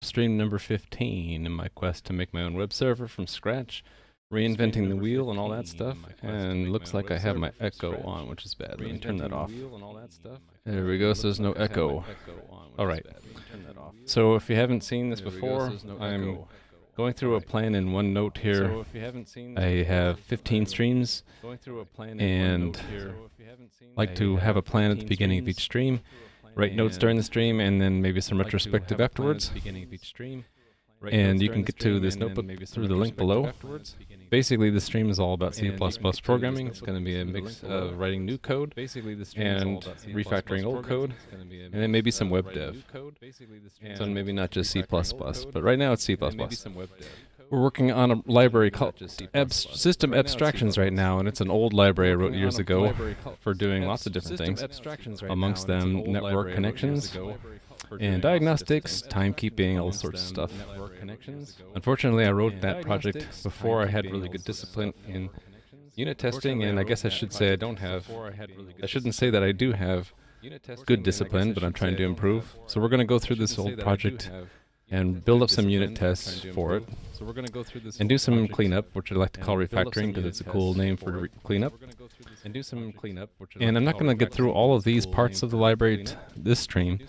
stream number 15 in my quest to make my own web server from scratch, reinventing the wheel and all that stuff, and looks like I have my echo on, which is bad. Let me turn that off. There we go, so there's no echo. Alright, so if you haven't seen this before, I'm going through a plan in OneNote here. I have 15 streams, and like to have a plan at the beginning of each stream, write notes during the stream, and then maybe some retrospective afterwards. And you can get to this notebook through the link below. Basically, the stream is all about C++ programming. It's going to be a mix of writing new code and refactoring old code, and then maybe some web dev. So maybe not just C++, but right now it's C++. We're working on a library called SystemAbstractions right now, and it's an old library I wrote years ago for doing lots of different things, amongst them network connections, and diagnostics, timekeeping, all sorts of stuff. Unfortunately, I wrote that project before I had really good discipline in unit testing, and I guess I should say I shouldn't say that I do have good discipline, but I'm trying to improve. So we're going to go through this old project and build up some unit tests for it, and do some cleanup, which I'd like to call refactoring because it's a cool name for cleanup. And I'm not going to get through all of these parts of the library this stream,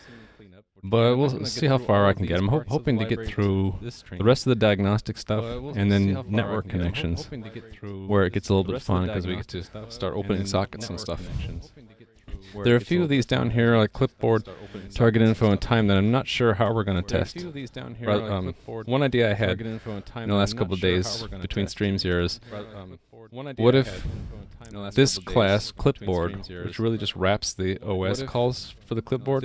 but we'll see how far I can get. I'm hoping to get through the rest of the diagnostic stuff, and then network connections, where it gets a little bit fun because we get to start opening sockets and stuff. There are a few of these down here, like clipboard, target info, and time, that I'm not sure how we're going to test. One idea I had in the last couple of days between streams here is, what if this class, clipboard, which really just wraps the OS calls for the clipboard,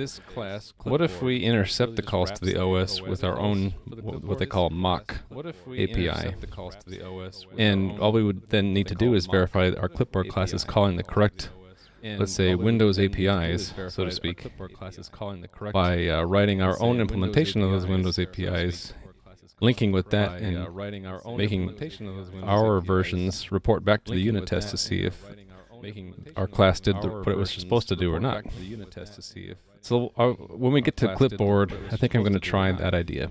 what if we intercept the calls to the OS with our own, what they call mock API? And all we would then need to do is verify that our clipboard class is calling the correct, let's say, Windows APIs, so to speak, by writing our own implementation of those Windows APIs, linking with that, and making our versions report back to the unit test to see if our class did what it was supposed to do or not. So when we get to clipboard, I think I'm going to try that idea.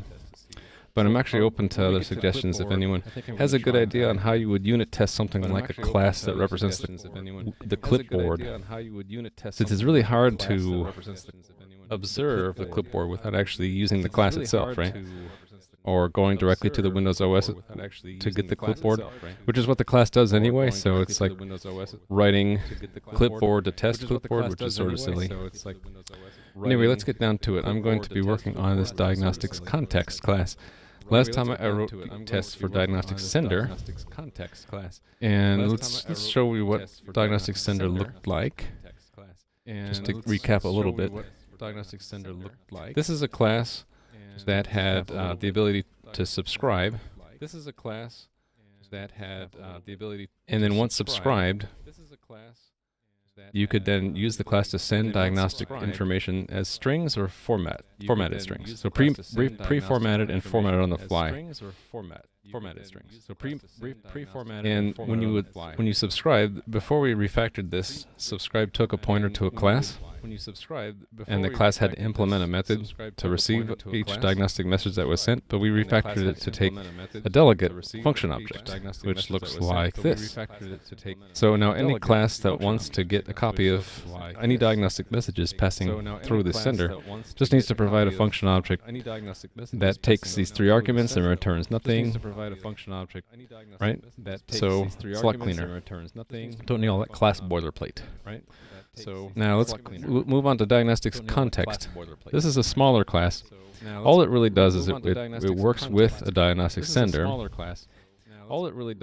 But I'm actually open to other suggestions if anyone has a good idea on how you would unit test something like a class that represents the clipboard. Since it's really hard to observe the clipboard without actually using the class itself, right? Or going directly to the Windows OS to get the clipboard, which is what the class does anyway, so it's like writing clipboard to test clipboard, which is sort of silly. Anyway, let's get down to it. I'm going to be working on this Diagnostics Context class. Last time I wrote tests for Diagnostics Sender, and let's show you what Diagnostics Sender looked like. Just to recap a little bit, this is a class that had the ability to subscribe. And then once subscribed, you could then use the class to send diagnostic information as strings or formatted strings. So pre-formatted and formatted on the fly. And when you subscribe, before we refactored this, subscribe took a pointer to a class, and the class had to implement a method to receive each diagnostic message that was sent, but we refactored it to take a delegate function object, which looks like this. So now any class that wants to get a copy of any diagnostic messages passing through the sender just needs to provide a function object that takes these three arguments and returns nothing, right? So it's a lot cleaner. Don't need all that class boilerplate. So now let's move on to Diagnostics Context. This is a smaller class. All it really does is it works with a diagnostic sender,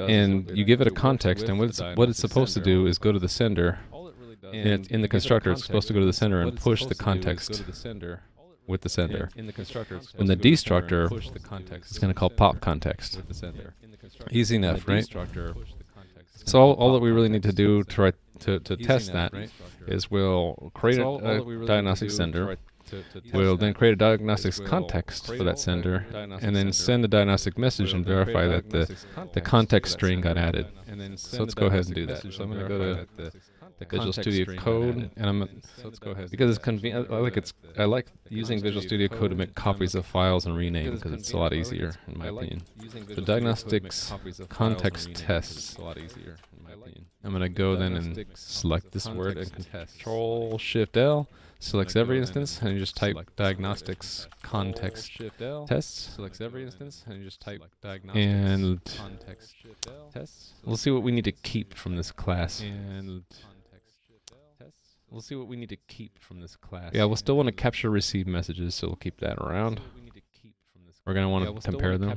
and you give it a context, and what it's supposed to do is go to the sender. And in the constructor, it's supposed to go to the sender and push the context with the sender. In the destructor, it's going to call pop context. Easy enough, right? So all that we really need to do to test that is we'll create a diagnostic sender, we'll then create a diagnostics context for that sender, and then send the diagnostic message and verify that the context string got added. So let's go ahead and do that. So I'm going to go to Visual Studio Code, and because it's convenient. I like using Visual Studio Code to make copies of files and rename because it's a lot easier, in my opinion. So Diagnostics Context tests. I'm going to go then and select this word and Control-Shift-L. Selects every instance, and you just type Diagnostics Context tests. Selects every instance, and you just type Diagnostics Context tests. We'll see what we need to keep from this class. Yeah, we'll still want to capture receive messages, so we'll keep that around. We're going to want to compare them.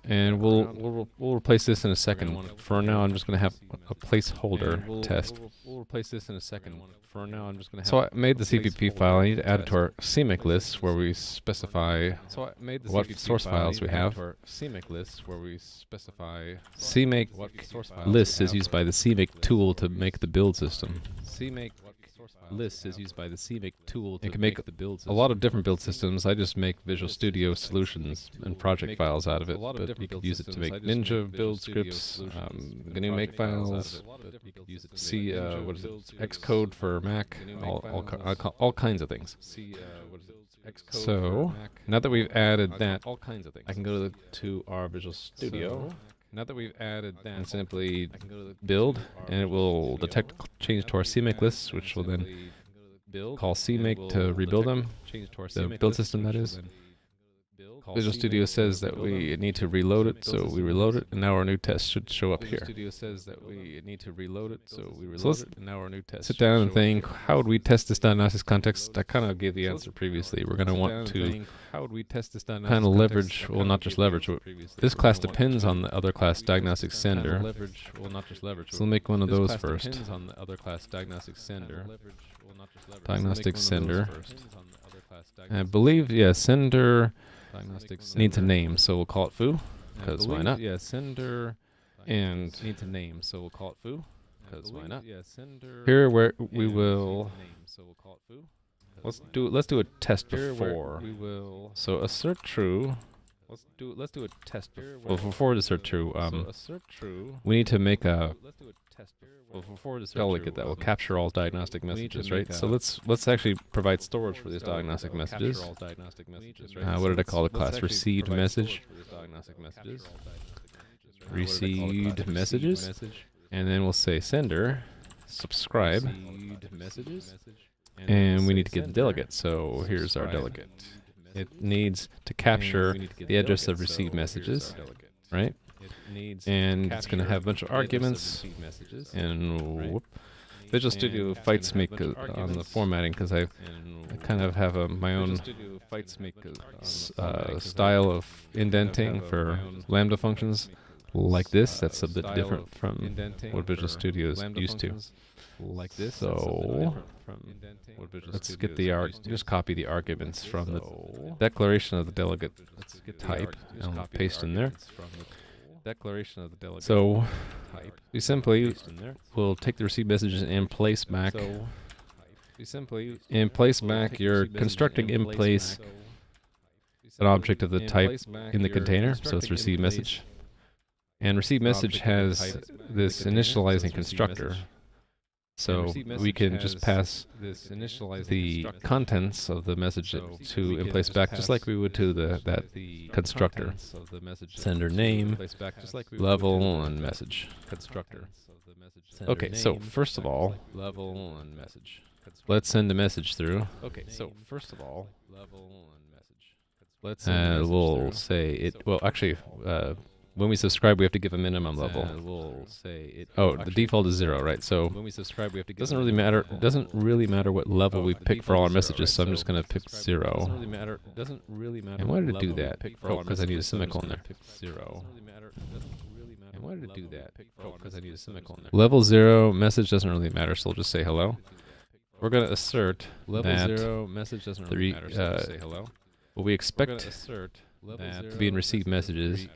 And we'll replace this in a second. For now, I'm just going to have a placeholder test. We'll replace this in a second. For now, I'm just going to have. So I made the CPP file. I need to add it to our CMake list where we specify what source files we have. CMake list is used by the CMake tool to make the build system. List is used by the CMake tool to make a lot of different build systems. I just make Visual Studio solutions and project files out of it, but you could use it to make Ninja build scripts, GNU make files, C, what is it, Xcode for Mac, all kinds of things. So now that we've added that, I can go to our Visual Studio. Now that we've added that, and simply build, and it will detect change to our CMake lists, which will then call CMake to rebuild them, the build system that is. Visual Studio says that we need to reload it, so we reload it, and now our new test should show up here. So let's sit down and think, how would we test this diagnostics context? I kind of gave the answer previously. We're going to want to kind of leverage, well, not just leverage, but this class depends on the other class, Diagnostics Sender. So we'll make one of those first. Diagnostics Sender. I believe, yeah, Sender needs a name, so we'll call it foo, because why not? Yeah, Sender and needs a name, so we'll call it foo, because why not? Here where we will let's do a test before. So assert true. Let's do a test before. Well, before the assert true, we need to make a delegate that will capture all diagnostic messages, right? So let's actually provide storage for these diagnostic messages. What did I call the class? Received message. Received messages. And then we'll say sender, subscribe. And we need to get the delegate. So here's our delegate. It needs to capture the address of received messages, right? And it's going to have a bunch of arguments, and whoop. Visual Studio fights me on the formatting because I kind of have my own style of indenting for Lambda functions like this. That's a bit different from what Visual Studio is used to. So let's get just copy the arguments from the declaration of the delegate type, and we'll paste in there. So we simply will take the received messages and place back. You're constructing in place an object of the type in the container, so it's received message. And received message has this initializing constructor. So we can just pass the contents of the message to in place back, just like we would to that constructor. Sender name, level, and message. Okay, so first of all, let's send a message through. We'll say it. Well, actually. When we subscribe, we have to give a minimum level. The default is 0, right? So it doesn't really matter. It doesn't really matter what level we pick for all our messages. So I'm just going to pick 0. And why did it do that? Oh, because I need a semicolon there. And why did it do that? Oh, because I need a semicolon there. Level 0 message doesn't really matter, so we'll just say hello. We're going to assert that message doesn't really matter, so we'll say hello. What we expect to be in received messages.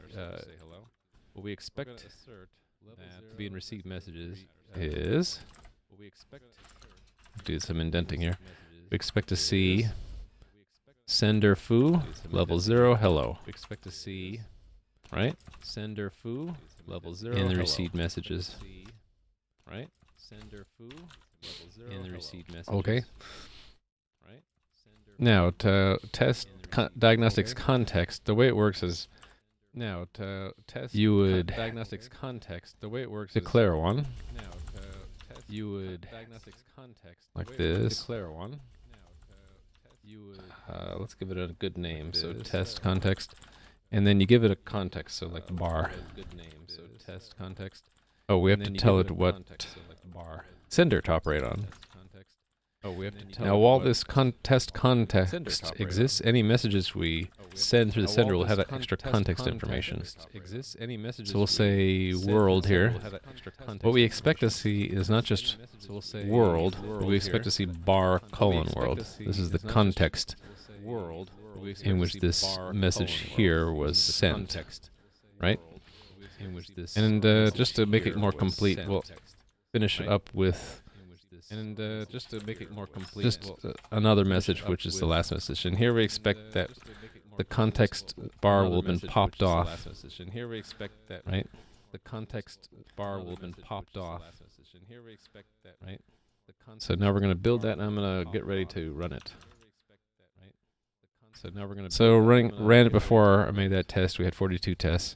What we expect to be in received messages is, do some indenting here. We expect to see sender foo, level 0, hello. We expect to see, right? Sender foo, level 0, in the received messages, right? in the received message. Okay. Now to test Diagnostics Context, the way it works is you would Diagnostics Context, the way it works declare one. you would Diagnostics Context like this. declare one. Let's give it a good name. So test context, and then you give it a context. So like bar. Good name. So test context. Oh, we have to tell it what bar sender to operate on. Oh, we have to tell Now, while this test context exists, any messages we send through the sender will have that extra context information. So we'll say world here. What we expect to see is not just world, but we expect to see bar colon world. This is the context in which this message here was sent, right? And just to make it more complete, we'll finish it up with just to make it more complete, just another message, which is the last message. And here we expect that the context bar will have been popped off, And here we expect that right? the context bar will have been popped off. And here we expect that Right? So now we're going to build that, and I'm going to get ready to run it. So now we're going to So ran it before I made that test. We had 42 tests.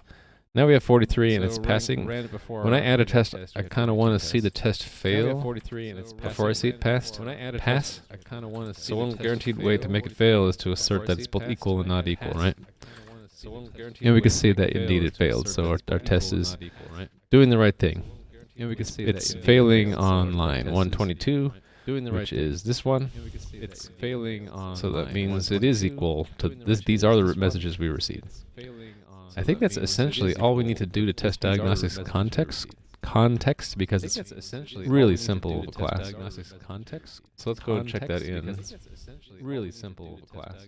Now we have 43, and it's passing. When I add a test, I kind of want to see the test fail 43 and it's before I see it passed. When I add a Pass. I kind of want to see So one the test guaranteed fail way to make it fail is to assert that it's both equal and not equal, right? And we can see that indeed it failed. So our test is doing the right thing. And we can see It's that failing on line 122, doing the which right is this one. It's failing on. So that means it is equal to this. These are the messages we received. I think that's essentially all we need to do to test Diagnostics Context because it's really simple of a class. Diagnostics Context. So let's go and check that in. Really simple of a class.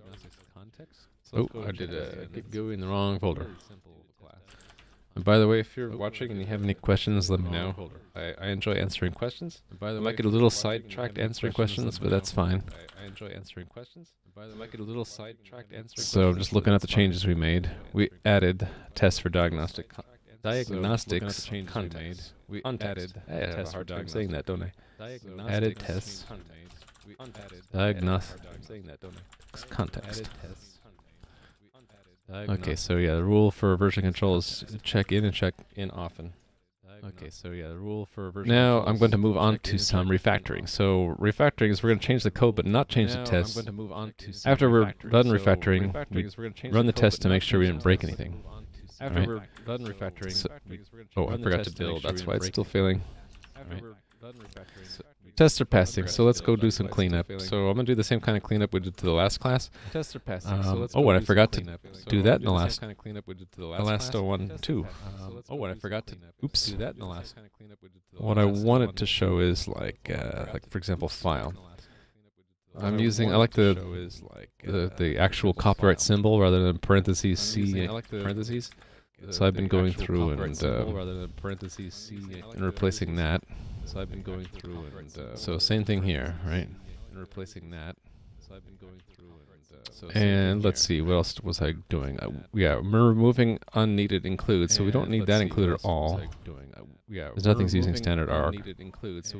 Oh, I did get going in the wrong folder. And by the way, if you're watching and you have any questions, let me know. I enjoy answering questions. By the I way, might get a little sidetracked answering questions, but that's fine. I enjoy answering questions. By the way, I might get a little sidetracked answering. So I'm just looking at the changes we made. We added tests for Diagnostics Context. We Untext. added I have a tests hard for time saying that, don't I? Diagnostics Added tests. We unadded Diagnostics saying that, don't I? Context. Added tests. Okay, so yeah, the rule for version control is check in and check in often. Okay, so yeah, the rule for version Now control I'm is going to move on check in to and some check in refactoring. often. So refactoring is we're going to change the code but not change the Now tests. I'm going to move on to some After we're refactoring. done So refactoring, we is we're gonna change run the code test but to not make sure we change didn't the break tests. anything. After Right. we're done refactoring, So- we're Oh, I run the forgot to test to make build. sure That's we why didn't it's break still failing. After Right. we're done refactoring, Tests are passing, so let's go do some That's cleanup. still failing. So I'm going to do the same kind of cleanup we did to the last class. tests are passing. So let's Oh, go and I do some forgot to cleanup. So do that in the same last kind of cleanup we did to the the last last class. one Tests are too. passing. So let's Oh, go and I do forgot to. some cleanup. Oops. Do that in the last kind of cleanup we did to the What I last wanted one. to show is like for example, file. What I'm I using. I wanted like to the show is like the actual copyright symbol rather than parentheses C I like the parentheses. So I've been going actual through copyright and symbol rather than parentheses C and replacing that. So I've been going through and So same thing here, right? and replacing that. So I've been going through and And let's see, what else was I doing? Yeah, we're removing unneeded include, so we don't need that include at all. There's nothing's using standard arc.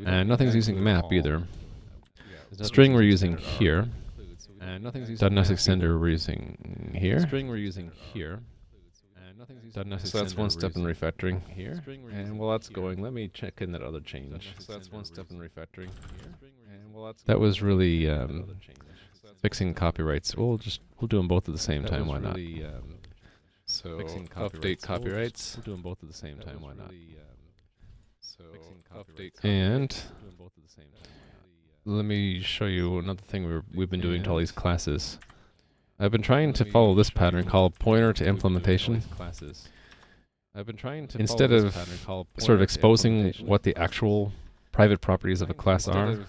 And nothing's using map either. String we're using here. And nothing's using Diagnostic map sender either. we're using here. String we're using here. And nothing's using So that's one step in refactoring. here. And while that's going, let me check in that other change. So that's one step in refactoring here. And well, that's That was really another change. fixing copyrights. We'll do them both at the same That time. was Why not? really, So fixing update copyrights. We'll do them both at the same That time. was Why not? really, So fixing update copyrights. And do them both at the same time. let me show you another thing we've been doing to all these classes. I've been trying to follow this pattern called pointer to implementation. Classes. I've been trying to Instead follow of this pattern called sort of pointer to exposing implementation. what the actual private properties of a class Instead are, of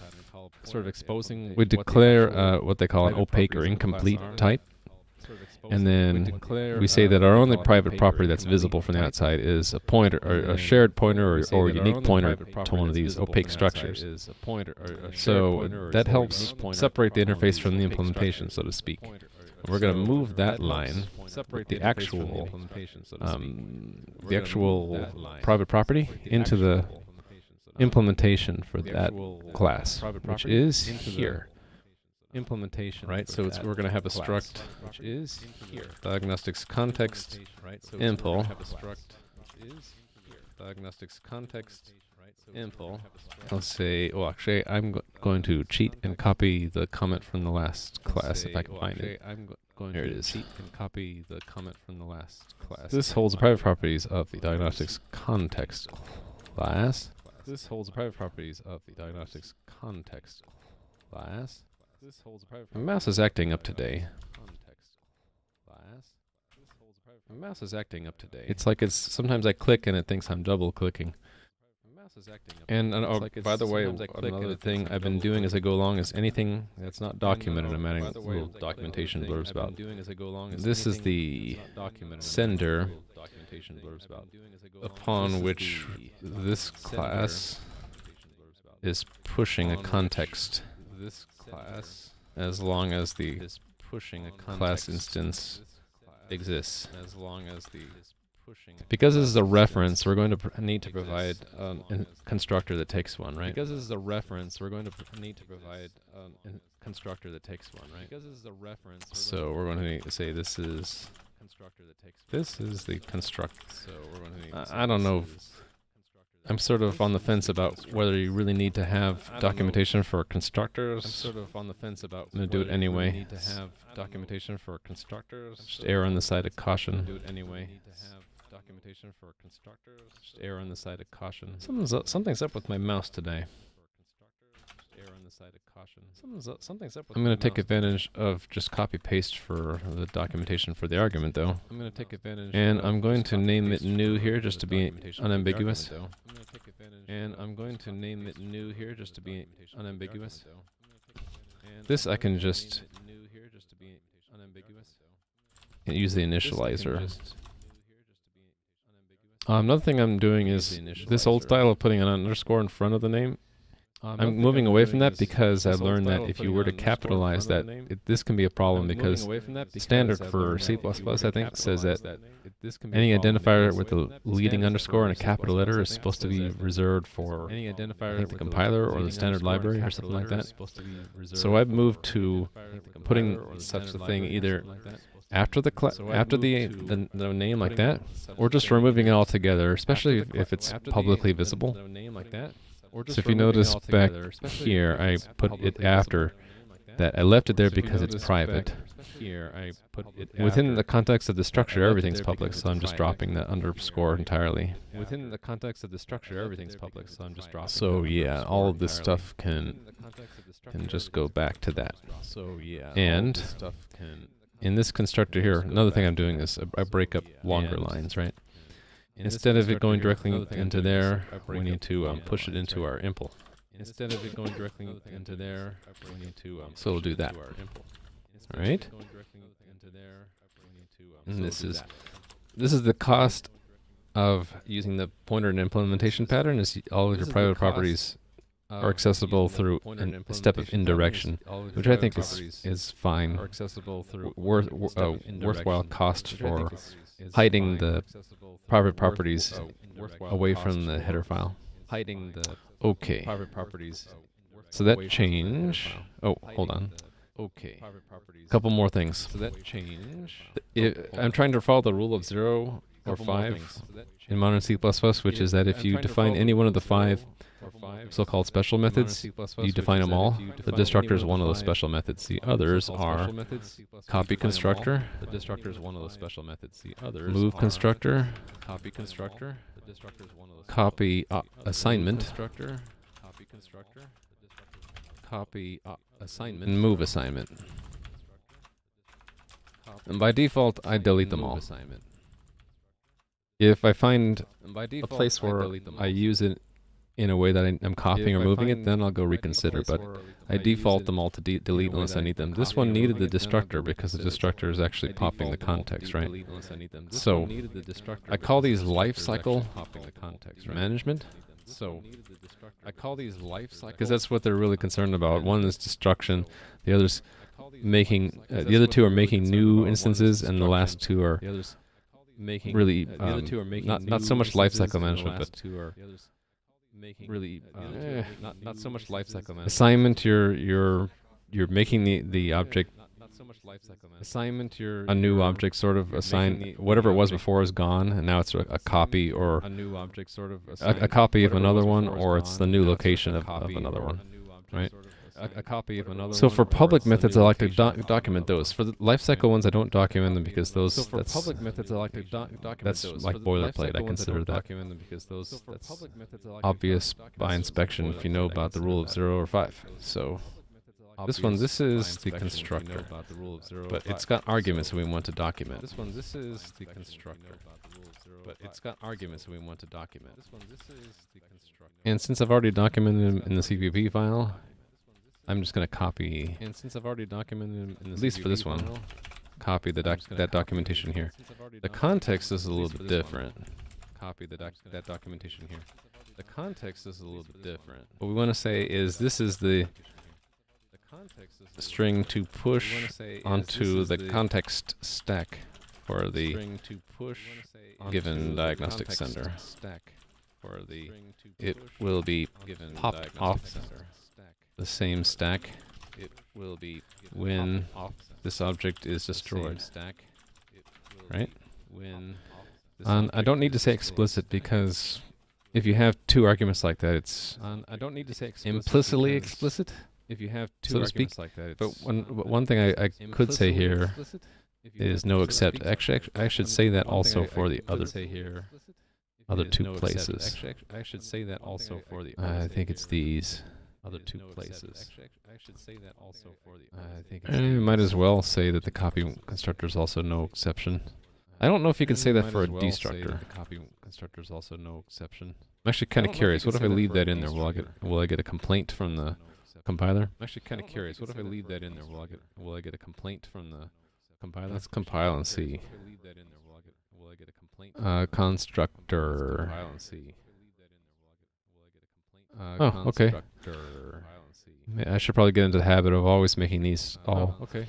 sort of exposing we what the declare actual what they call an private opaque or properties of a class incomplete are. type. And then we say that our only private property that's visible from the outside is a pointer, or a shared pointer, or a unique pointer to one of these opaque structures. So that helps separate the interface from the implementation, so to speak. We're going to move that line, the actual private property, into the implementation for that actual class, private which property is into the here. Implementation, right? for So that we're going to have a class, struct, which is here. Diagnostics Context, Right. So impl, we're gonna have a struct, which is here. Diagnostics Context, Impl. I'll say, well, actually, I'm going to cheat and copy the comment from the last class if I can find it. Here it is. cheat and copy the comment from the last class. This holds the private properties of the Diagnostics Context class. This holds the private properties of the Diagnostics Context class. This holds the private. My mouse is acting up today. Context class. This holds the private. My mouse is acting up today. It's like it's sometimes I click and it thinks I'm double clicking. And by the way, another thing I've been doing as I go along is anything that's not documented, I'm adding little documentation blurbs about. This is the sender upon which this class is pushing a context. This class, As long as the pushing a class instance exists. as long as the Because this is a reference, we're going to need to provide a constructor that takes one, right? Because this is a reference, we're going to need to provide a constructor that takes one, right? Because this is a reference, So we're going to need to say this is constructor that takes this is the construct. So we're going to need I don't know. I'm sort of on the fence about whether you really need to have documentation for constructors. I'm sort of on the fence about I'm gonna do it whether you really anyway. need to have documentation for constructors. Just err on the side of Do caution. it anyway. Need to have documentation for constructors. Just err on the side of caution. Something's up with my mouse today. Err on the side of caution. Something's up with I'm going to take advantage of just copy paste for the documentation for the argument, though. I'm going to take advantage. And of I'm going just to copy name it paste new for here the just to be documentation for the unambiguous. argument, though. I'm going to take advantage And of I'm going just to copy name it paste new for here the just to be documentation for the unambiguous. argument, though. And This I'm I can going to just name it new here just to be unambiguous. and use the This I can initializer. just Another thing I'm doing use is the this old initializer. style of putting an underscore in front of the name. I'm moving away from that because I learned that if you were to capitalize that, this can be a problem because standard for C++, I think, says that any identifier with a leading underscore and a capital letter is supposed to be reserved for I think the compiler or the standard library or something like that. So I've moved to putting such a thing either after the name like that, or just removing it altogether, especially if it's publicly visible. So if you notice back here, I put it after that. I left it there because it's private. Within the context of the structure, everything's public, so I'm just dropping that underscore entirely. Within the context of the structure, everything's public, so I'm just dropping. So yeah, all of this stuff can just go back to that. So yeah, And stuff can. in this constructor here, another thing I'm doing is I break up longer lines, right? Instead of it going directly into there, we need to push it into our impl. Instead of it going directly into there, we need to. So we'll do that. All right. And this is the cost of using the pointer and implementation pattern. Is all of your private properties are accessible through a step of indirection, which I think is fine. Worthwhile cost for hiding the private properties away from the header file. Hiding the Okay. private properties. So that change. Oh, hold on. Okay. Couple more things. So that change. I'm trying to follow the rule of 0 or 5 in modern C++, which is that if you define any one of the 5 so-called special methods, you define them all. The destructor is one of those special methods. The others are copy constructor, The destructor is one of those special methods. The others move are constructor, copy constructor. The destructor is one of those copy assignment, constructor. Copy constructor. Copy assignment. and move assignment. And by default, I delete them all. Assignment. If I find By a default, place where delete them I all. use it in a way that I'm copying or If I moving it, find then I'll go by reconsider. default But place where I use default it them all to in a delete way unless that I need them. This copying one or needed moving the it, then I'll go destructor because the reconsider. destructor is actually I popping the default them all to context, right? delete unless I need them. This So, one needed the destructor I call because these the life destructor is actually cycle popping the context, right? management So I call these life cycle because that's what they're really concerned about. One is destruction, the other's making the other two are making new instances, and the last two are making really the other two are making not so much life cycle management, but really not so much lifecycle management. assignment. You're making the object Not so much lifecycle management. assignment. A new object sort of assign whatever it was before is gone, and now it's a copy or A new object sort of a copy of another one, or it's the new location of another one, right? A copy of another. So one, for or public it's the methods, new I like to location of document another those. For the lifecycle ones, I don't document them because those So for that's public methods, I like to document that's those. like For the boilerplate. I lifecycle ones, consider don't that document them because those. So for That's public methods, I like to obvious document by those. inspection if you know about the rule of 0 or 5. So this one, this is the constructor, but it's got arguments we want to document. This is the constructor, but it's got arguments we want to document. This is the constructor. And since I've already documented them in the CVP file, I'm just going to copy, And since I've already documented them in the at least for this CVP one, file, copy I'm just gonna that copy documentation here. since I've already The documented context is a at little least bit for this one, different. Copy that documentation here. The context is a little bit different. What we want to say is this is the The context is a string to push wanna say is onto this is the the context stack for the string to push given onto the diagnostic context sender. stack for the It it will be given popped diagnostic off center stack. the same stack It will be when popped off this object is the same destroyed, stack. It will right? be when this I object don't need to is say destroyed. explicit because if you have two arguments like that, it's I don't need to say explicit implicitly because explicit. if you have two so to speak, arguments like that. But It's one thing I could say implicitly here explicit. If you is have no so to except. speak, Actually, I should say that one thing also I for the could other say here other is two no except. places. Actually, I should say that also for the. I think it's these. other is two no except. places. I should say that also for the. I think might as well say that the copy constructor is also no exception. I don't know if you can say that for a destructor. The copy constructor is also no exception. I'm actually kind of don't know if you curious. can What if say I that leave for a that in there? Will I get a complaint from the compiler? I'm actually kind of curious. What if I leave that in there? Will I get a complaint from the compiler? Let's compile and see. If I leave that in there, will I get a complaint? Constructor. Compile and see. Oh, okay. I should probably get into the habit of always making these all okay.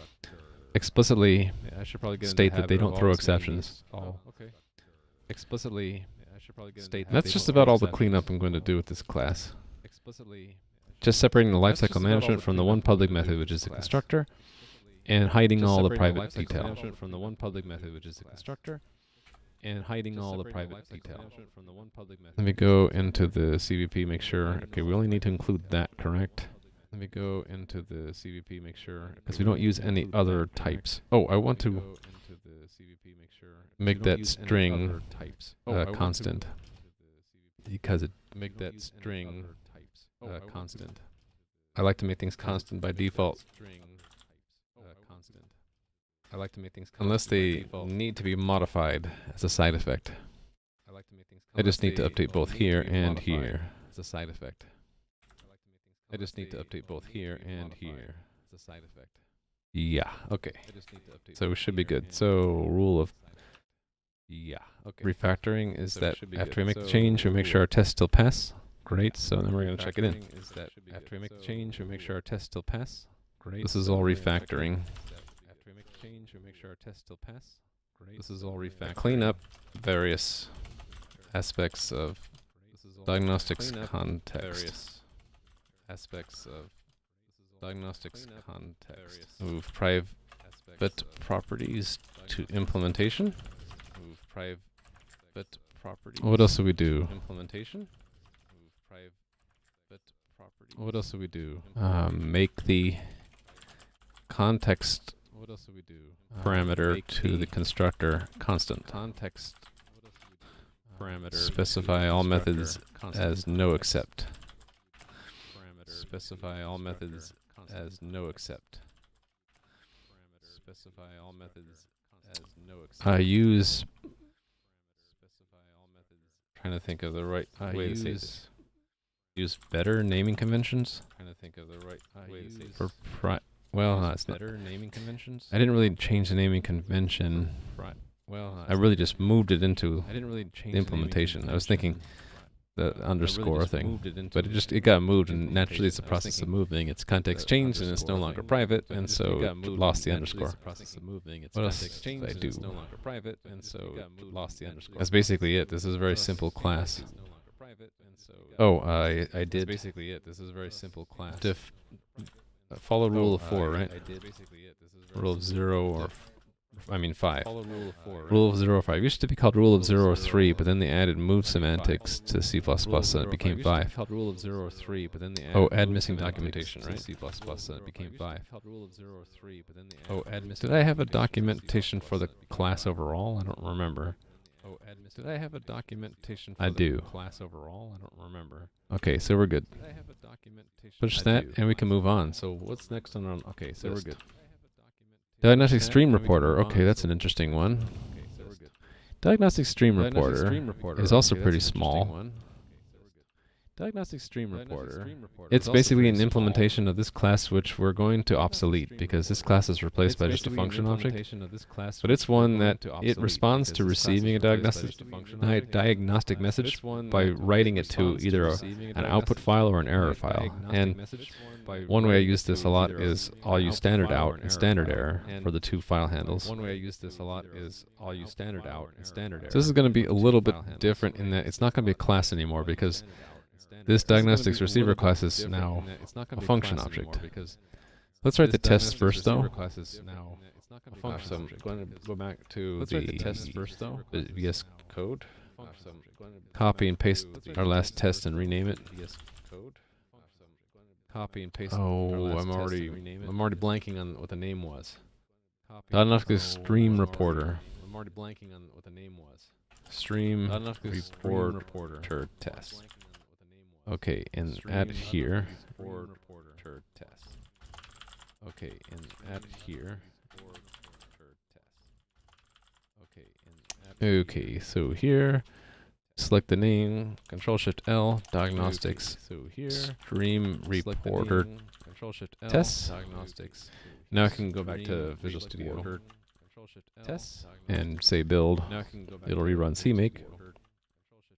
explicitly I should probably get into state the that they habit of don't throw always making exceptions. these all okay. Explicitly I should probably get State into that's the just habit of about all the exceptions. cleanup I'm going to do with this class. Explicitly Just separating the That's just lifecycle about all management the from the cleanup one I'm public gonna do method, with which is this the class. constructor, and hiding Just all the separating private lifecycle detail. management from the one public method, which is the constructor, and hiding all the private detail. From the one public method. Let me go into the CVP, make sure. Okay, we only need to include that, correct? Let me go into the CVP, make sure. Because we don't use any other types. Oh, I want to make that string constant. Because it Make that string constant. I like to make things constant by default, Constant. I like to make things constant unless by they default. need to be modified as a side effect. I like to make things. I just need to unless they update both need to here be and modified here. as a side effect. I just need to update both here and here as a side effect. Yeah, okay. I just need to update. So we both should be here good. and So rule of yeah, okay. refactoring is So we that should be after good. we make the So change, we make sure our tests still pass. Great, so then we're going to check it in. Refactoring is that after we make the change, we make sure our tests still pass. Great. This is So all then we're gonna check it in. refactoring. After we make the change, we make sure our tests still pass. Great. This is all refactoring. Clean up various aspects of This is all Diagnostics clean up Context. various aspects of Diagnostics clean up Context. various Move private aspects of properties to Diagnostics implementation. move private properties. What else do we do? Implementation. Move private properties. What else do we do? Implementation. Make the context What else do we do? parameter make to the the constructor constant. context parameter. Specify to all constructor methods constant. as no except. Parameter Specify all methods as no except. Specify all methods as no except. I use. Specify all methods. Trying to think of the right way to say use- this. Use better naming conventions Trying to think of the right way to say this. for well, no, Use it's not. better naming conventions. I didn't really change the naming convention. Well, I really just moved it into I didn't really change the implementation. I was thinking the I really underscore just thing, moved it into but it got moved, and naturally it's a implementation. I was process of thinking moving. It's context changed, and it's no underscore longer thing, private, but and it just- so it got it moved lost the and naturally underscore. it's a process of moving. It's What else context did changed I and it's do? no longer private, and so it lost the underscore. That's basically it. This is a very simple class. Oh, I That's did basically it. This is a very simple class. follow rule of 4, right? I did basically it. This is Rule of 0 or, I mean 5. follow rule of 4. Rule of 0 or 5. It used to be called rule of 0 or 3, but then they added move semantics to C++ and it became 5. Called rule of 0 or 3, but then they Oh, added add move missing semantics documentation, to right? C++ and it became 5. Called rule of 0 or 3, but then they Oh, added missing did I have a documentation documentation for the class overall? I don't remember. Did I have a documentation for I the do. class overall? I don't remember. Okay, so we're good. Did I have a documentation? Push I that, do. and we can move on. So what's next on our... Okay, so we're List. good. Push Diagnostics that, and we can StreamReporter. move Okay, on. that's an interesting one. Okay, so we're good. Diagnostics Diagnostics StreamReporter StreamReporter is also okay, pretty that's an interesting small. one. Diagnostics Diagnostics StreamReporter. StreamReporter It's is also basically pretty an small. implementation of this class which we're going to obsolete because this class is replaced by just a function object. Of this class But which it's we're one going that to it obsolete responds because to this class receiving a is replaced by diagnostic, just a function object. diagnostic But message it's one by that writing it to responds either receiving a an output diagnostic- file or an error a file. diagnostic And message by one way I writing use it this to a lot either is an I'll use output standard file or out an and error standard file. error And for the two file handles. one way I use this a lot is I'll use standard out and standard error. So this is going to be for a the two little file bit handles. different in that it's not going to be a class anymore because this This is gonna Diagnostics be a Receiver little bit class is different now in that it's not gonna a be function class object. anymore because Let's write the this tests Diagnostics first though. Receiver class is now a function So I'm object. going to go back to Let's the write the tests first though. VS Code. So I'm going to Copy and paste Let's write our the last tests test first and though. rename it. VS Code. Copy and paste. our Oh, last I'm test already and rename it. I'm already blanking on what the name was. Copy and Diagnostics paste. StreamReporter. I'm already blanking on what the name was. Stream Diagnostics Reporter StreamReporter. test. Okay, and add here. Reporter test. Okay, and add here. Okay, and add Okay, so here, select the name, Control Shift L, Diagnostics So here, StreamReporter. Control Shift L, tests. Diagnostics. Now I can go back to Visual Studio Control Shift L, tests Diagnostics. and say build. Now I can go back It'll to rerun Visual CMake. Studio.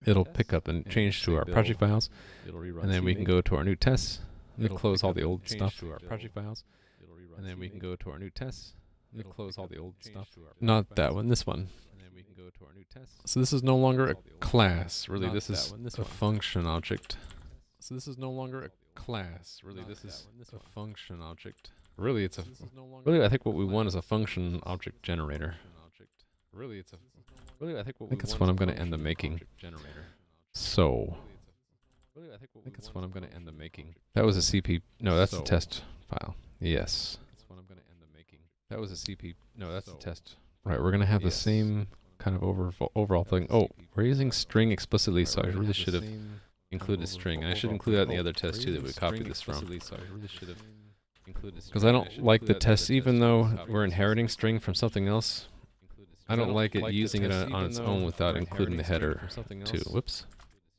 It'll Tests pick up and change to say our build. project files, It'll rerun and then we can CMake. go to our new tests. We It'll close pick all up the and old change stuff to our project build. files, It'll rerun and then we can CMake. go to our new tests. We It'll close pick all up the and old change stuff. to our Not project that files. one, this one. And then we can go to our new tests. So this is no longer a Close all the old class. Really, Not this that is one, this a one. function object. So this is no longer a class. Really, this is a function object. Really, it's a. This is no longer Really, I think what we want is a function object generator. Really, it's a. Really, I think what I think we that's want what is I'm a going to end up function making. object generator. So Really, I think I think that's what I'm going to end up making. That was a CP. No, that's the So- test file. Yes. That's what I'm going to end up making. That was a CP. No, that's the So- test. Right, we're going to have the Yes. same kind of overall thing. Oh, we're using string explicitly, so I really should have included string. And I should include that in the other test too that we copied this from. Because I don't like the test, even though we're inheriting string from something else. I don't like it using it on its own without including the header too. Whoops.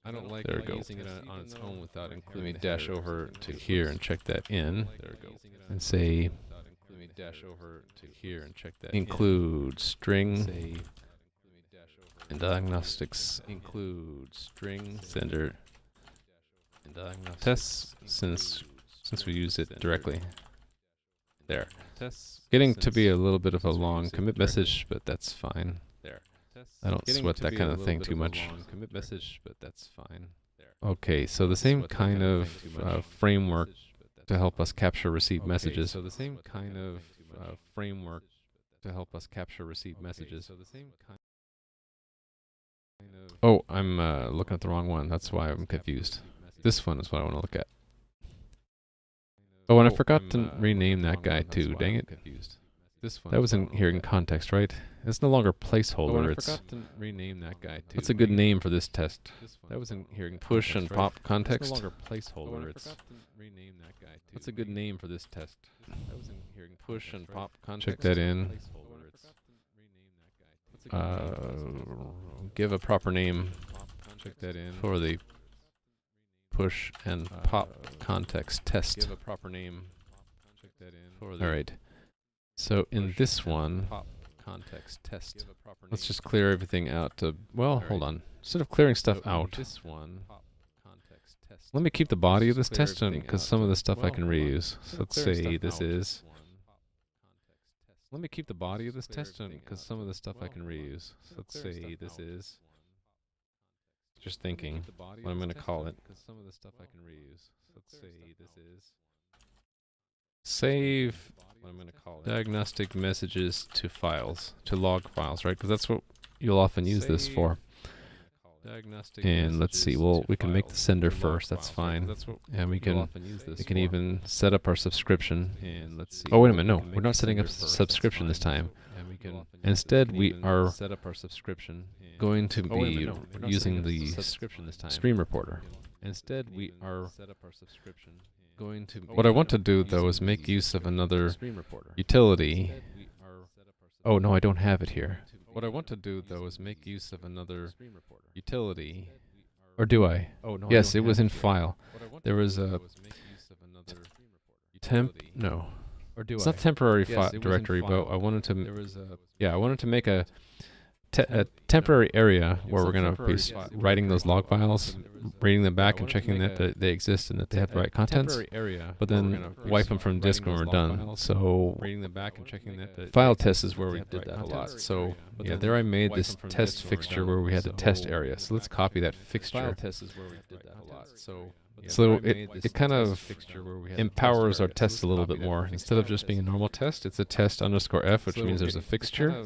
I don't like There we go. using it on its own without Let including me the dash header. over to here and check that in. There we go. And say Let me dash over to here and check that. include string Say, let me dash over and diagnostics include string sender and diagnostics tests since we use it directly. There. tests. Getting to be a since- little bit of a since we long use it commit directly. message, but that's fine. There. Tests. I don't Getting sweat to that be kind a of little thing bit too of a much. long commit message, but that's fine. There. Okay, so the same Sweat that kind of thing too much. framework Message, but that's to help fine. us capture receive Okay, messages. So the same kind of framework to help us capture receive messages. So the same kind of. Oh, I'm looking at the wrong one. That's why I'm confused. This one is what I want to look at. Oh, and I forgot to rename that guy too. Dang it. This one That was in here in context, right? It's no longer placeholder. I It's forgot to rename that guy too. what's a good name for this test? That was in here in Push and context, right? pop context. It's no longer placeholder. It's rename that guy too. What's a good name for this test? That was in here in Push and context, right? pop context. Check that in. Placeholder. It's What's a good name for this test? Give a proper name Check that in. for the push and pop context test. Give a proper name. Check that in. For the All right. So in push this and one, pop context test. Give a proper let's name. just clear everything out. Well, All hold right. on. Instead of clearing stuff So in out, This one. Pop context test. let me keep the body of Just this clear test everything because out. some of the stuff I Well, can hold on. reuse. Instead So of let's clearing say stuff this out, is. one pop context test. Let me keep the body of this Just clear test everything because out. some of the stuff I Well, can hold on. reuse. So let's Clear say stuff this out. is. just thinking what I'm going to call it. Because some of the stuff I can reuse. Let's say this is Save what I'm going to call it. diagnostic messages to files, to log files, right? Because that's what you'll often use this for. And let's see, well, we can make the sender first, that's fine. And we can even set up our subscription. And let's see. Oh, wait a minute, no, we're not setting up subscription this time. Instead, we are set up our subscription going to be using the subscription this time. StreamReporter. Instead, we are set up our subscription. Going to What I want to do, though, is make use of another StreamReporter. utility. Oh, no, I don't have it here. What I want to do, though, is make use of another Utility. Or do I? Oh, no. Yes, it was in file. There was a temp. No. Or do It's I? not temporary Yes, it was in directory, but file. I wanted to. There was a Yeah, I wanted to make a temporary area where we're going to be writing those log files, reading them back and checking that they exist and that they have the right contents, area, but then wipe them from disk when we're done. So reading them back and checking that file test is where we did that a lot. So yeah, there I made this test fixture where we had the test area. So let's copy that fixture. test is where we did that a lot. So it kind of empowers our tests a little bit more. Instead of just being a normal test, it's a test underscore F, which means there's a fixture.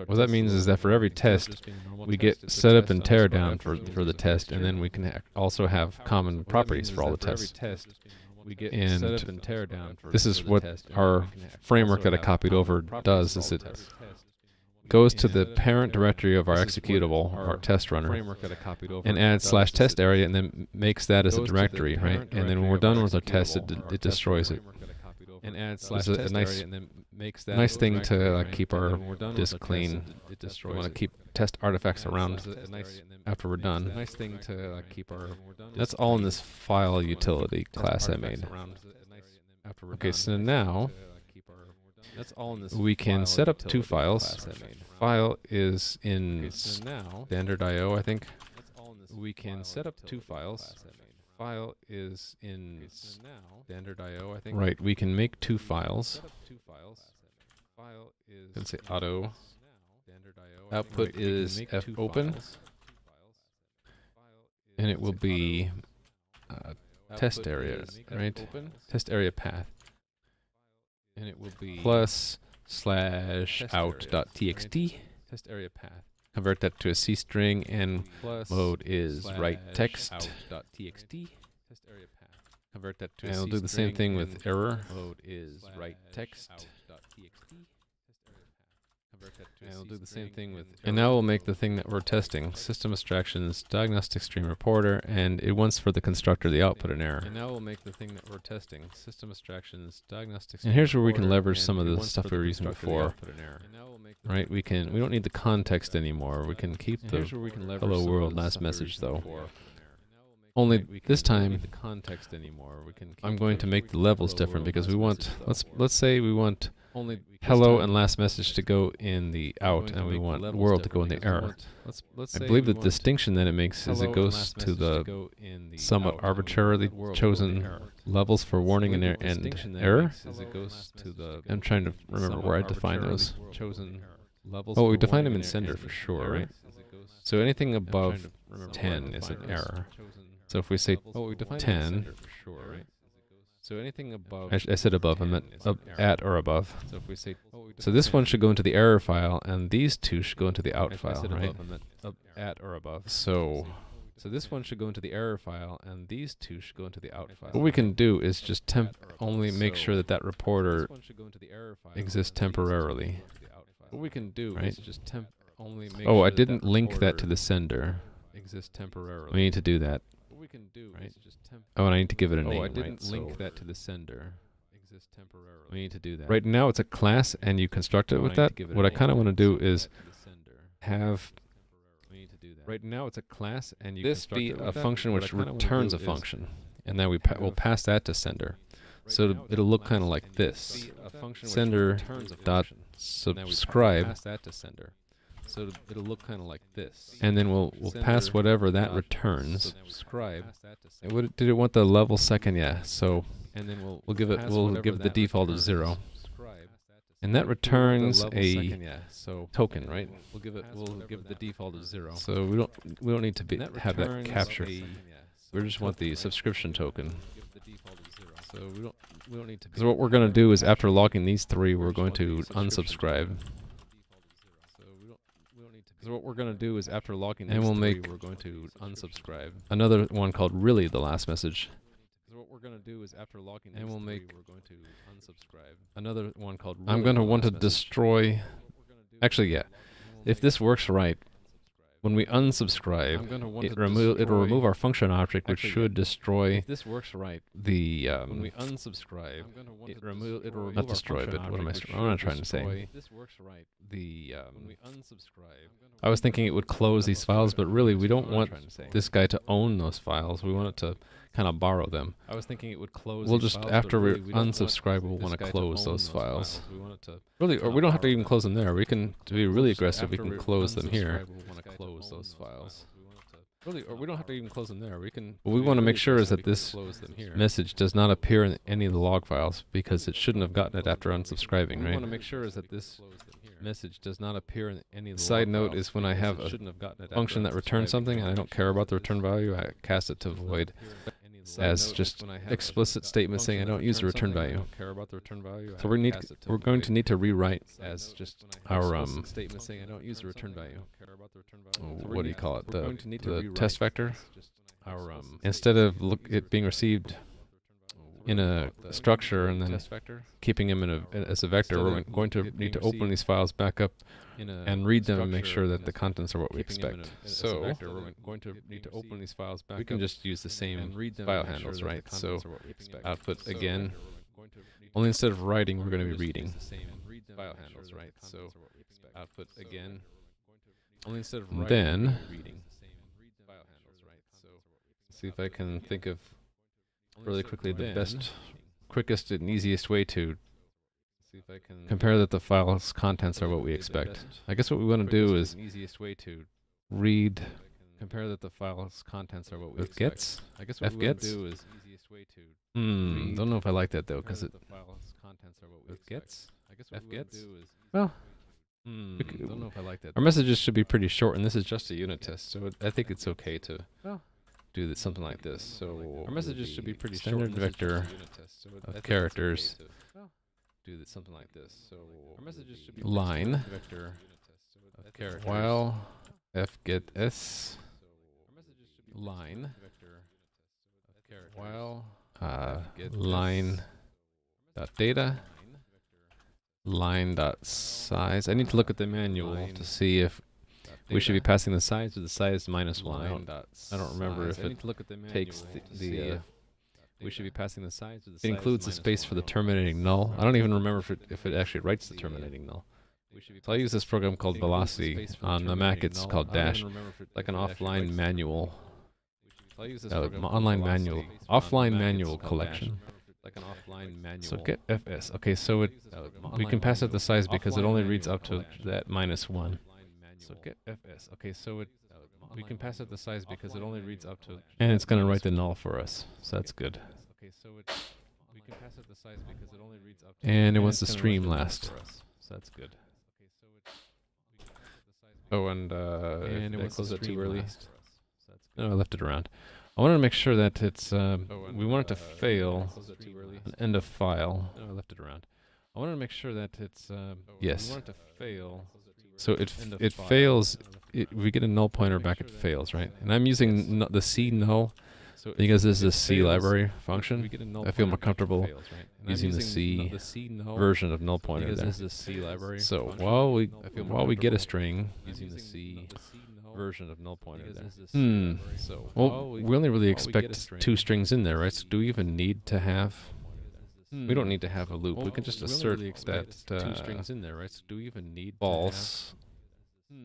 What that means is that for every test, we get setup and teardown for the test, and then we can also have common properties for all the tests. And this is what our framework that I copied over does, is it goes to the parent directory of our executable, our test runner, and adds /test area, and then makes that as a directory, right? And then when we're done with our test, it destroys it. And adds It's a nice thing to keep our disk clean. We want to keep test artifacts around after we're done. Nice thing to keep our. That's all in this file utility class I made. Okay, so now we can set up two files. File is in standard IO, I think. We can set up two files. File is in standard IO, I think. Right, we can make two files. File is. Let's say auto. Output Right, is fopen, and it will be test area, right? Test area path. And it will be Plus /out.txt. test area path. Convert that to a C string, and Plus mode is write text. out.txt. Test area path. Convert that to And a we'll do the same thing with error. Mode is write text. And we'll do the same thing with. And now we'll make the thing that we're testing: SystemAbstractions, DiagnosticsStreamReporter, and it wants for the constructor the output an error. And now we'll make the thing that we're testing: SystemAbstractions, Diagnostics. And here's where we can leverage some of the stuff we were using before. Right? We don't need the context anymore. We can keep the hello world last message though. Only this time I'm going to make the levels different because we want let's say we want hello and last message to go in the out, and we want world to go in the error. I believe the distinction that it makes is it goes to the somewhat arbitrarily chosen levels for warning and error. I'm trying to remember where I define those. Oh, we define them in sender for sure, right? So anything above 10 is an error. So if we say 10, so anything above. I said above, I meant at or above. So this one should go into the error file, and these two should go into the out file, right? At or above. So this one should go into the error file, and these two should go into the out file. what we can do is just only make sure that reporter exists temporarily. What we can do Right. is just only make Oh, sure I didn't link that to the sender. exists temporarily. We need to do that. What we can do Right. is just Oh, and I need to give it a name. I didn't right? link So that to the sender. Exists temporarily. we need to do that. Right now it's a class, and you construct it with that. What I kind of want to do is have Right now it's a class, and you this construct be it a with that. function What which I kinda wanna returns do a is function, and then we'll pass that to sender. So now it'll look kind of like this. a function which Sender returns a dot function. subscribe, Pass that to sender. So it'll look kind of like this. and then we'll pass whatever that returns. Subscribe. Did it want the level second? Yeah. So And then we'll give it the default of 0, And that returns level a second, yeah. So token, right? we'll give it the default of 0. So we don't need to have that captured. Yeah. We just want the subscription token. Give the default of 0. So we don't need to. So what we're going to do is after logging these 3, we're going to unsubscribe. So what we're going to do is after logging And these we'll 3, make we're going to unsubscribe. another one called really the last message. So what we're going to do is after logging And these we'll 3, make we're going to unsubscribe. another one called really I'm going to the want to last message. destroy. Actually, yeah. If this works right, when we unsubscribe, I'm going to want it'll to remove our function object, which Actually, should destroy If this works right, the when we unsubscribe, I'm going to want it'll to remove our not destroy, function but what am I? object, which What am I should trying to say? destroy- If this works right, The when we unsubscribe, I was thinking it would close these files, but really we don't want trying to say. this guy to own those files. We want it to kind of borrow them. I was thinking it would close. We'll these just files, after but we really we don't want unsubscribe, we'll this want to guy close own those files. We want it to Really, or we don't have to even close them there. We can, to be really just aggressive, we after can close them here. unsubscribe, we'll want to Close those files. Really, or we don't have to even close them there. We can. What we want to make sure is that this close them here. message does not appear in any of the log files because it shouldn't have gotten it after unsubscribing, We right? want to make sure is that this message does not appear in any of the Side log note files is when I because have it a shouldn't have gotten it after function that returns unsubscribing. something and I don't care about the return value, I cast it to void as just explicit statement saying I don't use the return value. So we're going to need to rewrite as just our statement saying I don't use the return value. what do you call it? We're going to need to The rewrite test vector. Our Instead of it being received in a structure and then test vector keeping them in as a vector, we're going to need to open these files back up and read them and make sure that the contents are what we expect. So we're going to need to open these files back. we can just use the same and read them file and make handles, sure that right? the So contents are what we expect. output So again. we're going to need Only instead of writing, we're going to be just use reading the same and read them file and make handles, sure that right? the So contents are what we expect. output So again. only instead of And writing, then we're reading file handles, right? So see if I can think of only really instead of quickly the writing- best, quickest and easiest way to See if I can compare that the file's contents are what we expect. I guess what we want to do is easiest way to read compare that the file's contents are what we with expect. gets. I guess what we want fgets? to do is easiest way to Don't know if I like that though, because compare it that the file's contents are what we with expect. gets. I guess what we want fgets? to do is Well, don't know if I like that. our messages should be pretty short, and this is just a unit test, so I think it's okay to Well, do something like this. So Our messages should be pretty short. standard and this is just a vector unit test, so I of think it's characters. okay to do something like this. So our messages should be line vector of characters. while fget s line vector of characters. while get line dot data line dot size. I need to look at the manual Line to see if we should be passing the size or the size minus one. I don't remember if it takes the we should be passing the size of the it includes the space for the terminating null. I don't even remember if it actually writes the terminating null. So I use this program called Velocity. On the Mac it's called Dash, like an offline manual, online manual, offline manual collection. Like an offline manual. So get fs. Okay, so it we can pass it the size because it only reads up to that -1. So get fs. Okay, so it we can pass it the size because it only reads up to, and it's going to write the null for us. So that's good. Okay, so we can pass it the size because it only reads up to, And it wants to it's gonna stream write the null last. for us. So that's good. Okay, so we can pass it the size Oh, and and did it I wants close to that too stream early? last. So that's good. No, I left it around. I wanted to make sure that it's and, we want it to fail close it too early. an end of file. No, I left it around. I wanted to make sure that it's Yes. we want it to fail. So it End of it file. fails. We get a null pointer back. It fails, right? And I'm using the C null So it- because this is it a C fails. library We function. get a null I feel pointer more back, it comfortable fails, right? And I'm using the the C C null version of null pointer because there. this is a C library. So function. while we I feel more while we get a comfortable string using using the C null version of null pointer because there. this is a C library. So while well, we- we only really while we get a expect string 2 strings in there, right? So do we even need to have? We don't Hmm. need to have a loop. Well, we can just we only assert really that expect 2 strings in there, right? So do we even need to false. have-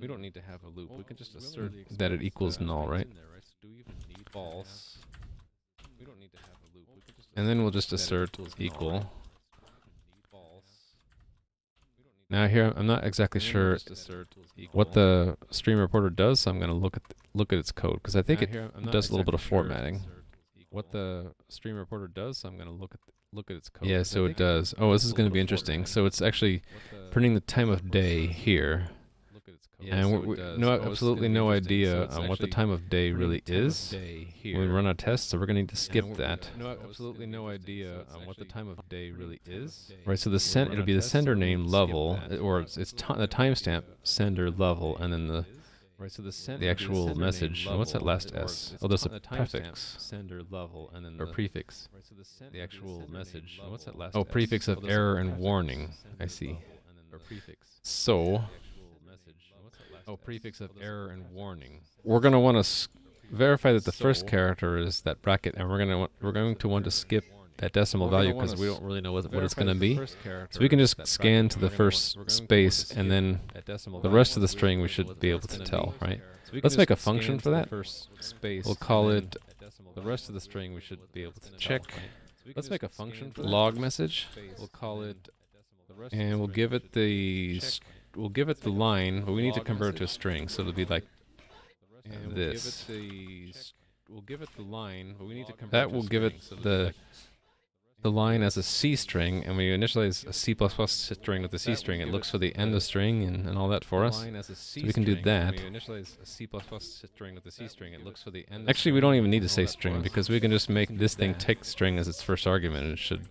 We don't need to have a loop. We can just we only assert really that it equals two null, strings right? in there, right? So do we even need to False. have- We don't need to have a loop. We can just And then we'll assert just that it assert equals null, equal. right? False. Now here I'm not exactly And then sure we'll just assert what equal. the stream reporter does, so I'm going to look at its code because I think Now it here I'm not does a little bit of exactly sure formatting. assert equal. What the stream reporter does, so I'm going to look at its code. Yeah, so it does. Oh, this is going to be interesting. So it's actually printing the time of day here. And we absolutely no idea on what the time of day really is when we run our test, so we're going to need to skip that. Absolutely no idea on what the time of day really is. Right, so it'll be the sender name level, or it's the timestamp sender level, and then the actual message. And what's that last S? Oh, there's a prefix. Sender level, and then Or prefix. the actual message. And what's that last? Oh, prefix of error and warning. I see. So Prefix of error and warning. we're going to want to verify that the first character is that bracket, and we're going to want to skip that decimal value because we don't really know what it's going to be. So we can just scan to the first space, and then the rest of the string we should be able to tell, right? Let's make a function for that. We'll call it The rest of the string we should be able to check Let's make a function for log message, We'll call it and we'll give it the line, but we need to convert it to a string, so it'll be like this. We'll give it the line, but we need to convert That will give it the line as a C string, and we initialize a C++ string with a C string. It looks for the end of string and all that for us. So we can do that. Actually, we don't even need to say string, because we can just make this thing take string as its first argument, and it should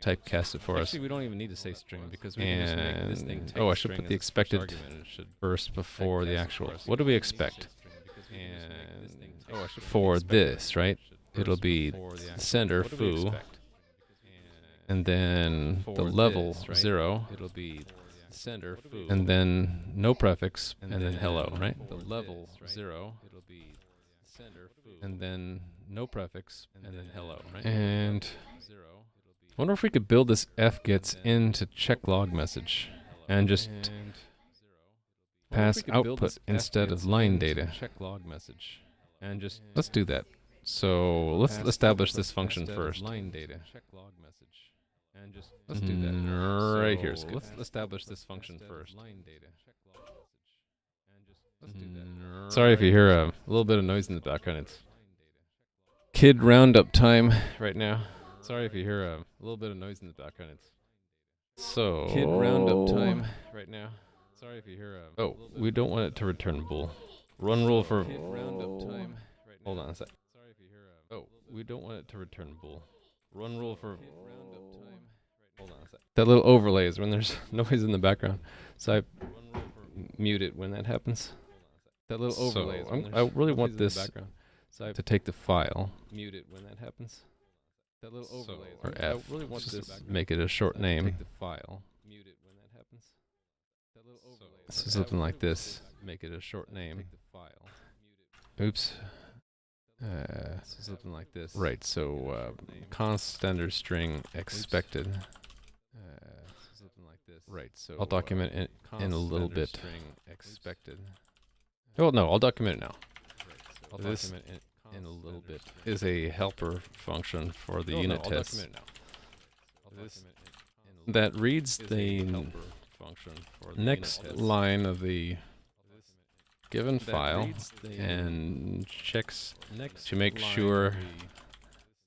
typecast it for us. Actually, we don't even need to say string, because we can just make this thing take I should string put as the its expected first argument, and it should first before the typecast it actual. for us. What do we expect? For this, right? It'll be sender foo, and then the level 0, It'll be sender foo, and then no prefix, and then hello, right? the level 0. It'll be sender foo, And then no prefix, and then hello, right? and 0. I wonder if we could build this fgets into check log message and just pass output instead of line data. Check log message, and just Let's do that. So let's establish this function first. Line data. Check log message, and just Let's do that. Right here's So good. let's establish this function first. Line data. Check log message, and just let's do that. Sorry if you hear a little bit of noise in the background. It's kid roundup time right now. Sorry if you hear a little bit of noise in the background. It's so Kid roundup time right now. Sorry if you hear a. Oh, we don't want it to return bool. Run rule for. Kid roundup time right now. Hold on a sec. Sorry if you hear a. Oh, we don't want it to return bool. Run rule for. Kid roundup time. Hold on a sec. That little overlay is when there's noise in the background, so I Run rule for. mute it when that happens. That little overlay is when I there's really noise want in the this background. So I to take the file mute it when that happens. That little overlay is or when I F. really want Just this. make it a short name. Take the file. Mute it when that happens. That little overlay. So something like this. Make it a short name. Take the file. Oops. So something like this. Right. So const standard string expected. Something like this. Right. So I'll document it in a little bit. String expected. Oh no, I'll document it now. I'll This document it in a little bit. Is a helper function for the unit I'll test document it now. I'll This- document it in a that reads is the a helper function for the next unit test. line of the given That file reads the and checks next to make line sure of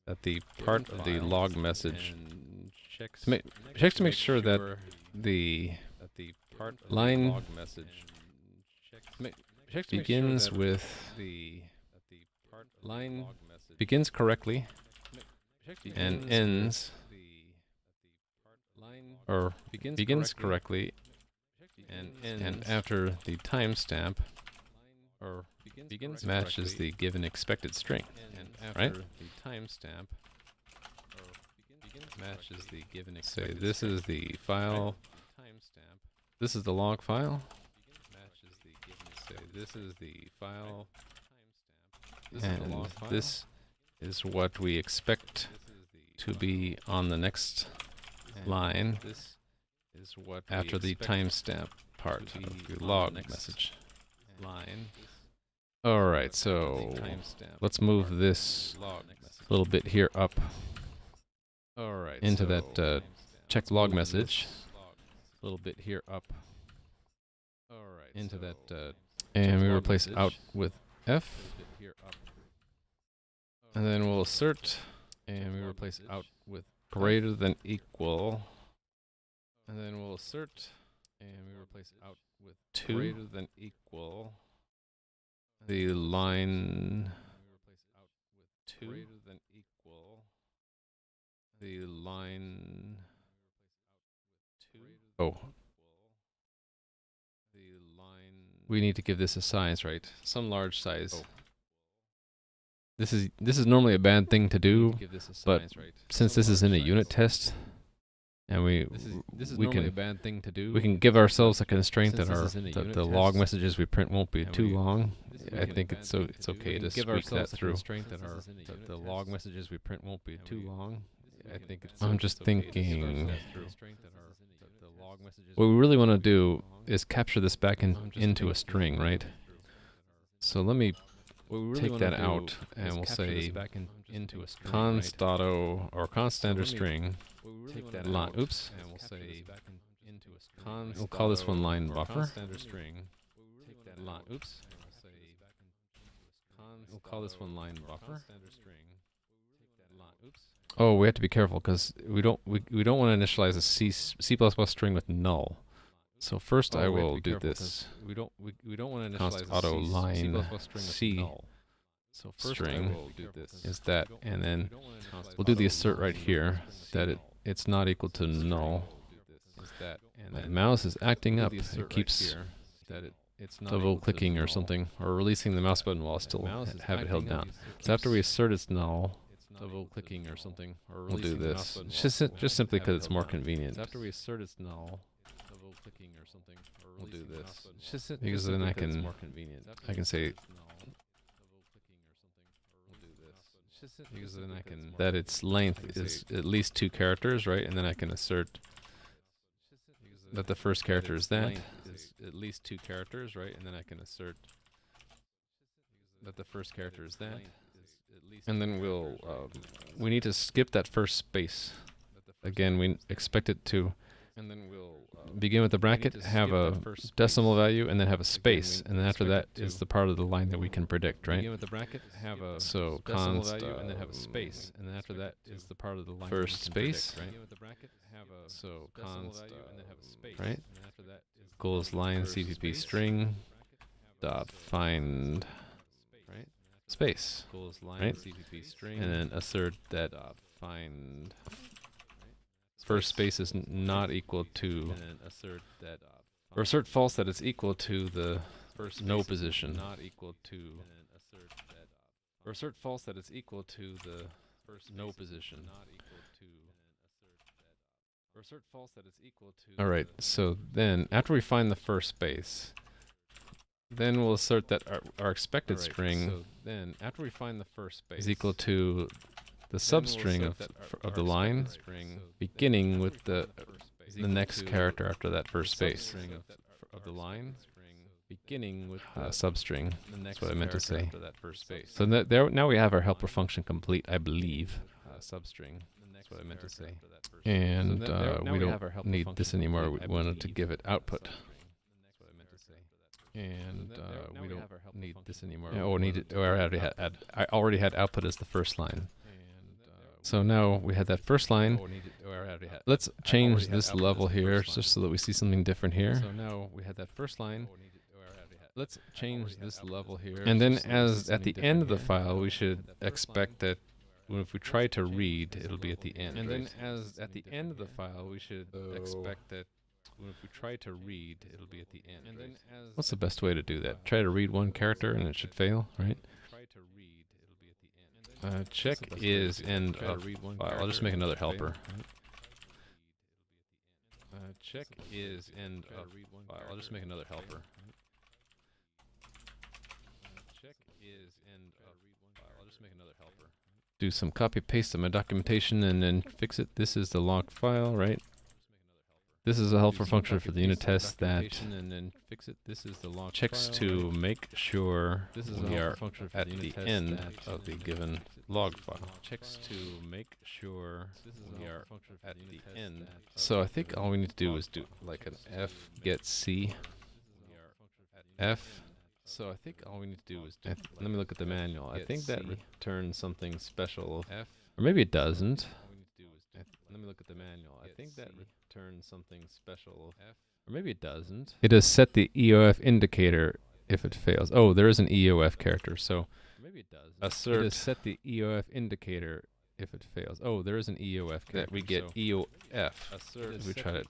that the the part given of the file log message and checks checks to make sure that the that the part of line the log message checks to make sure begins that with the part of the line log message begins correctly and begins ends with the line or begins begins correctly correctly and and ends after the timestamp or begins matches correctly the given expected string. and after right? the timestamp or begins matches the given Say expected this string. is the file. Timestamp This is the log file, matches the given say this is the file timestamp. This is and the log file. this is what we expect This is the to be on the next and line This is what we after the expect timestamp part to of be the on the log next message. line. All right, The so timestamp let's move this log message. little bit here up All right, into so that check let's log move message. this A little bit here up All right, into so that, and we log replace out message. with F, little bit here up. and then we'll assert, and we log replace message. out with greater than equal, and then we'll assert, and we replace out with 2 greater than equal the line greater than equal the line 2. Oh, we need to give this a size, right? Some large size. This is normally a bad thing to do, but since this is in a unit test, and we can give ourselves a constraint that the log messages we print won't be too long. I think it's okay to squeak that through. The log messages we print won't be too long. I'm just thinking, what we really want to do is capture this back into a string, right? So let me take that out, and we'll say const auto or const standard string. Take that line. Oops. And we'll say we'll call this one line buffer. Take that line. Oops. We'll call this one line buffer. Oh, we have to be careful because we don't want to initialize a C++ string with null. So first I will do this. We don't want to initialize const auto line C. So first string is that, and then we'll do the assert right here that it's not equal to null. My mouse is acting up. It keeps double clicking or something, or releasing the mouse button while I still have it held down. So after we assert it's null, double clicking or something, or we'll do this. Just simply because it's more convenient. After we assert it's null, double clicking or something, or we'll do this. Because then I can say that its length is at least 2 characters, right? And then I can assert that the first character is that. At least 2 characters, right? And then I can assert that the first character is that. And then we need to skip that first space. Again, we expect it to begin with the bracket, have a decimal value, and then have a space. And then after that is the part of the line that we can predict, right? Begin with the bracket, have a const value, and then have a space. And then after that is the part of the line first space, right? So const right? Equals line CPP string dot find space, right? And then assert that find first space is not equal to, or assert false that it's equal to the no position. Or assert false that it's equal to the no position. All right, so then after we find the first space, then we'll assert that our expected string is equal to the substring of the line, beginning with the next character after that first space. Substring. That's what I meant to say. So now we have our helper function complete, I believe. Substring. That's what I meant to say. And we don't need this anymore. We wanted to give it output. And we don't need this anymore. I already had output as the first line. So now we had that first line. Let's change this level here just so that we see something different here. So now we had that first line. Let's change this level here. And then as at the end of the file, we should expect that if we try to read, it'll be at the end. And then as at the end of the file, we should expect that if we try to read, it'll be at the end. And then what's the best way to do that? Try to read one character and it should fail, right? Check is end of file. I'll just make another helper. Check is end of file. I'll just make another helper. Check is end of file. I'll just make another helper. Do some copy paste of my documentation and then fix it. This is the log file, right? This is a helper function for the unit test that checks to make sure we are at the end of the given log file. Checks to make sure we are at the end. So I think all we need to do is do like an f get c. F. So I think all we need to do is do. Let me look at the manual. I think that returns something special. Or maybe it doesn't. Let me look at the manual. I think that returns something special. Or maybe it doesn't. It does set the EOF indicator if it fails. Oh, there is an EOF character, so Maybe it doesn't. assert. It does set the EOF indicator if it fails. Oh, there is an EOF character. That we get EOF. Assert. We try to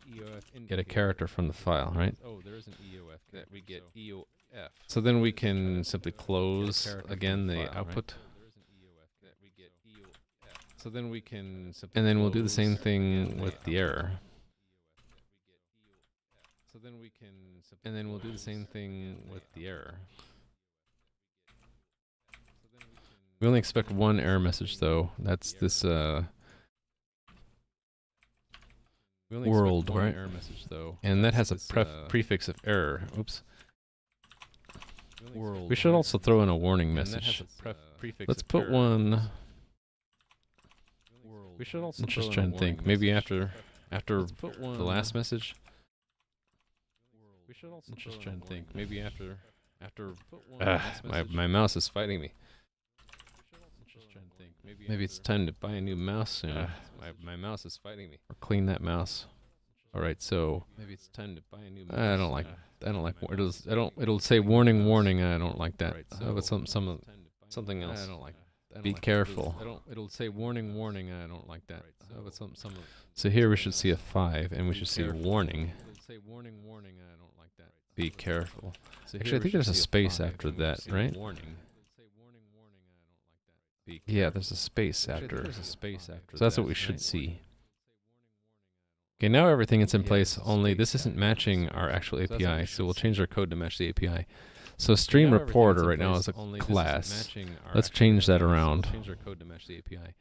get a character from the file, right? Oh, there is an EOF. That we get EOF. So then we can simply close again the output. So then we can. And then we'll do the same thing with the error. So then we can. And then we'll do the same thing with the error. We only expect one error message though. That's this world, right? Error message though. And that has a prefix of error. Oops. World. We should also throw in a warning message. Let's put one. We should also. I'm just trying to think. Maybe after the last message. We should also. I'm just trying to think. Maybe after. My My mouse is fighting me. just trying to think. Maybe it's time to buy a new mouse soon. My mouse is fighting me. Or clean that mouse. All right, so Maybe it's time to buy a new mouse. I don't like. It'll say warning, warning. And I don't like that. How about something else? I don't like. Be careful. It'll say warning, warning. And I don't like that. How about some. So here we should see a 5, and we should see a warning. It'll say warning, warning. And I don't like that. Be careful. So Actually, I think there's a space after that, right? Warning. Yeah, there's a space after. There's a space after. So that's what we should see. Okay, now everything is in place, only this isn't matching our actual API, so we'll change our code to match the API. So StreamReporter right now is a class. Let's change that around. Change our code to match the API.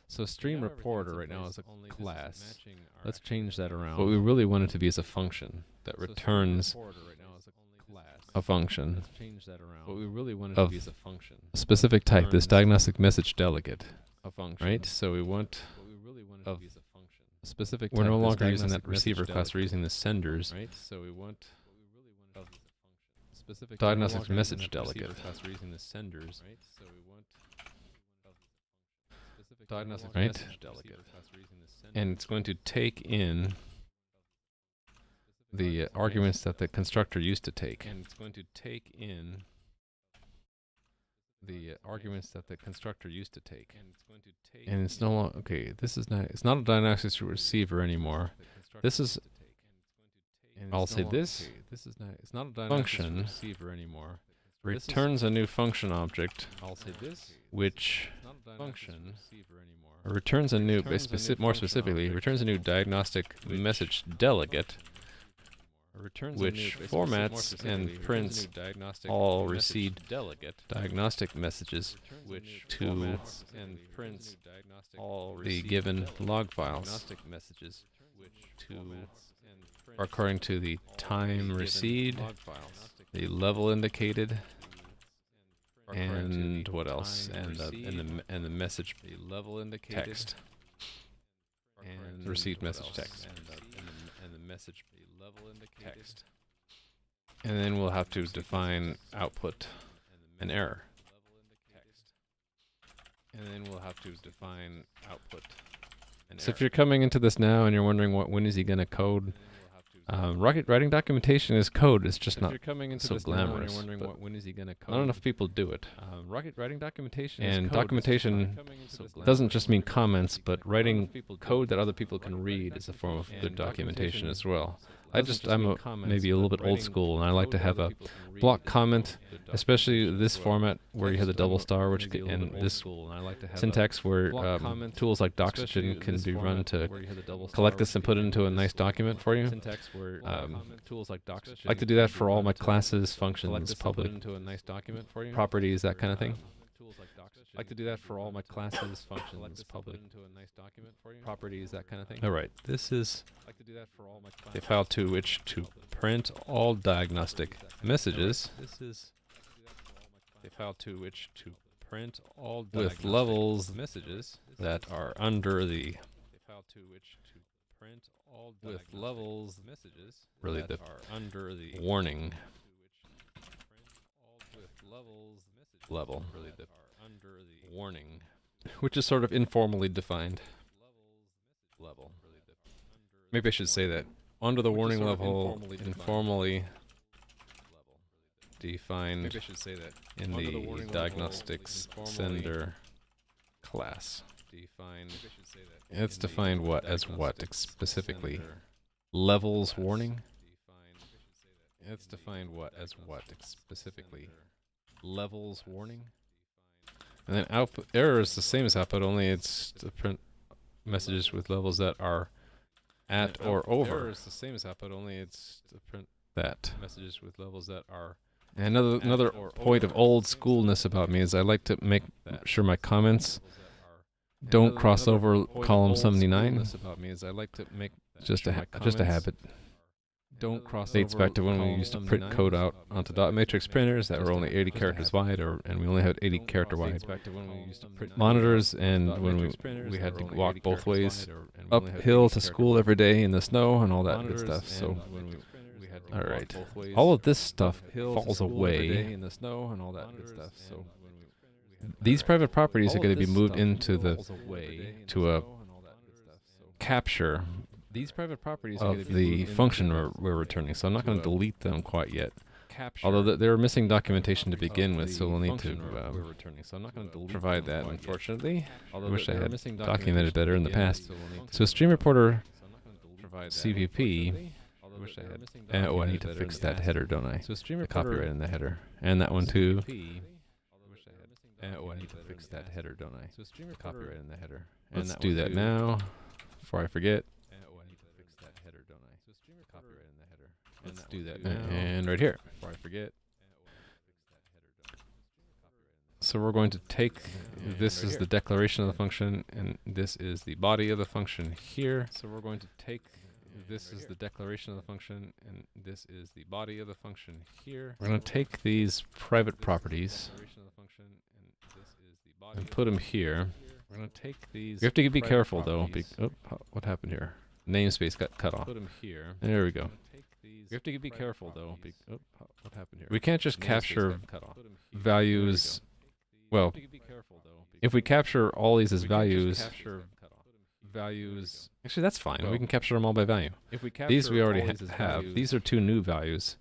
So StreamReporter right now is a class. Let's change that around. What we really want it to be is a function that returns a function What we really want it of to be is a function. a specific type, this diagnostic message delegate, A function. right? So we want What we really want it of to be is a function. a specific We're type. no This longer using diagnostic that receiver message class. We're delegate. using the senders. Right? So we want of specific Diagnostics we're no longer message using that receiver delegate. class, we're using the senders. Right? So we want specific Diagnostic right? message delegate. And it's going to take in the arguments that the constructor used to take. And it's going to take in The arguments that the constructor used to take. and it's going to take And it's no longer, okay, this is not, it's not a diagnostics receiver anymore. This is, I'll say this, this is not it's not a diagnostics function receiver anymore. returns a new function object, I'll say this which it's not a diagnostics function receiver anymore. returns a new, Returns a new more function specifically, object, returns a new diagnostic message delegate, Returns which a new, formats and prints all received delegate diagnostic messages which to formats and prints all the received given log files diagnostic messages to, and according to the time received, log files the level indicated, according to and the what else? time received, And the message the level indicated text. according and to received what message else, text. and the message the level indicated Text. And then we'll have to Received define message text. output and an error. level indicated And then we'll have to define output an So error. if If you're coming into this now and you're wondering when is he going to code, writing documentation is code. It's just if not you're coming into so this now and glamorous, you're wondering but when is he going to code, not enough people do it. writing documentation And is code. documentation doesn't just mean comments, but writing code that other people can read is a form of good documentation as well. I'm maybe a little bit old school, and I like to have a block comment, especially this format where you have the double star, which and this syntax where tools like Doxygen can be run to collect this and put it into a nice document for you. Tools like Doxygen I like to do that for all my classes, functions, public into a nice document for you. properties, that kind of thing. Tools like Doxygen I like to do that for all my classes, functions, public into a nice document for you. properties, that kind of thing. All right, this is I like to do that for all my a classes. file to which to print all diagnostic messages This is a file to which to print all with diagnostic levels messages that are under the a file to which to print all with diagnostic levels messages really that the are under the warning with levels level, really that are under the warning, which is sort of informally defined. level. Maybe I should say that. Under the warning level, informally defined Maybe I should say that in under the warning Diagnostics level, informally Sender class. defined. Maybe I should say that It's in the defined what as what Diagnostics specifically? Sender Levels class. warning? It's defined what as what specifically? Levels warning. And then output error is the same as output, only it's to print messages with levels that are at or over Error is the same as output, only it's to print that. messages with levels that are. And another or point of over. old schoolness about me is I like to make That. sure my comments Levels that are. don't cross over point of column old 79. schoolness about me is I like to make Just sure a my just a comments habit. don't cross Dates over back to when we column used to print 79. code out onto dot matrix printers that were only 80 Just a characters habit. wide, and we only had 80 character wide Dates back to when we used to print monitors, code out and dot when matrix printers we that had were to only walk 80 both characters ways wide, and we only had uphill 80 to character school wide. every day in the snow and all that good Monitors stuff. So, and when we had to all walk right, both ways all of this stuff uphill to falls school every day away in the snow and all that good Monitors stuff. So and when we had these private properties are all going of to be this moved stuff into the falls away to a snow and all that good stuff. So capture these private properties are going of to be the moved function into we're returning. So I'm not going to to a delete them quite yet. capture. Although they were missing documentation to begin of with, so the we'll need to function we're returning. So I'm not going to delete provide them that, quite yet. unfortunately. Although I wish I they were had missing documented documentation better to in the begin with, past. so we'll need So to StreamReporter So I'm not going to provide that, CVP. unfortunately. Although I wish I they were had. missing Oh, I need documented to better in fix the that past. header, don't I? So The StreamReporter copyright in the header, and that one too. CVP. Oh, I need to fix that header, don't I? So The StreamReporter copyright in the header. and Let's that do one that too. now, before I forget. Oh, I need to fix that header, don't I? So StreamReporter copyright in the header. Let's And do that that one too. and right here. Before I forget. So we're going to take, this right is here. the declaration of the function, and this is the body of the function here. So we're going to take this is the declaration of the function, and this is the body of the function here. We're going to take these private properties Declaration of the function, and this is the body and of put the them function here. We're going to take these. You have to be private careful though. properties, What happened here? Namespace got cut off. Put them here. There we go. Take these You have to be private careful though. properties. What happened here? We We can't just Namespace capture got cut off. Put 'em here. values. There we Well, go. You have to be careful though. if we capture all these as we can't just values, capture values. actually that's fine. Well, We can capture them all by value. If we capture These we already all these as have. values, These are two new values.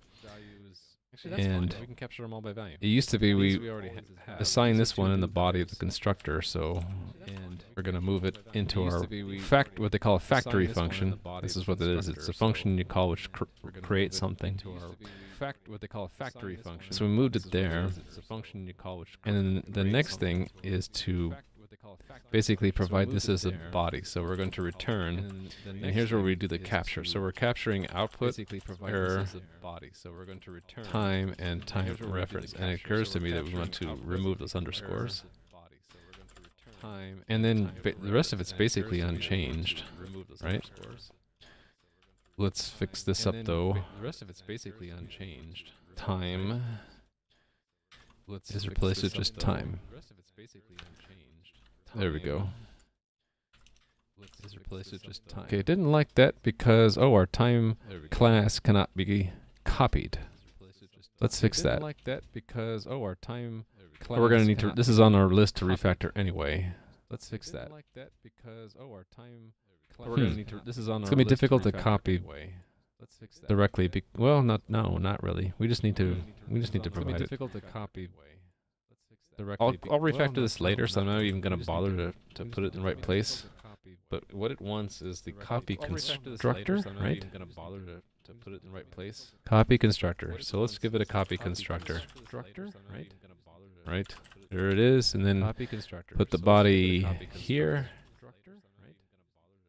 Actually, that's and fine. We can capture them all by value. It used to be These we already have. assign These are this two one in new the body of the values. constructor, so And we're going to move it into used our to be we what they call a factory assign this one in function. the body This of is the what it is. It's constructor, a function so you call which we're gonna creates move it something. into our what they call a factory function. So we moved it This is what there. is. It's a function you call which And then the creates next something. thing is to What they call a factory basically function. So we provide moved this it as a there. body. So we're going to return, And the and next here's where we thing do the is capture. to So we're capturing output, basically provide error, this as a body. So we're going to return time, and time here's where we do the reference. And it capture. occurs So to we're me that we want to capturing output, remove those error, underscores. body. So we're going to return Time, and then time the rest of it's and it occurs basically to me that we want to unchanged, remove those right? underscores. Let's fix this And up then though. the rest of it's basically unchanged. Time Let's is fix replaced this with up, just though. time. The rest of it's basically unchanged. There we go. Time. Let's Is fix replaced this with up, just though. time. Okay, didn't like that because our time There we go. class cannot be copied. Replace it just Let's time. fix Didn't that. like that because our time But we're gonna need to. cannot This is on our list to copied. refactor anyway. Let's fix Didn't that. like that because our time We're gonna Hmm. need to. This is on It's our gonna be list difficult to to refactor copy anyway. Let's fix that. Directly. Well, not really. We just need to. We just need to It's gonna be provide it. difficult to copy I'll directly. I'll refactor this later, so I'm not even gonna bother to we just put need it in the to right place. But what it wants is the copy constructor, right? To put it in the right place. Copy constructor. So let's give it a copy constructor. Right? Right. There it is, and then Copy constructor. put the So let's give it a body copy constructor. here.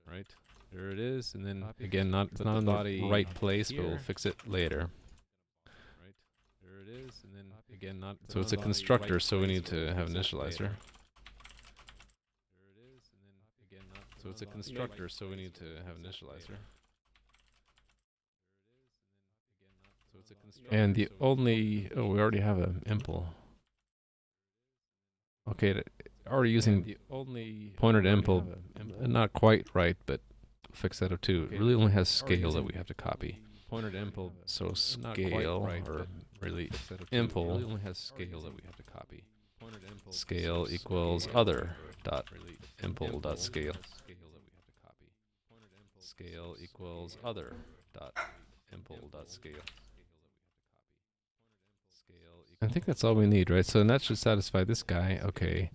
Right? Right. There it is, and then Copy again, not put not the in the body right place, but we'll here. fix it later. Right? There it is, and then Again, not. Put So it's the a body constructor, right so we place, need but to we'll have an fix it later. initializer. There it is, and then again not So it's a the body constructor, right so we place, need but to we'll have an fix it later. initializer. So it's a constructor. And the so we only we already have an impl. Okay, already using the only pointer to already impl, have a not quite right, but fix that up too. Okay, It really only has already scale that using we have to copy. pointer to impl. So not quite scale, right, or but really fix that up too. It impl really only has scale that we have to copy. Pointer to impl. scale So equals scale other or dot really impl dot scale. that we have to copy. scale equals other dot impl dot scale. I think that's all we need, right? So that should satisfy this guy. Okay.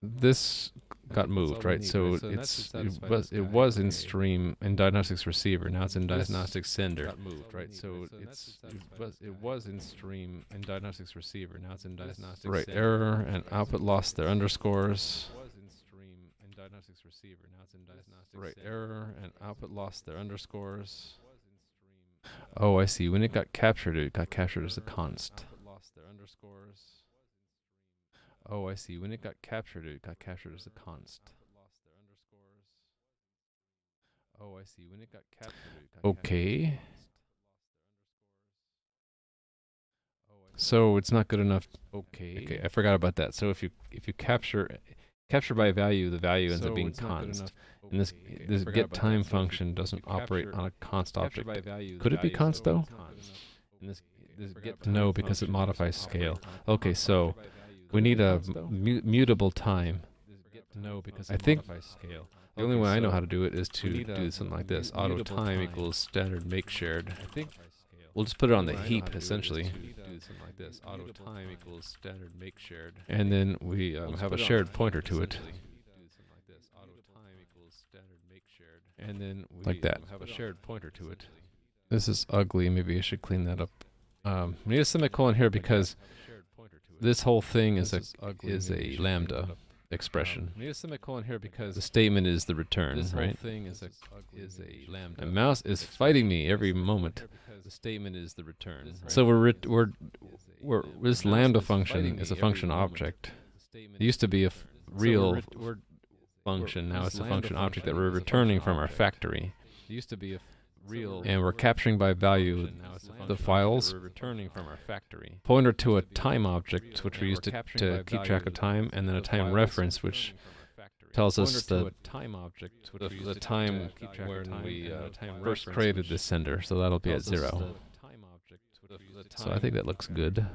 This got moved, right? So it was in stream in Diagnostics Receiver. Now it's in Diagnostics Sender. Got moved, right? So it was in stream in Diagnostics Receiver. Now it's in Diagnostics. Right, error and output lost their underscores. Was in stream in Diagnostics Receiver. Now it's in Diagnostics. Right, error and output lost their underscores. Oh, I see. When it got captured as a const. Lost their underscores. Oh, I see. When it got captured as a const. Oh, I see. When it got captured, Okay. So it's not good enough. Okay, I forgot about that. So if you capture by value, the value ends up being const. And this get time function doesn't operate on a const object. Could it be const though? No, because it modifies scale. Okay, so we need a mutable time. No, because I think the only way I know how to do it is to do something like this. Auto time equals standard make shared. I think we'll just put it on the heap essentially. Auto time equals standard make shared. And then we have a shared pointer to it. And then we like that. have a shared pointer to it. This is ugly. Maybe I should clean that up. We need a semicolon here because this whole thing is a lambda expression. We need a semicolon here because the statement is the return, this right? whole thing is a lambda. My mouse is fighting me every moment. The statement is the return. Right? So this lambda function is a function object. It used to be a real function. Now it's a function object that we're returning from our factory. It used to be a real, and we're capturing by value the files. We're returning from our factory. Pointer to a time object, which we use to keep track of time, and then a time reference, which tells us the time object, the time when we first created this sender. So that'll be at 0. So I think that looks good.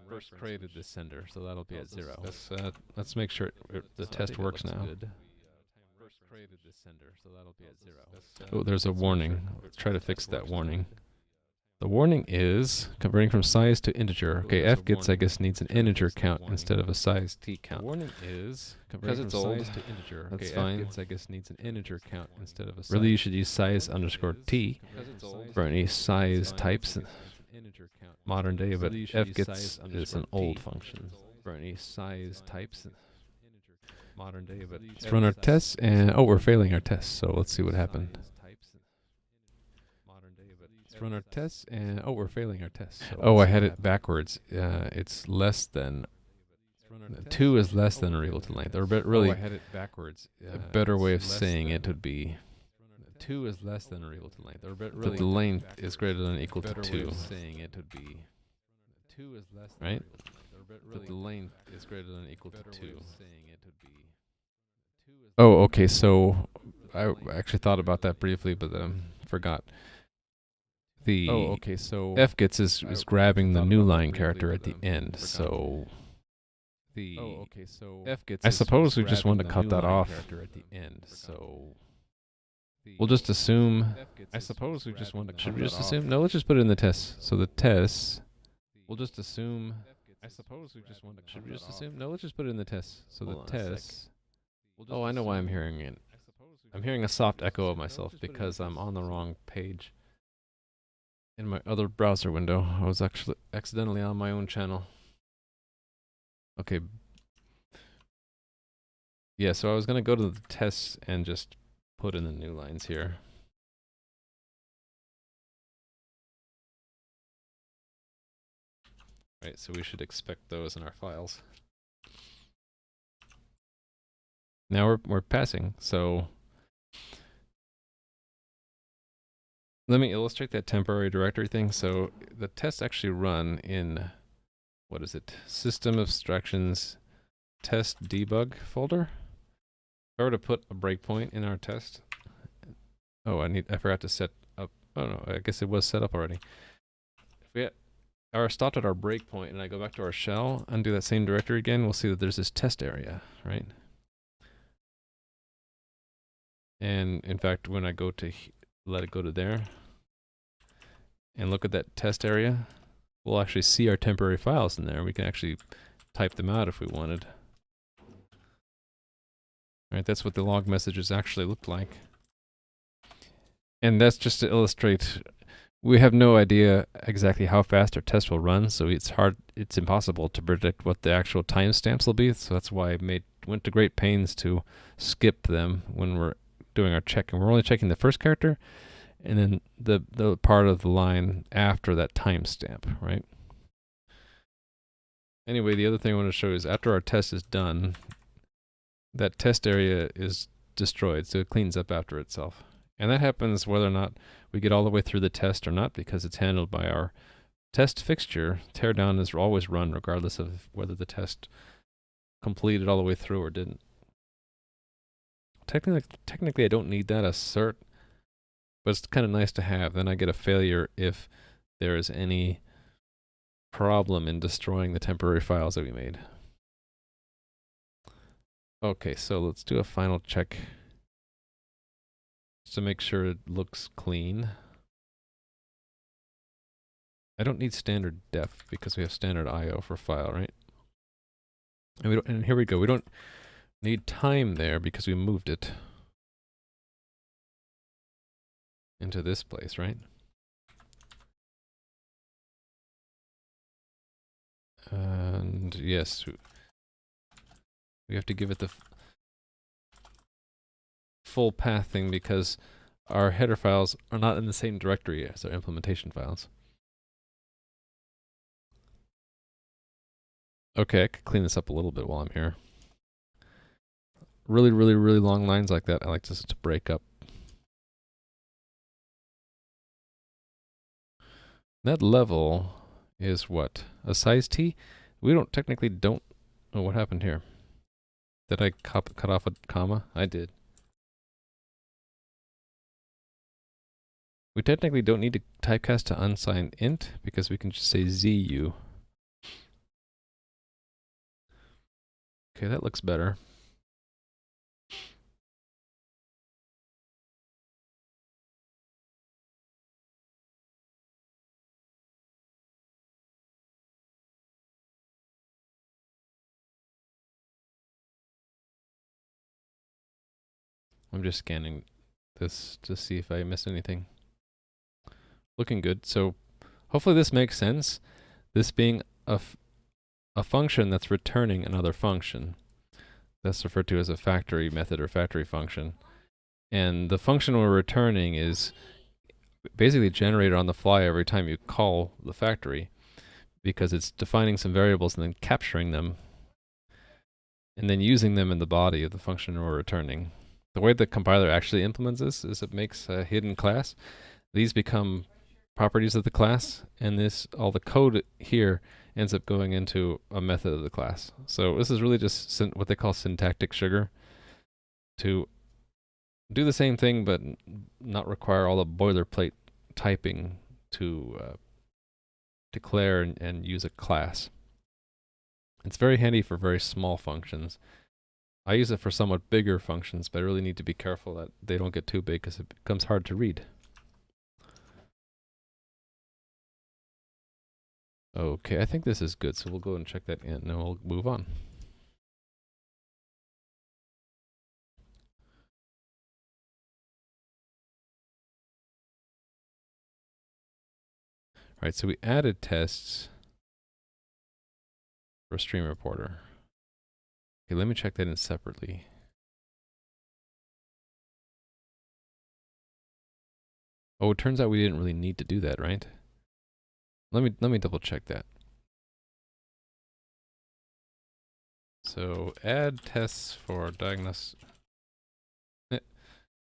First created this sender, so that'll be at 0. Let's make sure the test works now. First created this sender, so that'll be at 0. Oh, there's a warning. Let's try to fix that warning. The warning is converting from size to integer. Okay, fgets I guess needs an integer count instead of a size t count. The warning is because it's old. To integer. That's okay, fine. fgets I guess needs an integer count instead of a size. Really, you should use size underscore t for any size types. Modern day, but fgets is an old function for any size types. Modern day, but let's run our tests, and oh, we're failing our tests. So let's see what happened. Let's run our tests, and oh, we're failing our tests. So oh, I had it backwards. It's less than 2 is less than or equal to length. Or really, I had it backwards. A better way of saying it would be 2 is less than or equal to length. Or really, that the length is greater than or equal to 2. Saying it would be 2 is less than right? But the length is greater than or equal to 2. Saying it would be oh, okay. So I actually thought about that briefly, but forgot. The so fgets is grabbing the new line character at the end. So the so fgets. I suppose we just want to cut that off. At the end. So we'll just assume. I suppose we just want to. Should we just assume? No, let's just put it in the test. So the tests. We'll just assume. I suppose we just want to. Should we just assume? No, let's just put it in the test. So the tests. Oh, I know why I'm hearing it. I'm hearing a soft echo of myself because I'm on the wrong page. In my other browser window, I was actually accidentally on my own channel. Okay. Yeah, so I was going to go to the tests and just put in the new lines here. Right, so we should expect those in our files. Now we're passing, so let me illustrate that temporary directory thing. So the tests actually run in, what is it? SystemAbstractions test debug folder. If I were to put a breakpoint in our test, oh, I forgot to set up, oh no, I guess it was set up already. If we stopped at our breakpoint and I go back to our shell, undo that same directory again, we'll see that there's this test area, right? And in fact, when I go to let it go to there and look at that test area, we'll actually see our temporary files in there. We can actually type them out if we wanted. Right, that's what the log messages actually look like. And that's just to illustrate, we have no idea exactly how fast our test will run, so it's impossible to predict what the actual timestamps will be, so that's why I went to great pains to skip them when we're doing our check. And we're only checking the first character, and then the part of the line after that timestamp, right? Anyway, the other thing I want to show is after our test is done, that test area is destroyed, so it cleans up after itself. And that happens whether or not we get all the way through the test or not, because it's handled by our test fixture. Teardown is always run regardless of whether the test completed all the way through or didn't. Technically I don't need that assert, but it's kind of nice to have. Then I get a failure if there is any problem in destroying the temporary files that we made. Okay, so let's do a final check just to make sure it looks clean. I don't need standard def because we have standard IO for file, right? And here we go. We don't need time there because we moved it into this place, right? And yes, we have to give it the full path thing because our header files are not in the same directory as our implementation files. Okay, I could clean this up a little bit while I'm here. Really, really, really long lines like that, I like just to break up. That level is what? A size T? We technically don't. Oh, what happened here? Did I cut off a comma? I did. We technically don't need to typecast to unsigned int because we can just say ZU. Okay, that looks better. I'm just scanning this to see if I missed anything. Looking good. So hopefully this makes sense. This being a function that's returning another function. That's referred to as a factory method or factory function. And the function we're returning is basically generated on the fly every time you call the factory, because it's defining some variables and then capturing them and then using them in the body of the function we're returning. The way the compiler actually implements this is it makes a hidden class. These become properties of the class, and all the code here ends up going into a method of the class. So this is really just what they call syntactic sugar, to do the same thing but not require all the boilerplate typing to declare and use a class. It's very handy for very small functions. I use it for somewhat bigger functions, but I really need to be careful that they don't get too big because it becomes hard to read. Okay, I think this is good, so we'll go and check that in, and then we'll move on. All right, so we added tests for StreamReporter. Okay, let me check that in separately. Oh, it turns out we didn't really need to do that, right? Let me double check that. So add tests for diagnostics.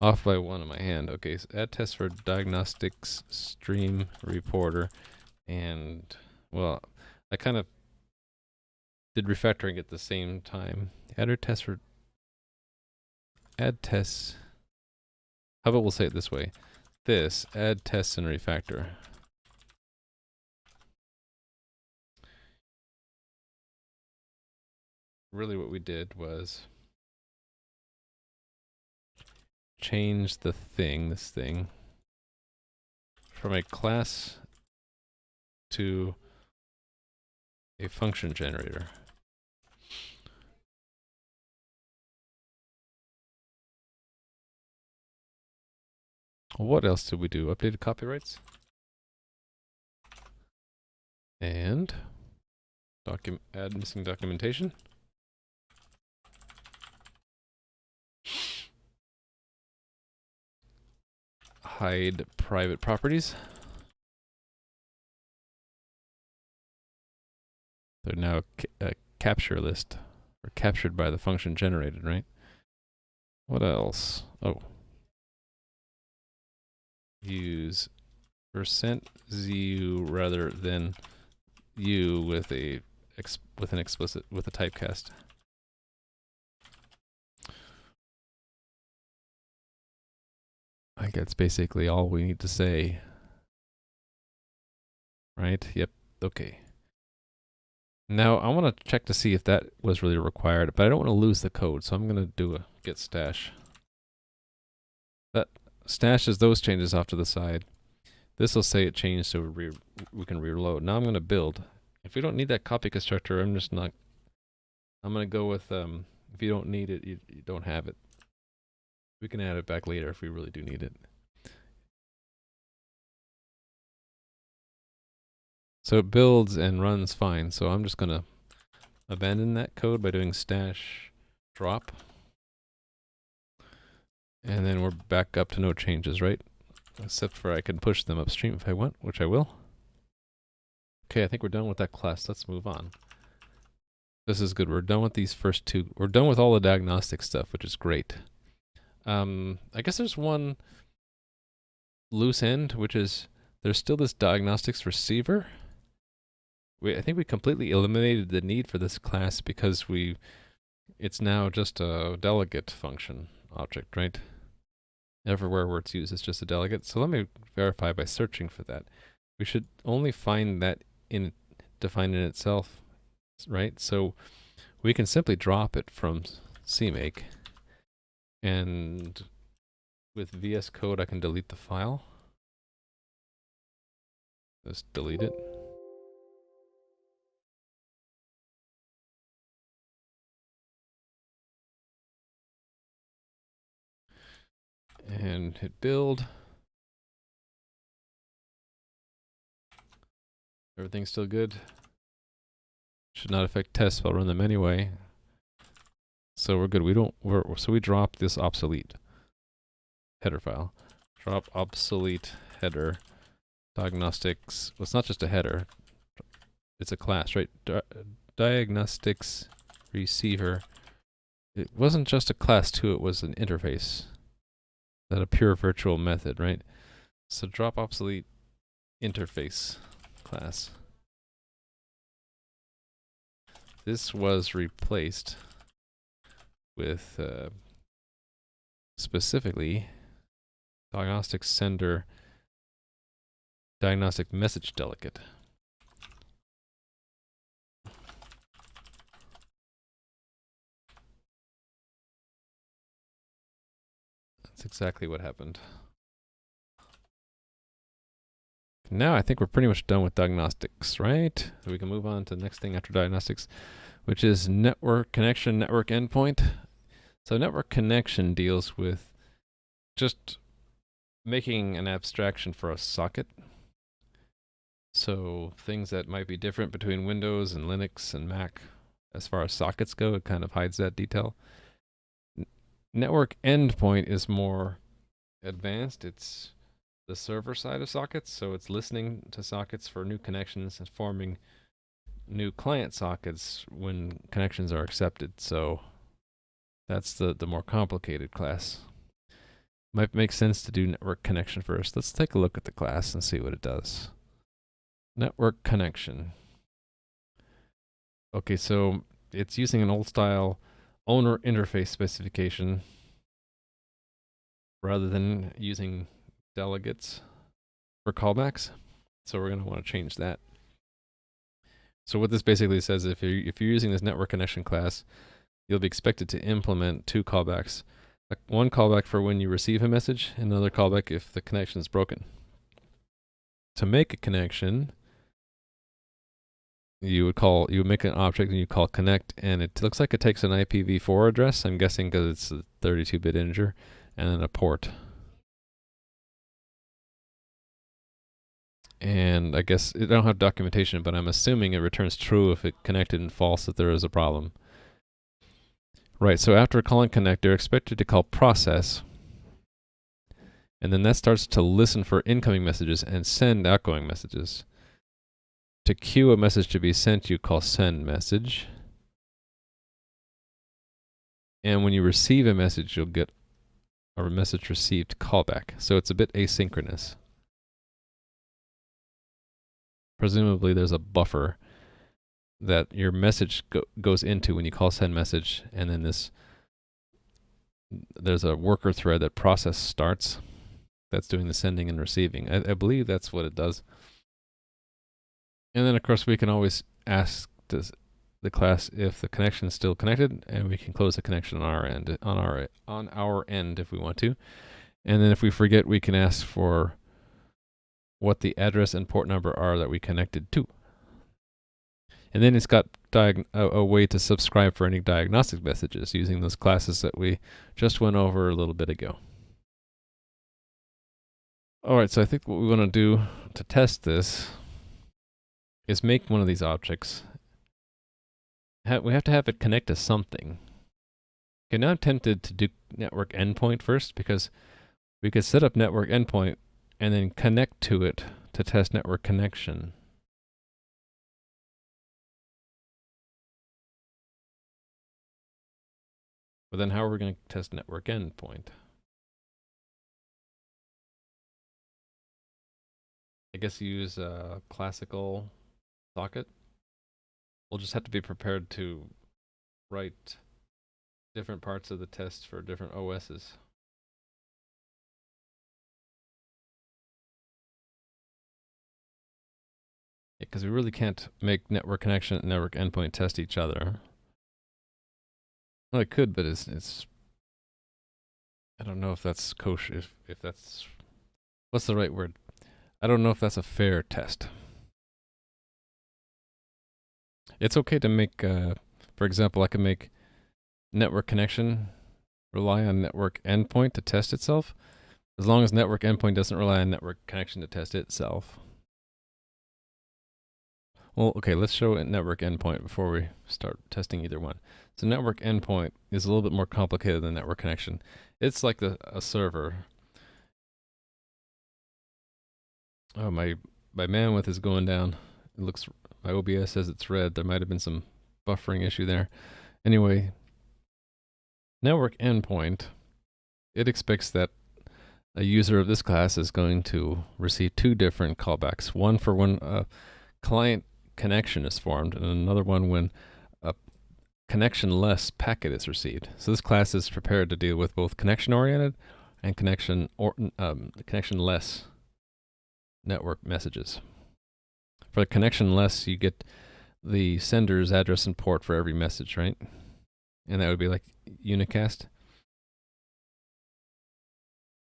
Off by one on my hand. Okay, so add tests for Diagnostics StreamReporter, and well, I kind of did refactoring at the same time. Add tests. How about we'll say it this way? Add tests and refactor. Really what we did was change the thing, this thing, from a class to a function generator. What else did we do? Updated copyrights? And add missing documentation. Hide private properties. They're now a capture list, or captured by the function generated, right? What else? Oh. Use %zu rather than u with a with a typecast. I think that's basically all we need to say. Right? Yep. Okay. Now I want to check to see if that was really required, but I don't want to lose the code, so I'm going to do a git stash. That stashes those changes off to the side. This will say it changed, so we can reload. Now I'm going to build. If we don't need that copy constructor, I'm just not. I'm going to go with if you don't need it, you don't have it. We can add it back later if we really do need it. So it builds and runs fine. So I'm just going to abandon that code by doing stash drop. And then we're back up to no changes, right? Except for I can push them upstream if I want, which I will. Okay, I think we're done with that class. Let's move on. This is good. We're done with these first two. We're done with all the diagnostic stuff, which is great. I guess there's one loose end, which is there's still this Diagnostics Receiver. I think we completely eliminated the need for this class because it's now just a delegate function object, right? Everywhere where it's used, it's just a delegate. So let me verify by searching for that. We should only find that defined in itself, right? So we can simply drop it from CMake, and with VS Code I can delete the file. Just delete it. And hit build. Everything's still good. Should not affect tests, but I'll run them anyway. So we're good. So we drop this obsolete header file. Drop obsolete header diagnostics. Well, it's not just a header. It's a class, right? Diagnostics Receiver. It wasn't just a class too, it was an interface. That a pure virtual method, right? So drop obsolete interface class. This was replaced with specifically diagnostic sender diagnostic message delegate. That's exactly what happened. Now I think we're pretty much done with diagnostics, right? So we can move on to the next thing after diagnostics, which is network connection, network endpoint. So network connection deals with just making an abstraction for a socket. So things that might be different between Windows and Linux and Mac as far as sockets go, it kind of hides that detail. Network endpoint is more advanced. It's the server side of sockets, so it's listening to sockets for new connections and forming new client sockets when connections are accepted. So that's the more complicated class. Might make sense to do network connection first. Let's take a look at the class and see what it does. Network connection. Okay, so it's using an old style owner interface specification rather than using delegates for callbacks. So we're going to want to change that. So what this basically says, if you're using this network connection class, you'll be expected to implement two callbacks. one callback for when you receive a message, and another callback if the connection is broken. To make a connection, you would make an object and you call connect, and it looks like it takes an IPv4 address, I'm guessing because it's a 32-bit integer, and then a port. And I guess I don't have documentation, but I'm assuming it returns true if it connected and false if there is a problem. Right, so after calling connect, you're expected to call process, and then that starts to listen for incoming messages and send outgoing messages. To queue a message to be sent, you call send message. And when you receive a message, you'll get a message received callback. So it's a bit asynchronous. Presumably there's a buffer that your message goes into when you call send message, and then there's a worker thread that process starts that's doing the sending and receiving. I believe that's what it does. And then of course we can always ask the class if the connection is still connected, and we can close the connection on our end if we want to. And then if we forget, we can ask for what the address and port number are that we connected to. And then it's got a way to subscribe for any diagnostic messages using those classes that we just went over a little bit ago. Alright, so I think what we want to do to test this is make one of these objects. We have to have it connect to something. Okay, now I'm tempted to do network endpoint first, because we could set up network endpoint and then connect to it to test network connection. But then how are we going to test network endpoint? I guess you use a classical socket. We'll just have to be prepared to write different parts of the test for different OSs. Yeah, because we really can't make network connection and network endpoint test each other. Well, it could, but it's I don't know if that's kosher, if that's, what's the right word? I don't know if that's a fair test. It's okay to make, for example, I can make network connection rely on network endpoint to test itself, as long as network endpoint doesn't rely on network connection to test itself. Well, okay, let's show network endpoint before we start testing either one. So network endpoint is a little bit more complicated than network connection. It's like a server. Oh, my bandwidth is going down. It looks, my OBS says it's red. There might have been some buffering issue there. Anyway, network endpoint, it expects that a user of this class is going to receive two different callbacks. One for when a client connection is formed, and another one when a connection-less packet is received. So this class is prepared to deal with both connection-oriented and connection-less network messages. For the connection-less, you get the sender's address and port for every message, right? And that would be like unicast.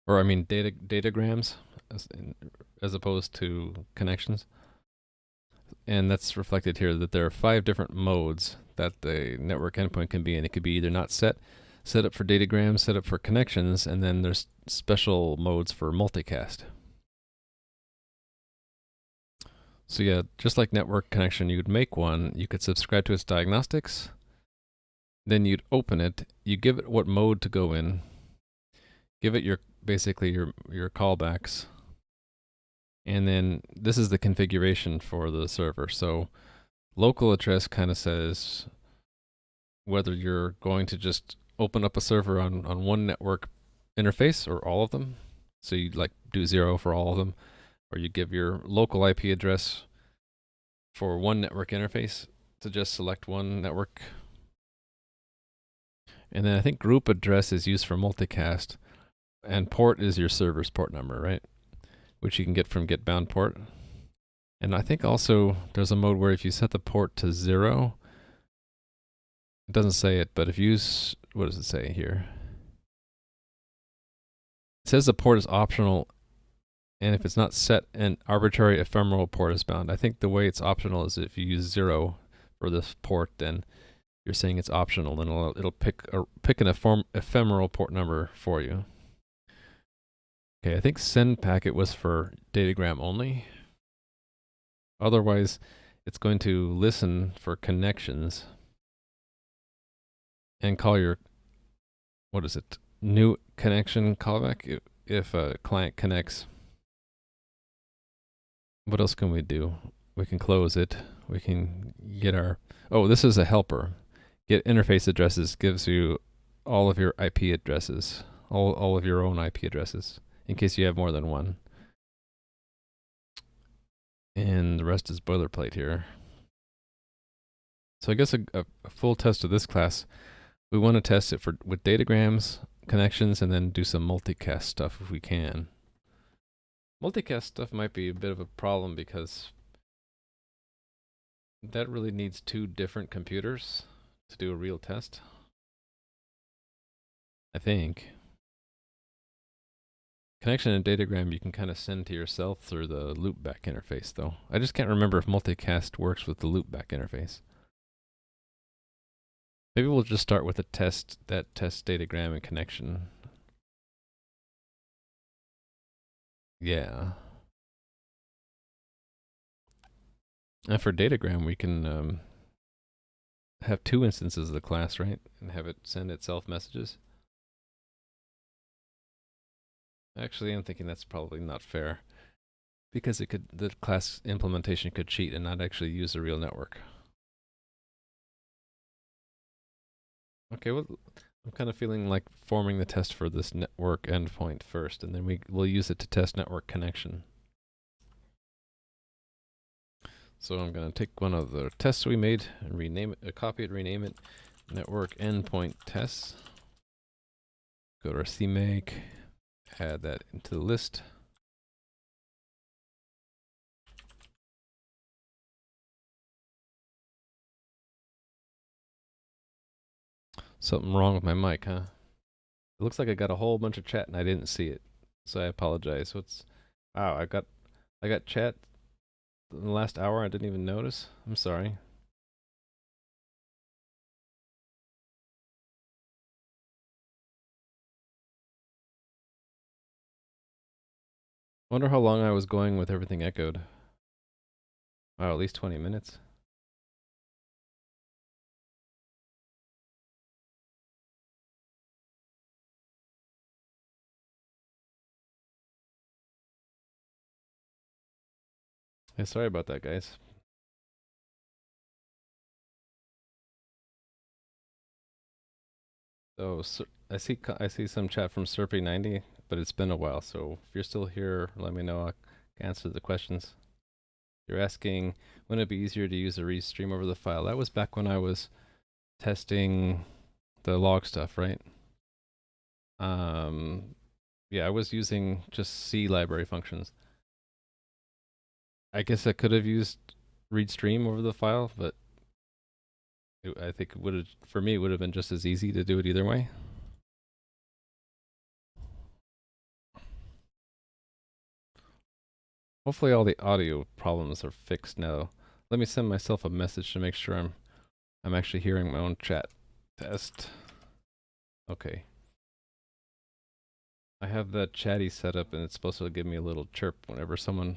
Or I mean datagrams as opposed to connections. And that's reflected here that there are 5 different modes that the network endpoint can be in. It could be either not set up for datagrams, set up for connections, and then there's special modes for multicast. So yeah, just like network connection, you would make one, you could subscribe to its diagnostics, then you'd open it, you give it what mode to go in, give it basically your callbacks, and then this is the configuration for the server. So local address kind of says whether you're going to just open up a server on one network interface or all of them. So you'd like do 0 for all of them, or you give your local IP address for one network interface to just select one network. And then I think group address is used for multicast, and port is your server's port number, right? Which you can get from get bound port. And I think also there's a mode where if you set the port to 0, it doesn't say it, but if you what does it say here? says the port is optional, and if it's not set, an arbitrary ephemeral port is bound. I think the way it's optional is if you use 0 for this port, then you're saying it's optional, and it'll pick an ephemeral port number for you. Okay, I think send packet was for datagram only. Otherwise, it's going to listen for connections and call your, what is it, new connection callback if a client connects. What else can we do? We can close it. We can get our, oh, this is a helper. Get interface addresses gives you all of your IP addresses, all of your own IP addresses, in case you have more than one. And the rest is boilerplate here. So I guess a full test of this class, we want to test it with datagrams, connections, and then do some multicast stuff if we can. Multicast stuff might be a bit of a problem because that really needs 2 different computers to do a real test, I think. Connection and datagram you can kind of send to yourself through the loopback interface, though. I just can't remember if multicast works with the loopback interface. Maybe we'll just start with a test that tests datagram and connection. Yeah. And for datagram, we can have 2 instances of the class, right? And have it send itself messages. Actually, I'm thinking that's probably not fair, because the class implementation could cheat and not actually use a real network. Okay, well, I'm kind of feeling like forming the test for this network endpoint first, and then we'll use it to test network connection. So I'm going to take one of the tests we made and rename it, copy it, rename it, network endpoint tests. Go to our CMake, add that into the list. Something wrong with my mic, huh? It looks like I got a whole bunch of chat and I didn't see it, so I apologize. So it's, wow, I got chat in the last hour. I didn't even notice. I'm sorry. Wonder how long I was going with everything echoed. Wow, at least 20 minutes. Hey, sorry about that, guys. So I see some chat from Serpy90, but it's been a while. So if you're still here, let me know. I can answer the questions. You're asking, wouldn't it be easier to use a read stream over the file? That was back when I was testing the log stuff, right? Yeah, I was using just C library functions. I guess I could have used read stream over the file, but I think it would have, for me, it would have been just as easy to do it either way. Hopefully all the audio problems are fixed now. Let me send myself a message to make sure I'm actually hearing my own chat. Test. Okay. I have the chatty set up and it's supposed to give me a little chirp whenever someone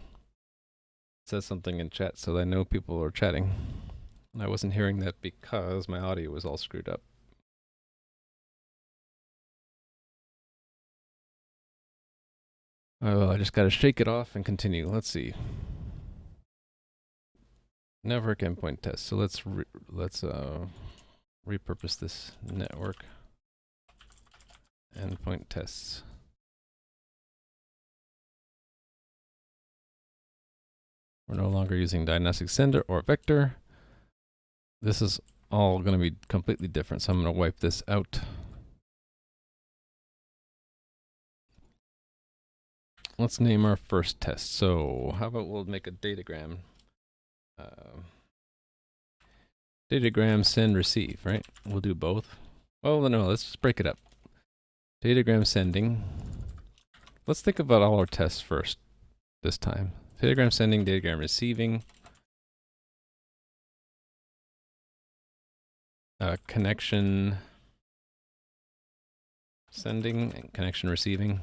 says something in chat so I know people are chatting. And I wasn't hearing that because my audio was all screwed up. Oh, I just gotta shake it off and continue. Let's see. Network endpoint test. So let's repurpose this network endpoint tests. We're no longer using diagnostic sender or vector. This is all going to be completely different, so I'm going to wipe this out. Let's name our first test. So how about we'll make a datagram. Datagram send receive, right? We'll do both. Oh, no, let's just break it up. Datagram sending. let's think about all our tests first this time. Datagram sending, datagram receiving, connection sending, and connection receiving.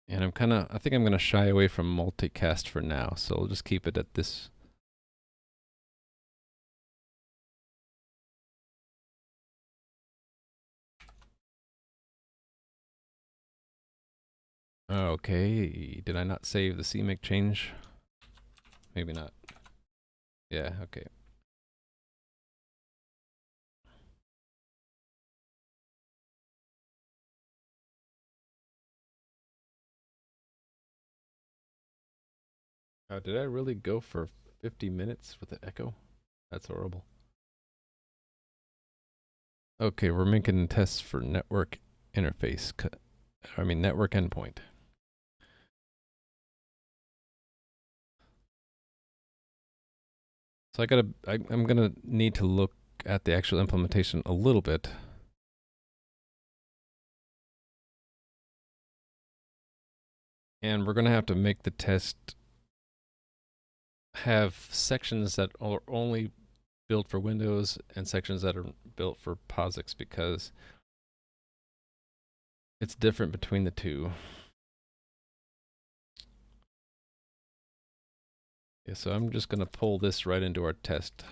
And I think I'm gonna shy away from multicast for now, so we'll just keep it at this. Okay, did I not save the CMake change? Maybe not. Yeah, okay. Oh, did I really go for 50 minutes with the echo? That's horrible. Okay, we're making tests for network interface. Network endpoint. So I'm gonna need to look at the actual implementation a little bit. And we're gonna have to make the test have sections that are only built for Windows and sections that are built for POSIX, because it's different between the two. Yeah, so I'm just gonna pull this right into our test.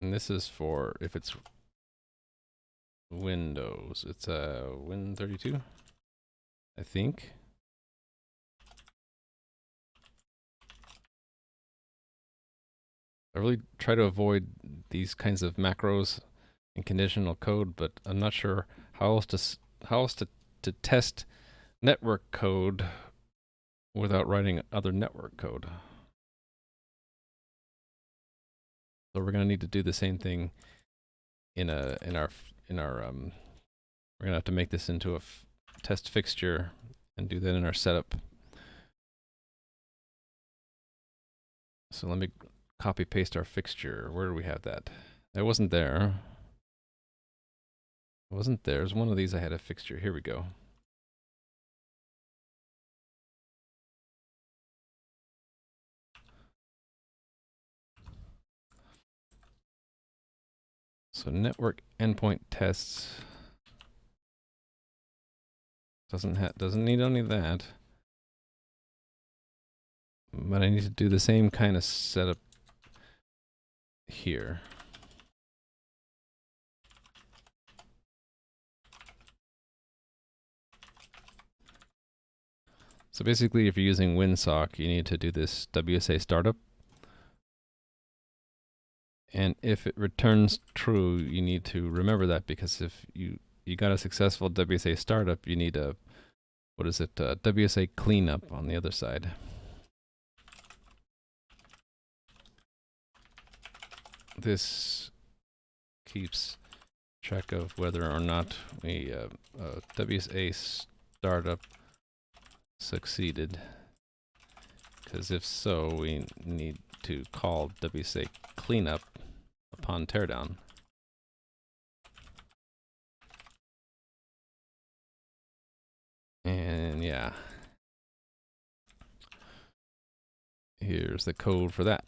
And this is for if it's Windows. It's a Win32, I think. I really try to avoid these kinds of macros in conditional code, but I'm not sure how else to test network code without writing other network code. So we're gonna need to do the same thing in our we're gonna have to make this into a test fixture and do that in our setup. So let me copy paste our fixture. Where do we have that? It wasn't there. It wasn't there. There's one of these I had a fixture. Here we go. So network endpoint tests doesn't need any of that. But I need to do the same kind of setup here. So basically, if you're using WinSock, you need to do this WSA startup. And if it returns true, you need to remember that, because if you got a successful WSA startup, you need a, WSA cleanup on the other side. This keeps track of whether or not we WSA startup succeeded, because if so, we need to call WSA cleanup upon teardown. And yeah, here's the code for that.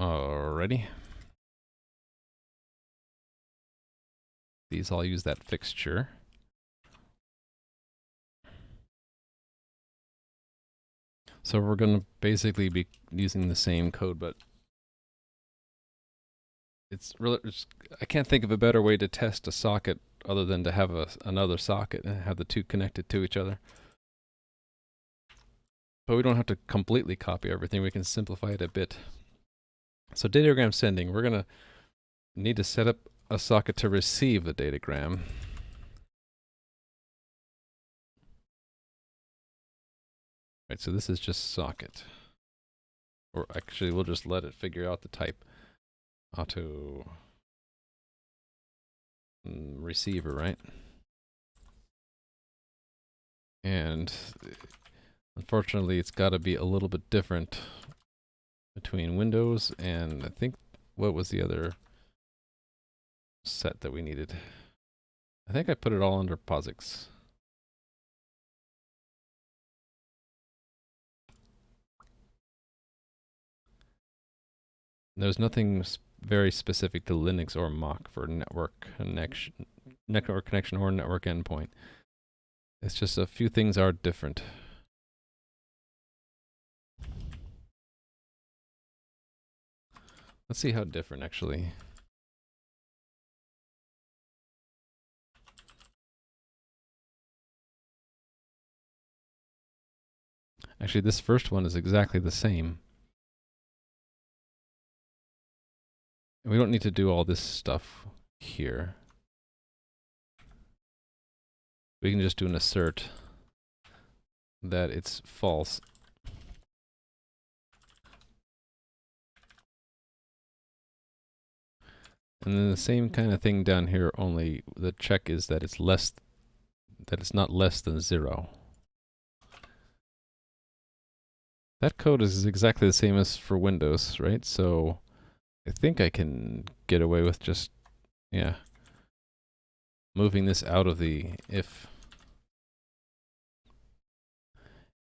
Alrighty. These all use that fixture. So we're going to basically be using the same code, but I can't think of a better way to test a socket other than to have another socket and have the two connected to each other. But we don't have to completely copy everything. We can simplify it a bit. So datagram sending, we're going to need to set up a socket to receive the datagram. Right, so this is just socket. Or actually, we'll just let it figure out the type. Auto receiver, right? And unfortunately, it's got to be a little bit different between Windows and I think, what was the other set that we needed? I think I put it all under POSIX. There's nothing very specific to Linux or Mach for network connection or network endpoint. It's just a few things are different. Let's see how different actually. Actually, this first one is exactly the same. And we don't need to do all this stuff here. We can just do an assert that it's false. And then the same kind of thing down here, only the check is that it's not less than 0. That code is exactly the same as for Windows, right? So I think I can get away with just, yeah, moving this out of the if.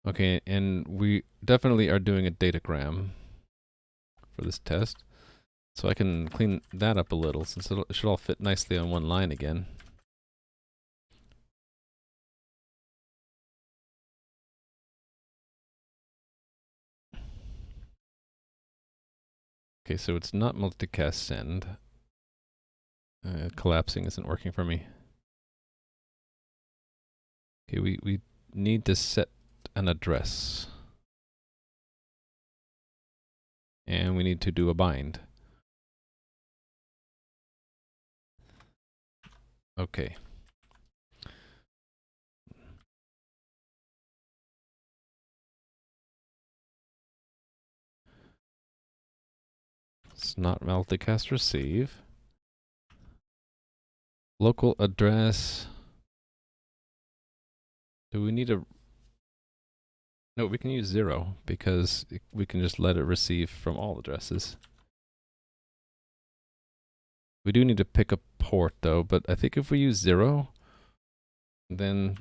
Okay, and we definitely are doing a datagram for this test. So I can clean that up a little since it should all fit nicely on one line again. Okay, so it's not multicast send. Collapsing isn't working for me. Okay, we need to set an address. And we need to do a bind. Okay. It's not multicast receive. Local address. Do we need a... No, we can use 0 because we can just let it receive from all addresses. We do need to pick a port though, but I think if we use 0, then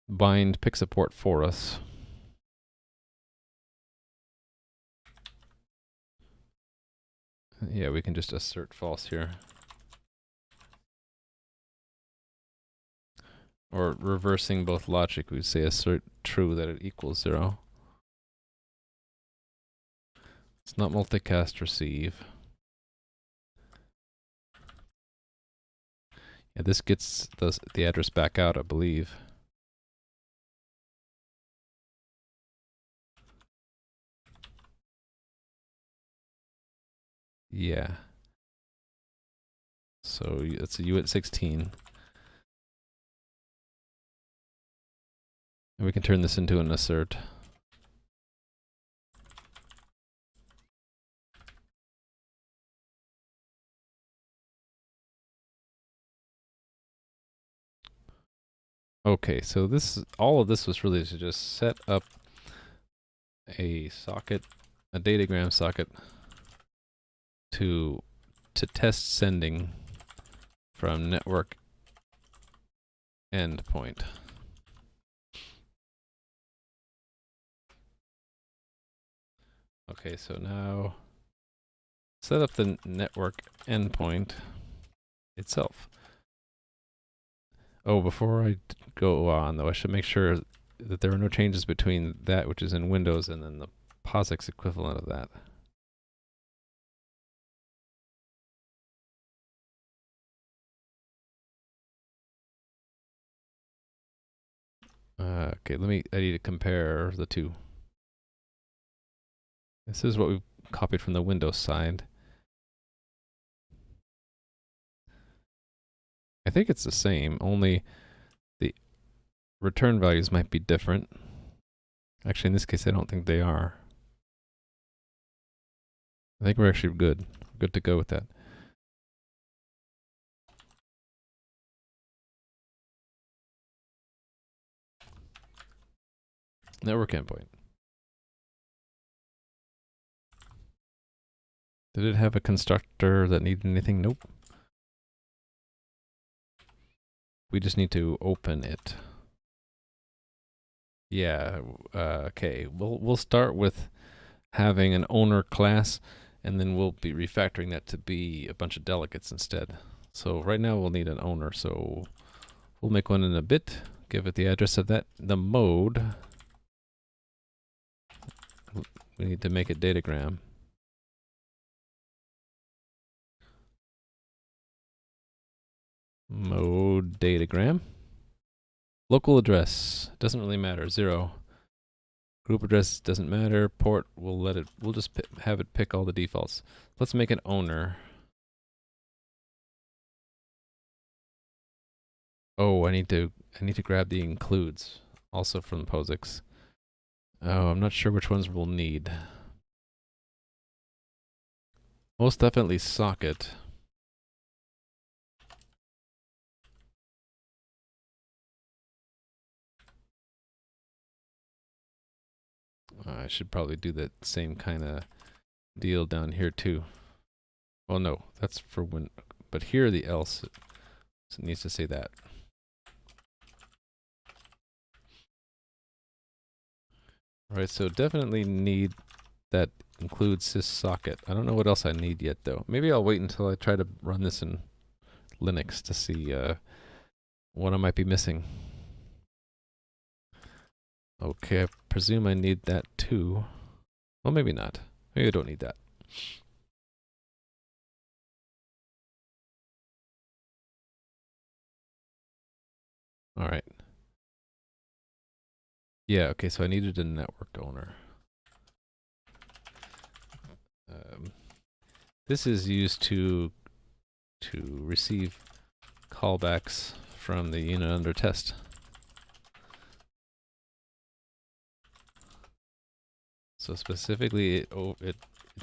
bind picks a port for us. Yeah, we can just assert false here. Or reversing both logic, we say assert true that it equals 0. It's not multicast receive. Yeah, this gets the address back out, I believe. Yeah. So it's a U at 16. And we can turn this into an assert. Okay, so all of this was really to just set up a socket, a datagram socket to test sending from network endpoint. Okay, so now set up the network endpoint itself. Oh, before I go on though, I should make sure that there are no changes between that which is in Windows and then the POSIX equivalent of that. Okay, I need to compare the two. This is what we've copied from the Windows side. I think it's the same, only the return values might be different. Actually, in this case, I don't think they are. I think we're actually good to go with that. Network endpoint. Did it have a constructor that needed anything? Nope. We just need to open it. Yeah, okay. We'll start with having an owner class, and then we'll be refactoring that to be a bunch of delegates instead. So right now we'll need an owner, so we'll make one in a bit, give it the address of that, the mode. We need to make it datagram. Mode datagram. Local address, doesn't really matter, 0. Group address doesn't matter. Port, we'll just have it pick all the defaults. Let's make an owner. Oh, I need to grab the includes also from POSIX. Oh, I'm not sure which ones we'll need. Most definitely socket. I should probably do that same kind of deal down here too. Well, no, that's for when, but here the else, so it needs to say that. Alright, so definitely need that include syssocket. I don't know what else I need yet though. Maybe I'll wait until I try to run this in Linux to see what I might be missing. Okay, I presume I need that too. Well, maybe not. Maybe I don't need that. Alright. Yeah, okay, so I needed a network owner. This is used to receive callbacks from the unit under test. So specifically, it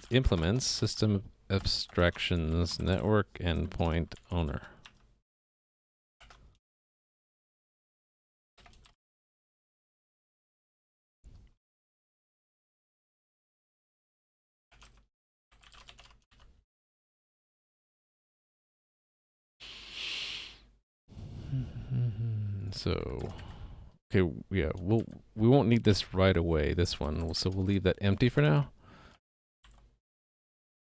implements SystemAbstractions NetworkEndpoint owner. So, okay, yeah, we won't need this right away, this one, so we'll leave that empty for now.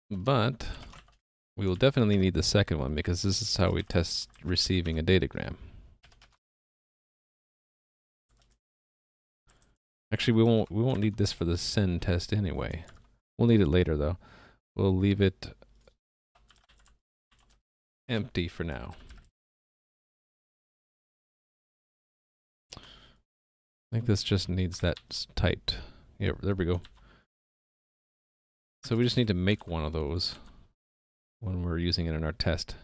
But we will definitely need the second one because this is how we test receiving a datagram. Actually, we won't need this for the send test anyway. We'll need it later though. We'll leave it empty for now. I think this just needs that typed. Yeah, there we go. So we just need to make one of those when we're using it in our test.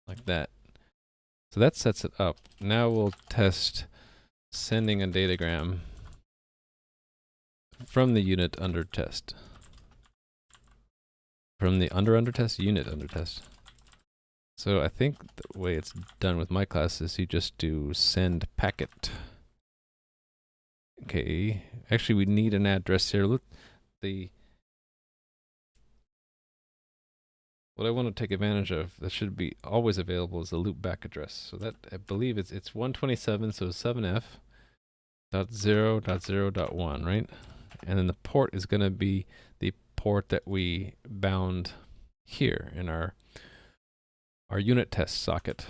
Like that. So that sets it up. Now we'll test sending a datagram from the unit under test. From the under test, unit under test. So I think the way it's done with my class is you just do send packet. Okay, actually we need an address here. Look, what I want to take advantage of that should be always available is the loopback address. So that I believe it's 127, so 7f.0.0.1, right? And then the port is going to be the port that we bound here in our unit test socket.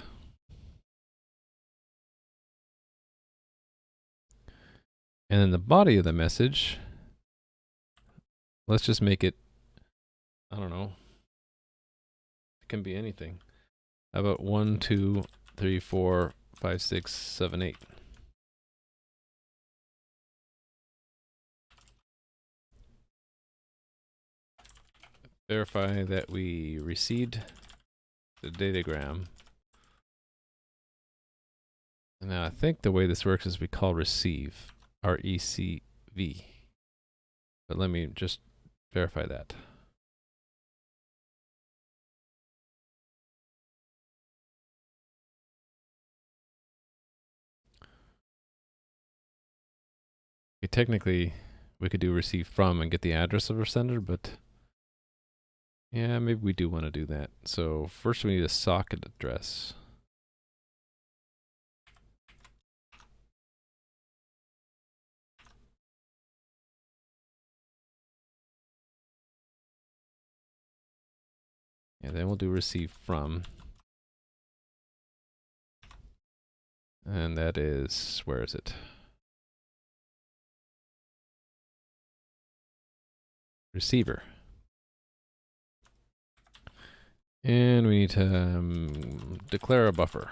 And then the body of the message, let's just make it, I don't know, it can be anything. How about 1, 2, 3, 4, 5, 6, 7, 8. Verify that we received the datagram. And now I think the way this works is we call receive, R-E-C-V. But let me just verify that. Okay, technically, we could do receive from and get the address of our sender, but yeah, maybe we do want to do that. So first we need a socket address. And then we'll do receive from. And that is, where is it? Receiver. And we need to declare a buffer.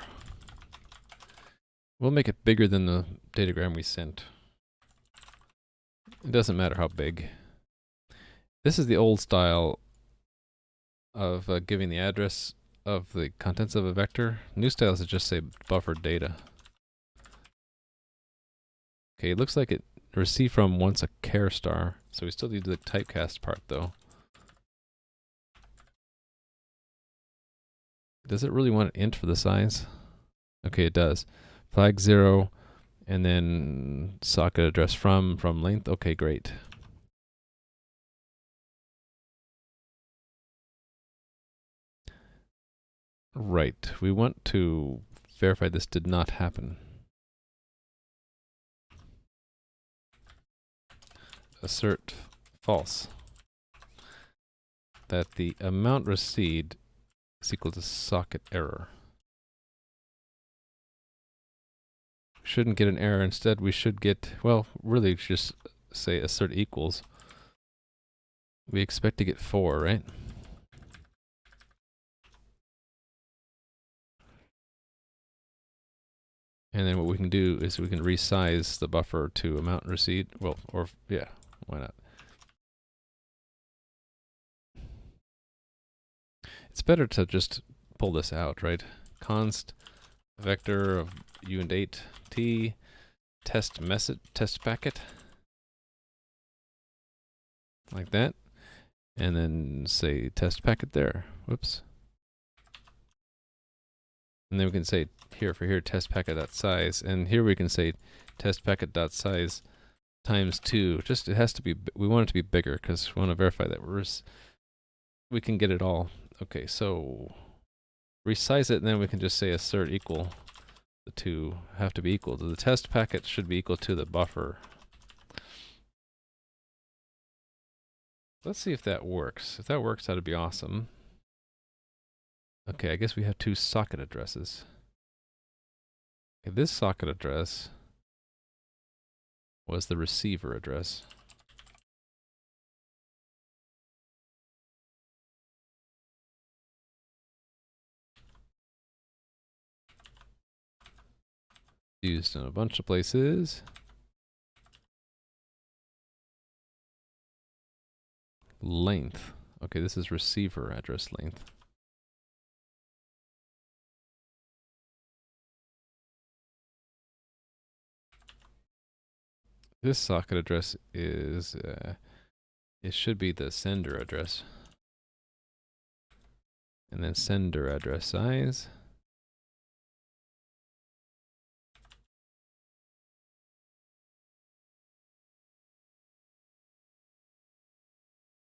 We'll make it bigger than the datagram we sent. It doesn't matter how big. This is the old style of giving the address of the contents of a vector. New style is to just say buffer data. Okay, it looks like it receive from wants a char star, so we still need the typecast part though. Does it really want an int for the size? Okay, it does. Flag 0, and then socket address from length. Okay, great. Right, we want to verify this did not happen. Assert false. That the amount received is equal to socket error. We shouldn't get an error. Instead, we should get, well, really just say assert equals. We expect to get 4, right? And then what we can do is we can resize the buffer to amount received. Well, or yeah, why not? It's better to just pull this out, right? Const vector of uint t test message test packet, like that, and then say test packet there. Whoops. And then we can say here for here test packet.size, and here we can say test packet.size times 2. Just it has to be, we want it to be bigger because we want to verify that we can get it all. Okay, so resize it, and then we can just say assert equal. The two have to be equal. The test packet should be equal to the buffer. Let's see if that works. If that works, that'd be awesome. Okay, I guess we have 2 socket addresses. Okay, this socket address was the receiver address. Used in a bunch of places. Length. Okay, this is receiver address length. This socket address is, it should be the sender address. And then sender address size.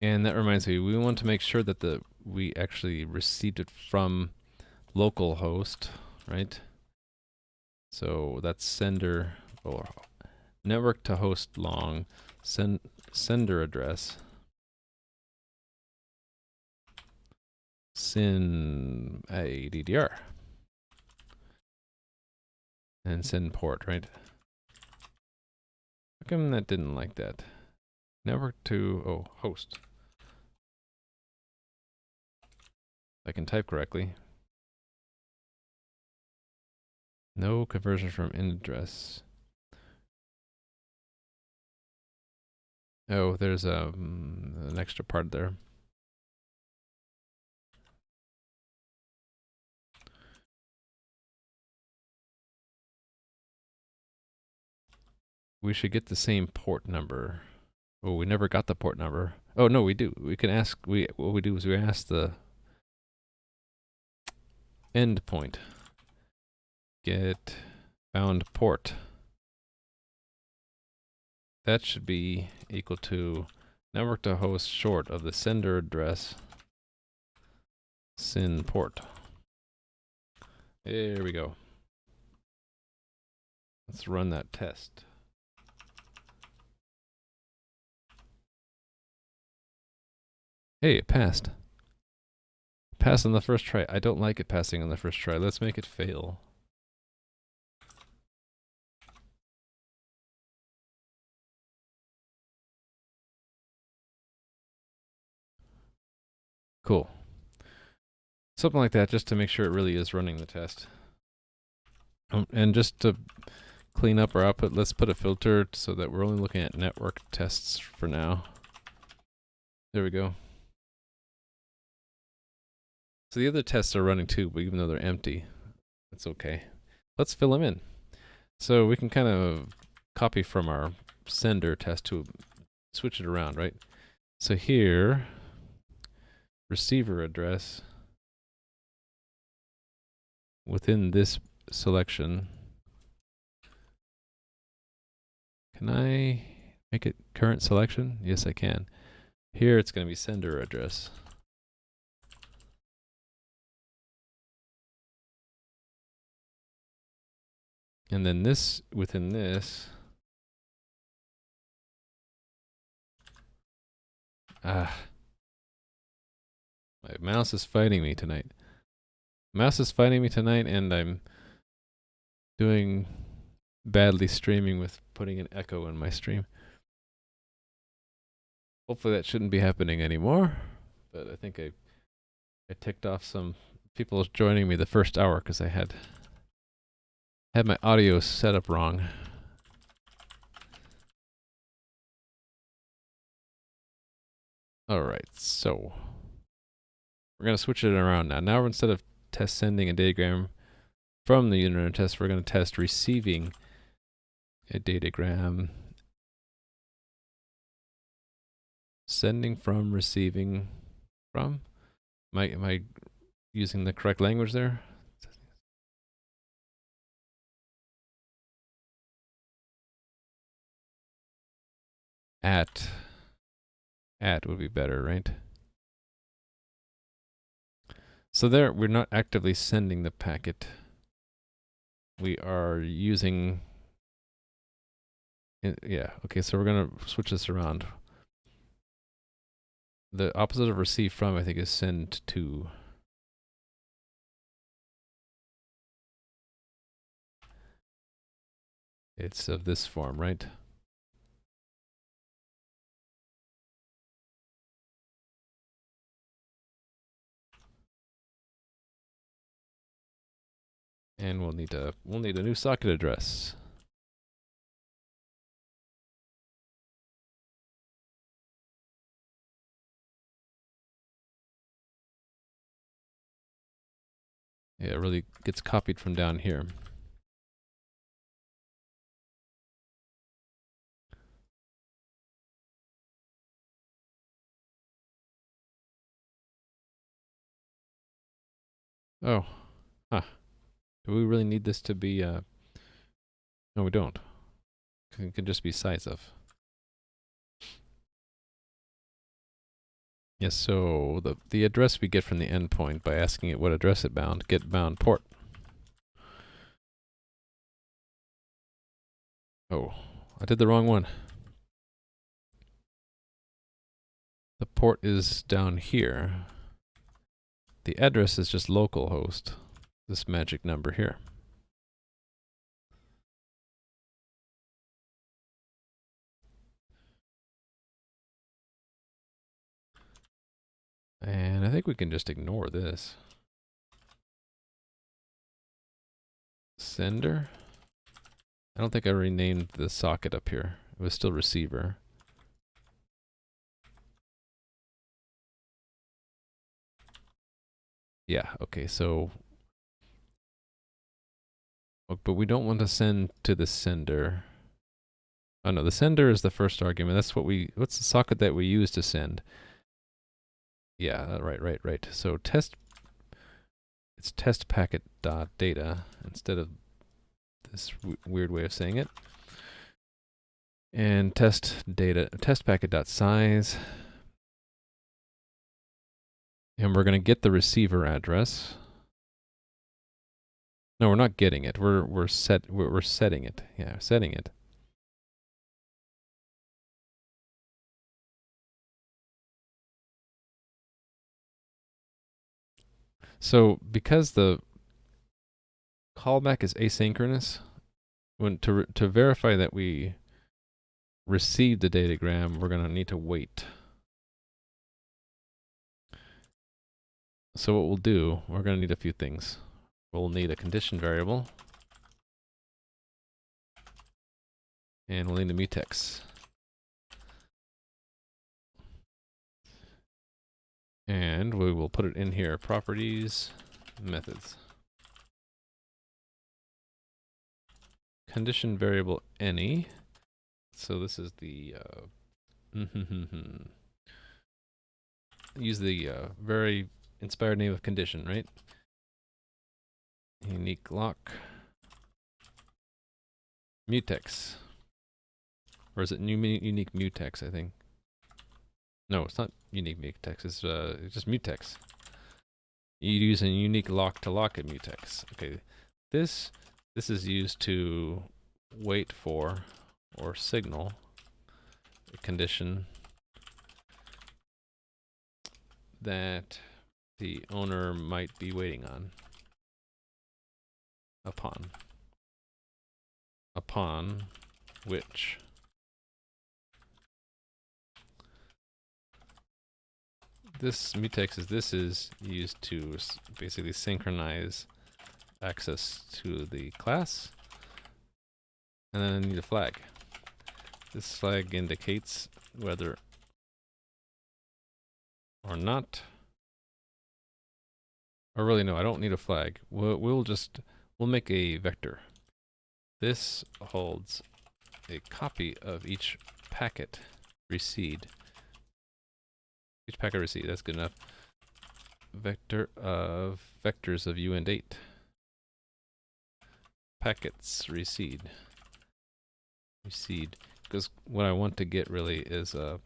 And that reminds me, we want to make sure that we actually received it from localhost, right? So that's sender, or network to host long, sender address, syn ADDR, and send port, right? How come that didn't like that? Network to, oh, host. I can type correctly. No conversion from address. Oh, there's an extra part there. We should get the same port number. Oh, we never got the port number. Oh no, we do. We can ask. What we do is we ask the endpoint. Get bound port. that should be equal to network to host short of the sender address syn port. There we go. Let's run that test. Hey, it passed. Passed on the first try. I don't like it passing on the first try. Let's make it fail. Cool. Something like that, just to make sure it really is running the test. And just to clean up our output, let's put a filter so that we're only looking at network tests for now. There we go. So the other tests are running too, but even though they're empty, that's okay. Let's fill them in. So we can kind of copy from our sender test to switch it around, right? So here, receiver address within this selection. Can I make it current selection? Yes, I can. Here it's going to be sender address. And then this, within this, my mouse is fighting me tonight. Mouse is fighting me tonight, and I'm doing badly streaming with putting an echo in my stream. Hopefully that shouldn't be happening anymore, but I think I ticked off some people joining me the first hour because I had my audio set up wrong. Alright, so we're going to switch it around now. Now instead of test sending a datagram from the unit test, we're going to test receiving a datagram. Sending from, receiving from. Am I using the correct language there? At would be better, right? So there, we're not actively sending the packet. We are using, yeah, okay, so we're gonna switch this around. The opposite of receive from, I think, is send to. It's of this form, right? And we'll need a new socket address. Yeah, it really gets copied from down here. Oh, huh. Do we really need this to be, no we don't. It can just be size of. Yes, so the address we get from the endpoint by asking it what address it bound, get bound port. Oh, I did the wrong one. The port is down here. The address is just localhost, this magic number here. And I think we can just ignore this. Sender? I don't think I renamed the socket up here. It was still receiver. Yeah, okay, so... but we don't want to send to the sender. Oh no, the sender is the first argument. That's what's the socket that we use to send? Yeah, right. So it's test packet dot data instead of this weird way of saying it. And test data, test packet.size. And we're going to get the receiver address. No, we're not getting it. We're setting it. Yeah, setting it. So because the callback is asynchronous, when to verify that we received the datagram, we're going to need to wait. So what we'll do, we're going to need a few things. We'll need a condition variable, and we'll need a mutex. And we will put it in here, properties, methods. Condition variable any. So this is the use the very inspired name of condition, right? Unique lock. Mutex. Or is it unique mutex, I think? No, it's not unique mutex, it's just mutex. You use a unique lock to lock a mutex. Okay, this is used to wait for or signal a condition that the owner might be waiting on upon which this mutex is used to basically synchronize access to the class. And then I need a flag. This flag indicates whether or not, or really no, I don't need a flag. We'll make a vector. This holds a copy of each packet received. Each packet received, that's good enough. Vector of vectors of u and 8. Packets received. Because what I want to get really is a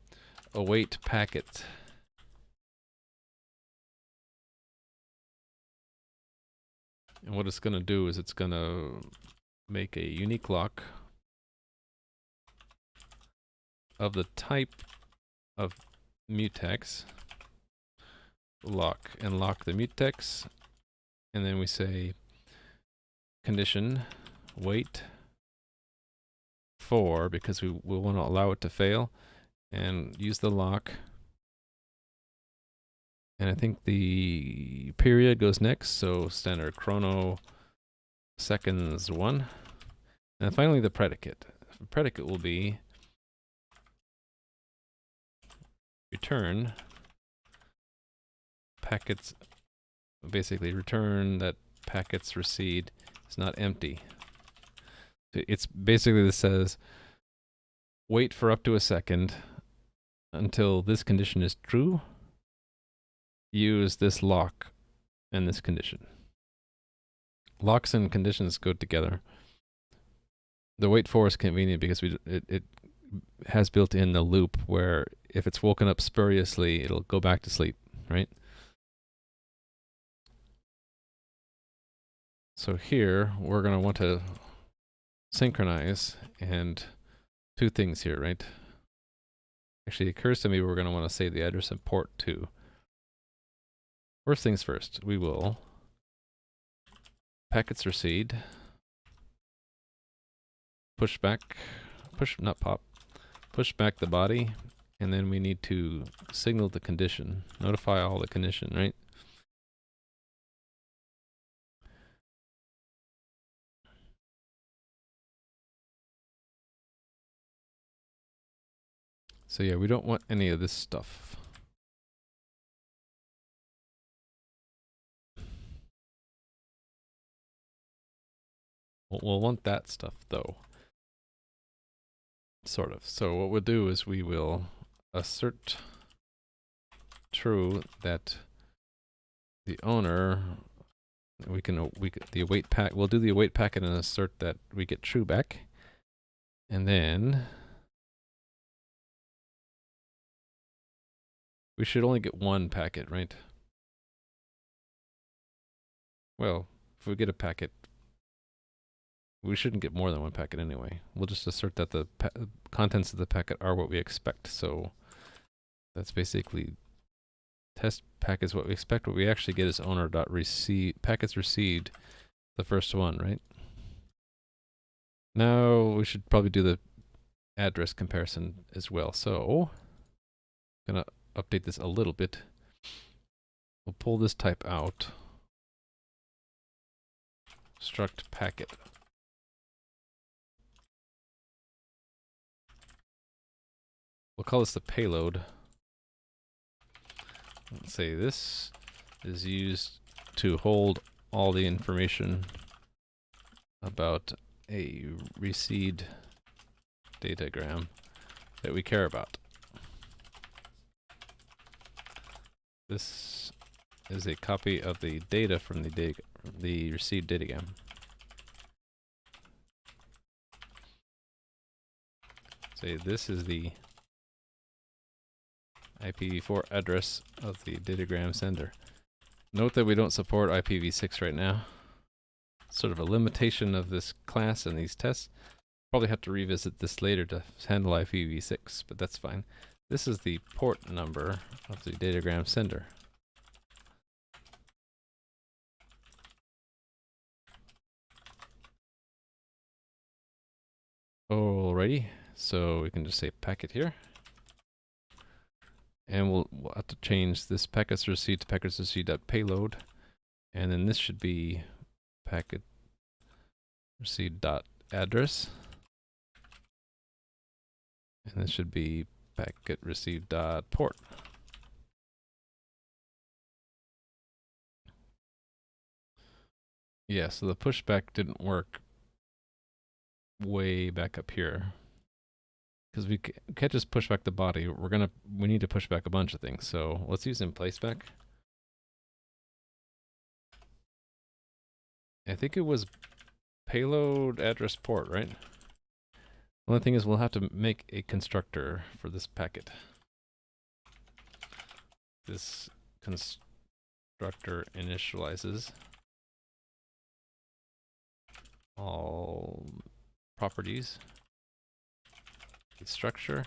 await packet. And what it's going to do is it's going to make a unique lock of the type of mutex, lock the mutex, and then we say condition wait for, because we want to allow it to fail, and use the lock. And I think the period goes next, so standard chrono seconds 1. And finally the predicate. The predicate will be return packets, basically return that packets received is not empty. So it's basically, this says wait for up to a second until this condition is true. Use this lock and this condition. Locks and conditions go together. The wait for is convenient because it has built in the loop where if it's woken up spuriously, it'll go back to sleep, right? So here, we're going to want to synchronize, and two things here, right? Actually, it occurs to me we're going to want to save the address and port too. First things first, we will packets received, push back the body, and then we need to signal the condition, notify all the condition, right? So yeah, we don't want any of this stuff. We'll want that stuff though. Sort of. So what we'll do is we will assert true that the owner, we'll do the await packet and assert that we get true back. And then We should only get one packet, right? Well, if we get a packet, we shouldn't get more than one packet anyway. We'll just assert that the contents of the packet are what we expect. So that's basically test packets what we expect. What we actually get is owner.receive packets received, the first one, right? Now we should probably do the address comparison as well. So I'm gonna update this a little bit. We'll pull this type out. Struct packet. We'll call this the payload. Let's say this is used to hold all the information about a received datagram that we care about. This is a copy of the data from the received datagram. Say this is the IPv4 address of the datagram sender. Note that we don't support IPv6 right now. Sort of a limitation of this class and these tests. Probably have to revisit this later to handle IPv6, but that's fine. This is the port number of the datagram sender. Alrighty, so we can just say packet here. And we'll have to change this packets received to packets received.payload. And then this should be packet received.address. And this should be packet received.port. Yeah, so the pushback didn't work way back up here. Because we can't just push back the body. We need to push back a bunch of things. So let's use InPlaceBack. I think it was payload address port, right? The only thing is we'll have to make a constructor for this packet. This constructor initializes all properties, the structure,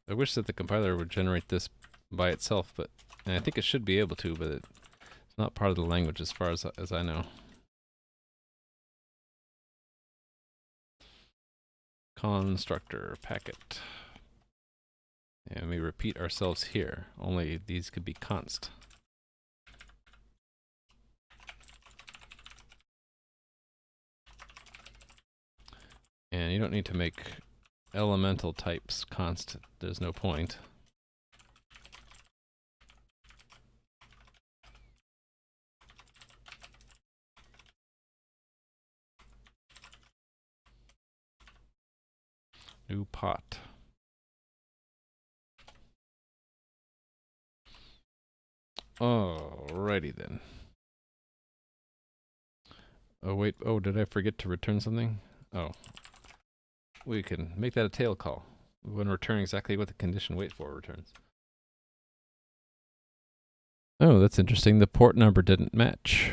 I wish that the compiler would generate this by itself, but and I think it should be able to, but it's not part of the language as far as I know. Constructor packet. And we repeat ourselves here, only these could be const. And you don't need to make elemental types const. There's no point. New pot. Alrighty then. Oh wait, did I forget to return something? Oh. We can make that a tail call. We want to return exactly what the condition wait for returns. Oh, that's interesting. The port number didn't match.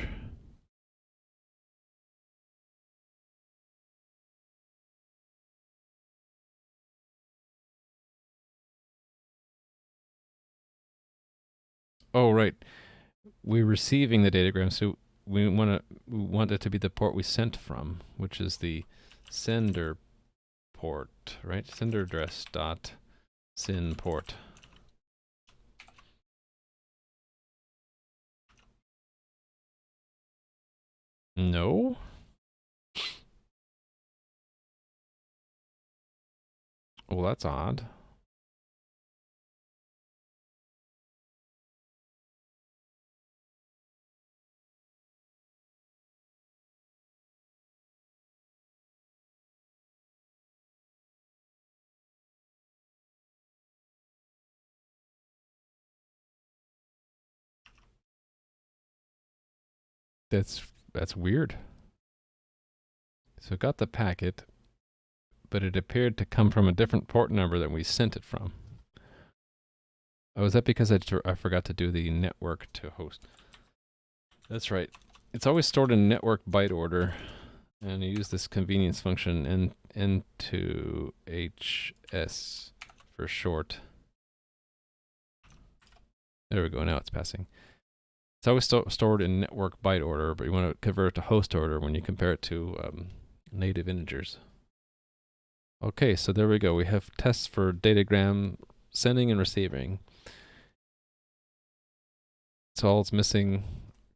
Oh, right. We're receiving the datagram, so we want it to be the port we sent from, which is the sender port, right? Sender address dot syn port. No. Well, that's odd. That's weird. So it got the packet, but it appeared to come from a different port number than we sent it from. Oh, is that because I forgot to do the network to host? That's right. It's always stored in network byte order, and you use this convenience function N2HS for short. There we go. Now it's passing. It's always stored in network byte order, but you want to convert it to host order when you compare it to native integers. Okay, so there we go. We have tests for datagram sending and receiving. So all it's missing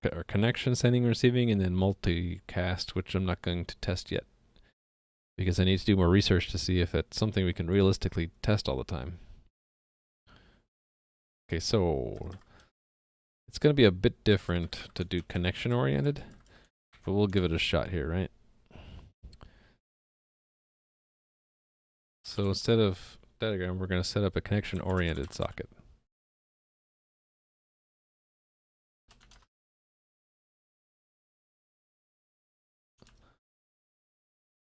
are connection, sending, and receiving, and then multicast, which I'm not going to test yet, because I need to do more research to see if it's something we can realistically test all the time. Okay, so it's going to be a bit different to do connection-oriented, but we'll give it a shot here, right? So instead of diagram, we're going to set up a connection-oriented socket.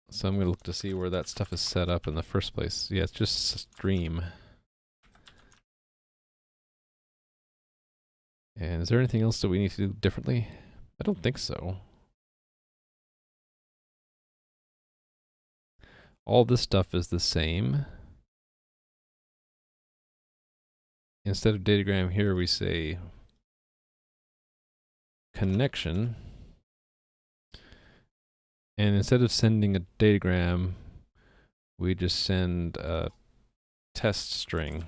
So I'm going to look to see where that stuff is set up in the first place. Yeah, it's just stream. And is there anything else that we need to do differently? I don't think so. All this stuff is the same. Instead of datagram here, we say connection. And instead of sending a datagram, we just send a test string.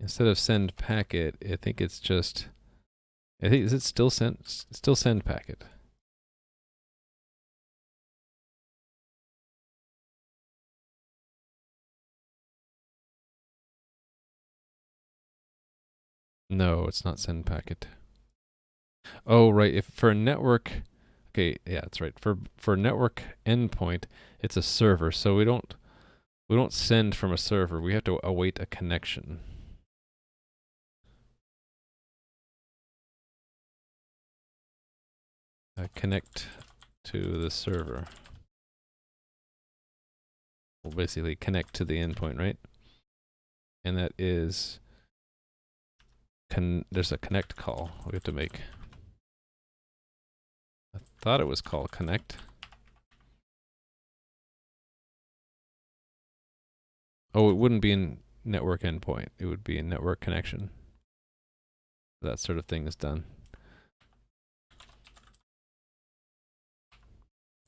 Instead of send packet, I think it's just, is it still send packet? No, it's not send packet. Oh, right. If for a network, okay, yeah, that's right. For network endpoint, it's a server, so we don't send from a server. We have to await a connection. Connect to the server. We'll basically connect to the endpoint, right? And that is there's a connect call we have to make. I thought it was called connect. Oh, it wouldn't be in network endpoint. It would be in network connection. That sort of thing is done.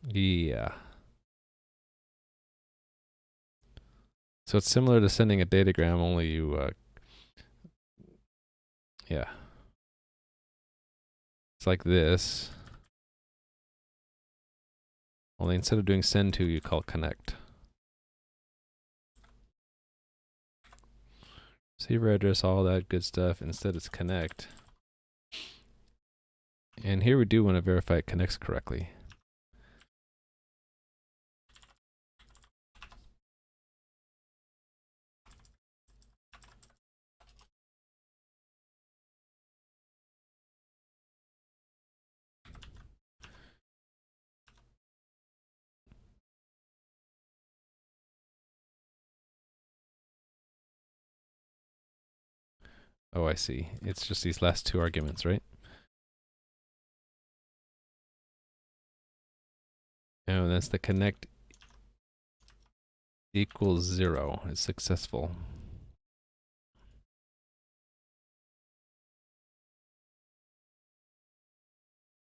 Yeah. So it's similar to sending a datagram, only you, yeah. It's like this. Only instead of doing send to, you call connect. Receiver address, all that good stuff. Instead it's connect. And here we do want to verify it connects correctly. Oh, I see. It's just these last two arguments, right? Oh, that's the connect equals 0 is successful.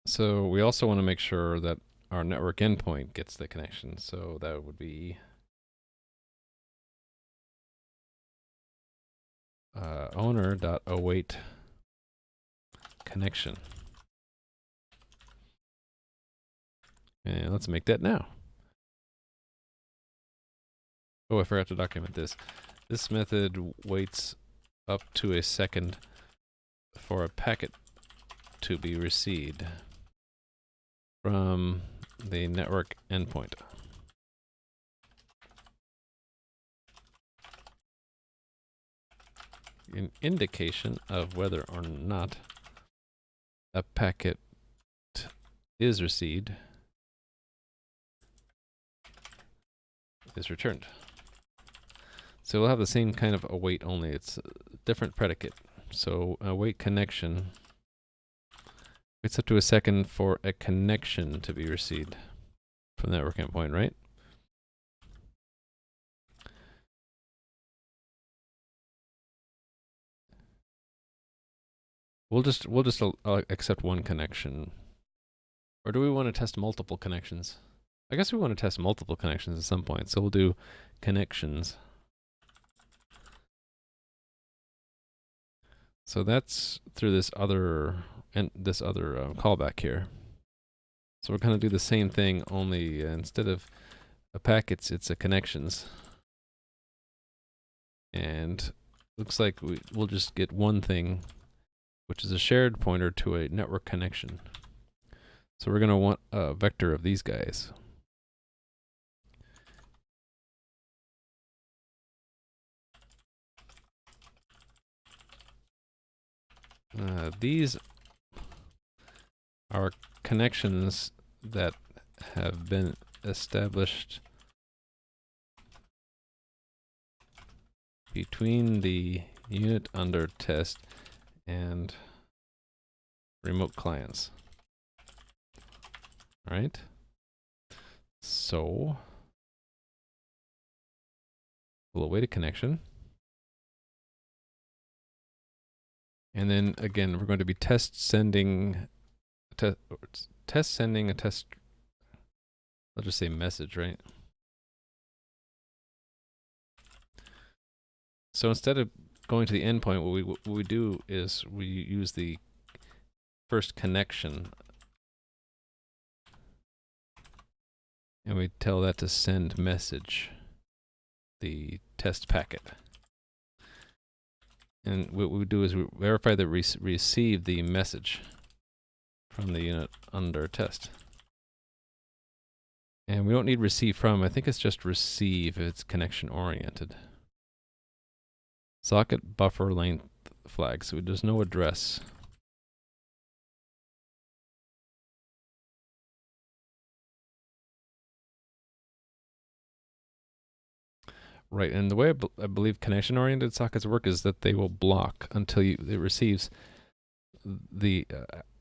So we also want to make sure that our network endpoint gets the connection. So that would be owner.await connection. And let's make that now. Oh, I forgot to document this. This method waits up to a second for a packet to be received from the network endpoint. An indication of whether or not a packet is received is returned. So we'll have the same kind of await, only it's a different predicate. So await connection waits up to a second for a connection to be received from the network endpoint, right? We'll just accept one connection. Or do we want to test multiple connections? I guess we want to test multiple connections at some point, so we'll do connections. So that's through this other callback here. So we're going to do the same thing, only instead of a packets, it's a connections. And looks like we'll just get one thing, which is a shared pointer to a network connection. So we're going to want a vector of these guys. These are connections that have been established between the unit under test and remote clients. All right. So we'll await a connection. And then again, we're going to be test sending a test, let's just say message, right? So instead of going to the endpoint, what we do is we use the first connection and we tell that to send message, the test packet. And what we do is we verify that we receive the message from the unit under test. And we don't need receive from, I think it's just receive if it's connection oriented. Socket buffer length flag, so there's no address. Right, and the way I believe connection-oriented sockets work is that they will block until it receives the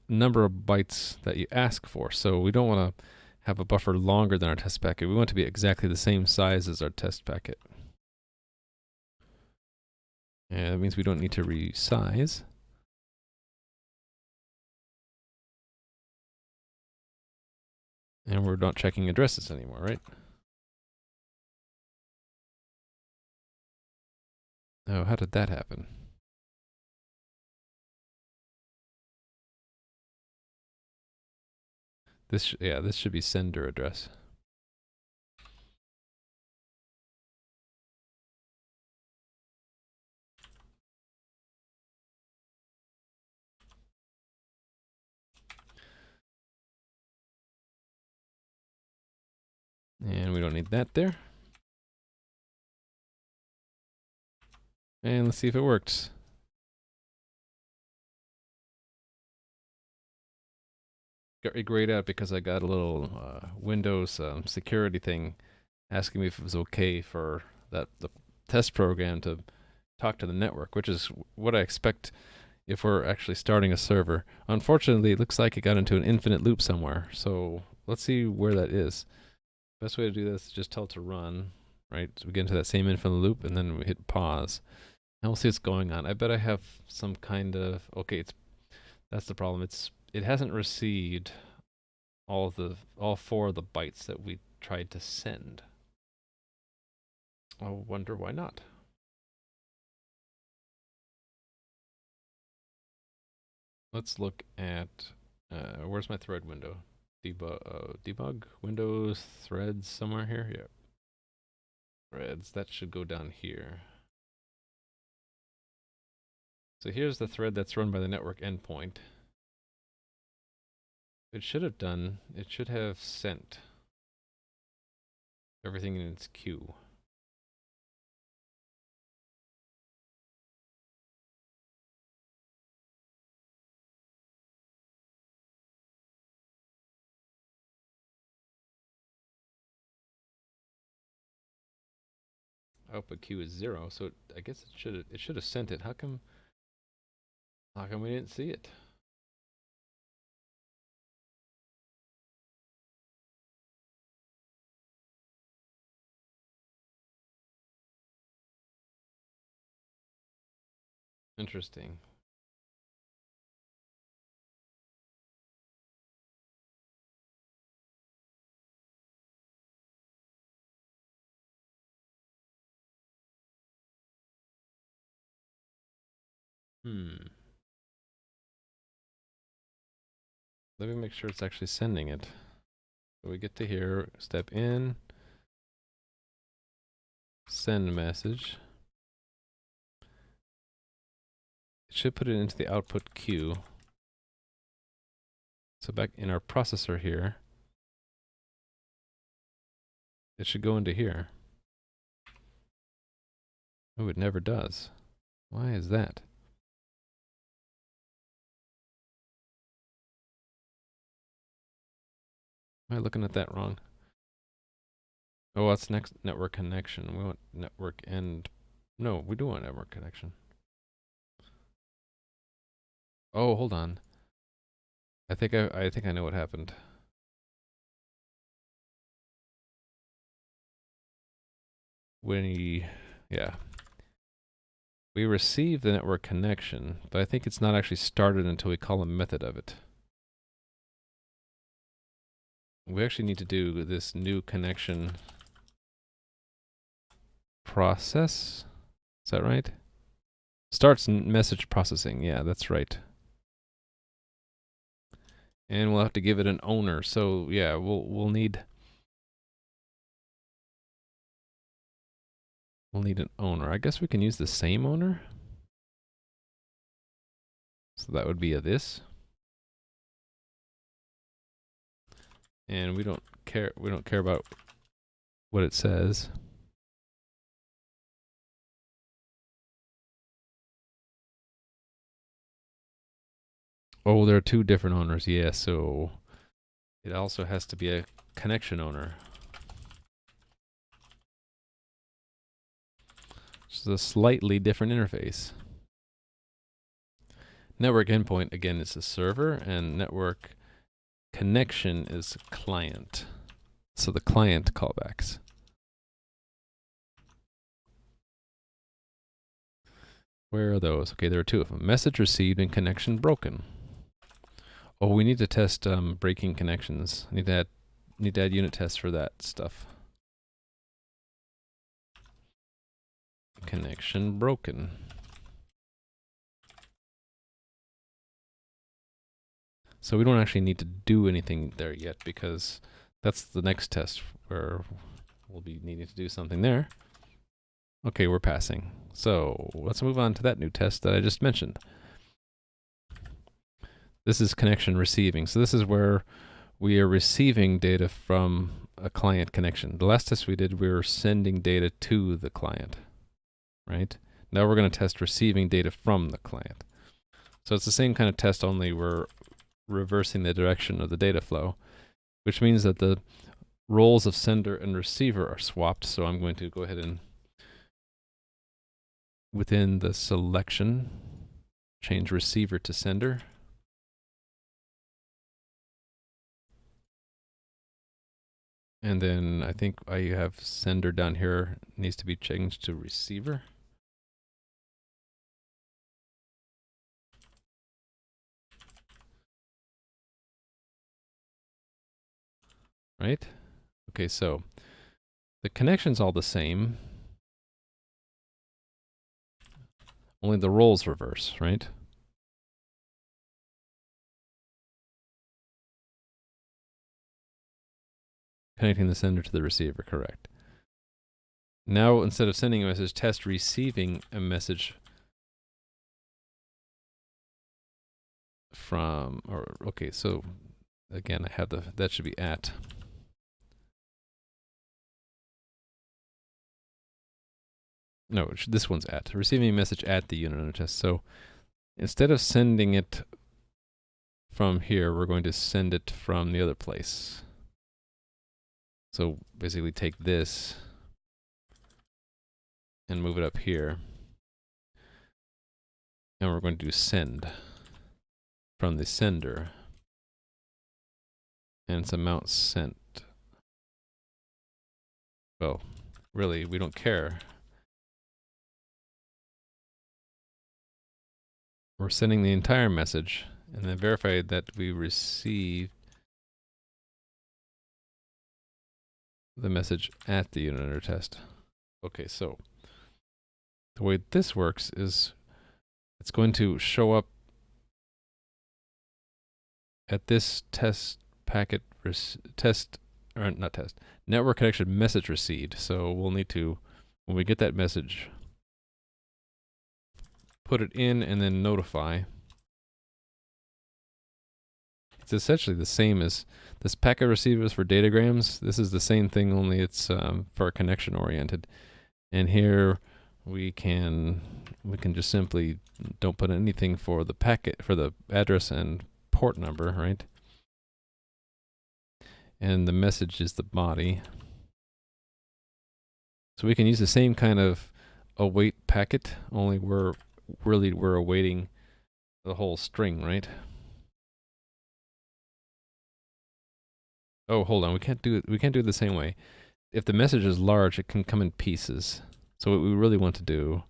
number of bytes that you ask for. So we don't want to have a buffer longer than our test packet. We want it to be exactly the same size as our test packet. And that means we don't need to resize. And we're not checking addresses anymore, right? Oh, how did that happen? This should be sender address. And we don't need that there. And let's see if it works. Got grayed out because I got a little Windows security thing asking me if it was okay for the test program to talk to the network, which is what I expect if we're actually starting a server. Unfortunately, it looks like it got into an infinite loop somewhere. So let's see where that is. Best way to do this is just tell it to run, right? So we get into that same infinite loop and then we hit pause. And we'll see what's going on. I bet I have some kind of, okay, that's the problem. It hasn't received all 4 of the bytes that we tried to send. I wonder why not. Let's look at where's my thread window? Debug Windows threads somewhere here. Yeah, threads. That should go down here. So here's the thread that's run by the network endpoint. It should have sent everything in its queue. output Q is 0, so I guess it should have sent it. How come we didn't see it? Interesting. Let me make sure it's actually sending it. So we get to here, step in, send message. It should put it into the output queue. So back in our processor here, it should go into here. Oh, it never does. Why is that? Am I looking at that wrong? Oh, what's next? Network connection. We want network end. No, we do want network connection. Oh, hold on. I think I know what happened. We receive the network connection, but I think it's not actually started until we call a method of it. We actually need to do this new connection process. Is that right? Starts message processing. Yeah, that's right. And we'll have to give it an owner. So yeah, we'll need an owner. I guess we can use the same owner. So that would be a this. And we don't care about what it says. Oh, there are two different owners. Yeah, so it also has to be a connection owner. Which is a slightly different interface. Network endpoint, again, is a server, and network connection is client. So the client callbacks. Where are those? Okay, there are two of them. Message received and connection broken. Oh, we need to test breaking connections. Need to add unit tests for that stuff. Connection broken. So we don't actually need to do anything there yet because that's the next test where we'll be needing to do something there. Okay, we're passing. So let's move on to that new test that I just mentioned. This is connection receiving. So this is where we are receiving data from a client connection. The last test we did, we were sending data to the client, right? Now we're going to test receiving data from the client. So it's the same kind of test, only we're reversing the direction of the data flow, which means that the roles of sender and receiver are swapped. So I'm going to go ahead and, within the selection, change receiver to sender. And then I think I have sender down here, needs to be changed to receiver. Right? Okay, so the connection's all the same. Only the roles reverse, right? Connecting the sender to the receiver, correct. Now, instead of sending a message, test receiving a message from, or, okay, so again, I have that should be at. No, this one's at. Receiving a message at the unit under test. So instead of sending it from here, we're going to send it from the other place. So basically take this and move it up here. And we're going to do send from the sender. And it's amount sent. Well, really, we don't care. We're sending the entire message and then verify that we received the message at the unit under test. Okay, so the way this works is it's going to show up at this test packet network connection message received. So we'll need to, when we get that message, put it in and then notify. It's essentially the same as this packet receivers for datagrams. This is the same thing, only it's for connection oriented. And here we can just simply don't put anything for the packet, for the address and port number, right? And the message is the body. So we can use the same kind of await packet, only we're awaiting the whole string, right? Oh, hold on, we can't do it the same way. If the message is large, it can come in pieces. So what we really want to do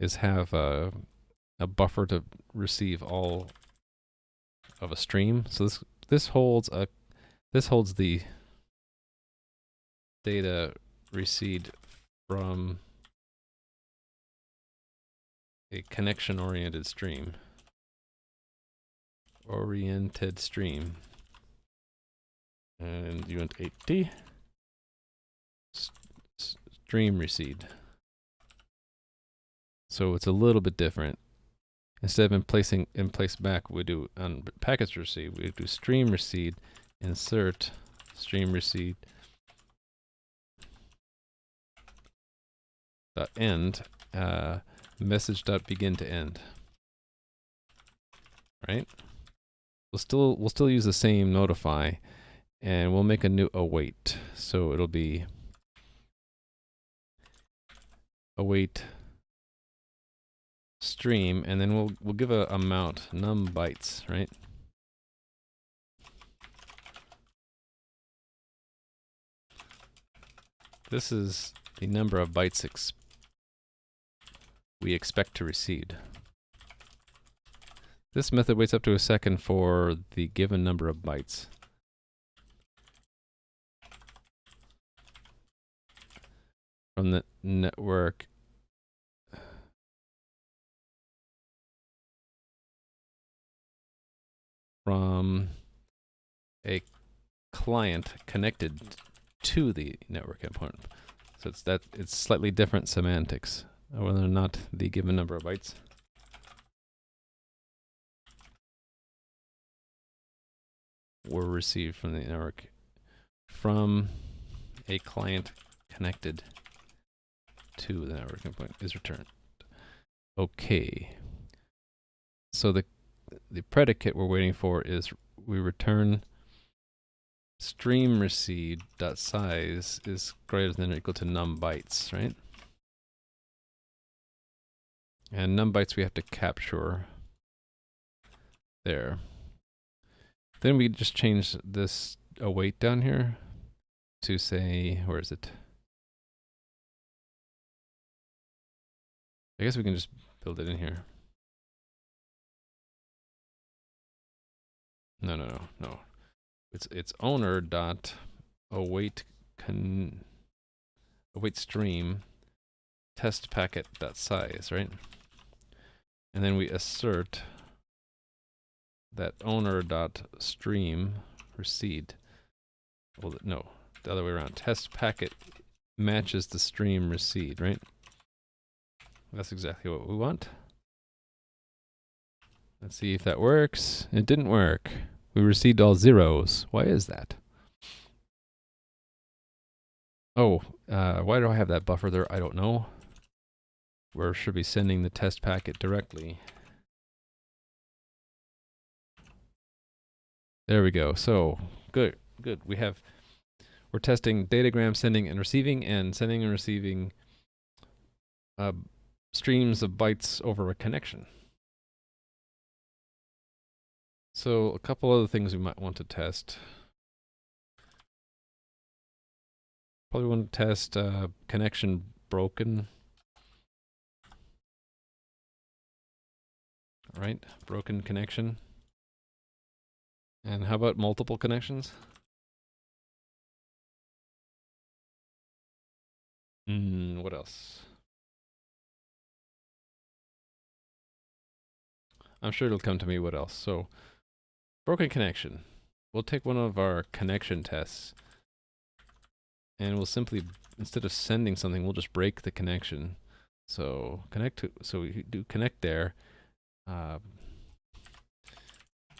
is have a buffer to receive all of a stream. So this holds the data received from a connection-oriented stream. And you want 80 stream received. So it's a little bit different. Instead of in place back, we do on packets received, we do stream received, insert stream received dot end message dot begin to end. Right? We'll still use the same notify, and we'll make a new await. So it'll be await stream, and then we'll give a amount num bytes, right? This is the number of bytes we expect to receive. This method waits up to a second for the given number of bytes. From the network from a client connected to the network endpoint. So it's slightly different semantics, whether or not the given number of bytes. Were received from the network from a client connected to the network endpoint is returned. Okay. So the predicate we're waiting for is we return stream received dot size is greater than or equal to num bytes, right? And num bytes we have to capture there. Then we just change this await down here to say, where is it? I guess we can just build it in here. No. It's owner dot await stream test packet dot size, right? And then we assert that owner dot stream received. Well, no, the other way around. Test packet matches the stream received, right? That's exactly what we want. Let's see if that works. It didn't work. We received all zeros. Why is that? Oh, why do I have that buffer there? I don't know. We should be sending the test packet directly. There we go. So good. We're testing datagram sending and receiving, and sending and receiving streams of bytes over a connection. So a couple other things we might want to test. Probably want to test connection broken. Right, broken connection. And how about multiple connections? What else? I'm sure it'll come to me what else. So, broken connection. We'll take one of our connection tests and we'll simply, instead of sending something, we'll just break the connection. So so we do connect there,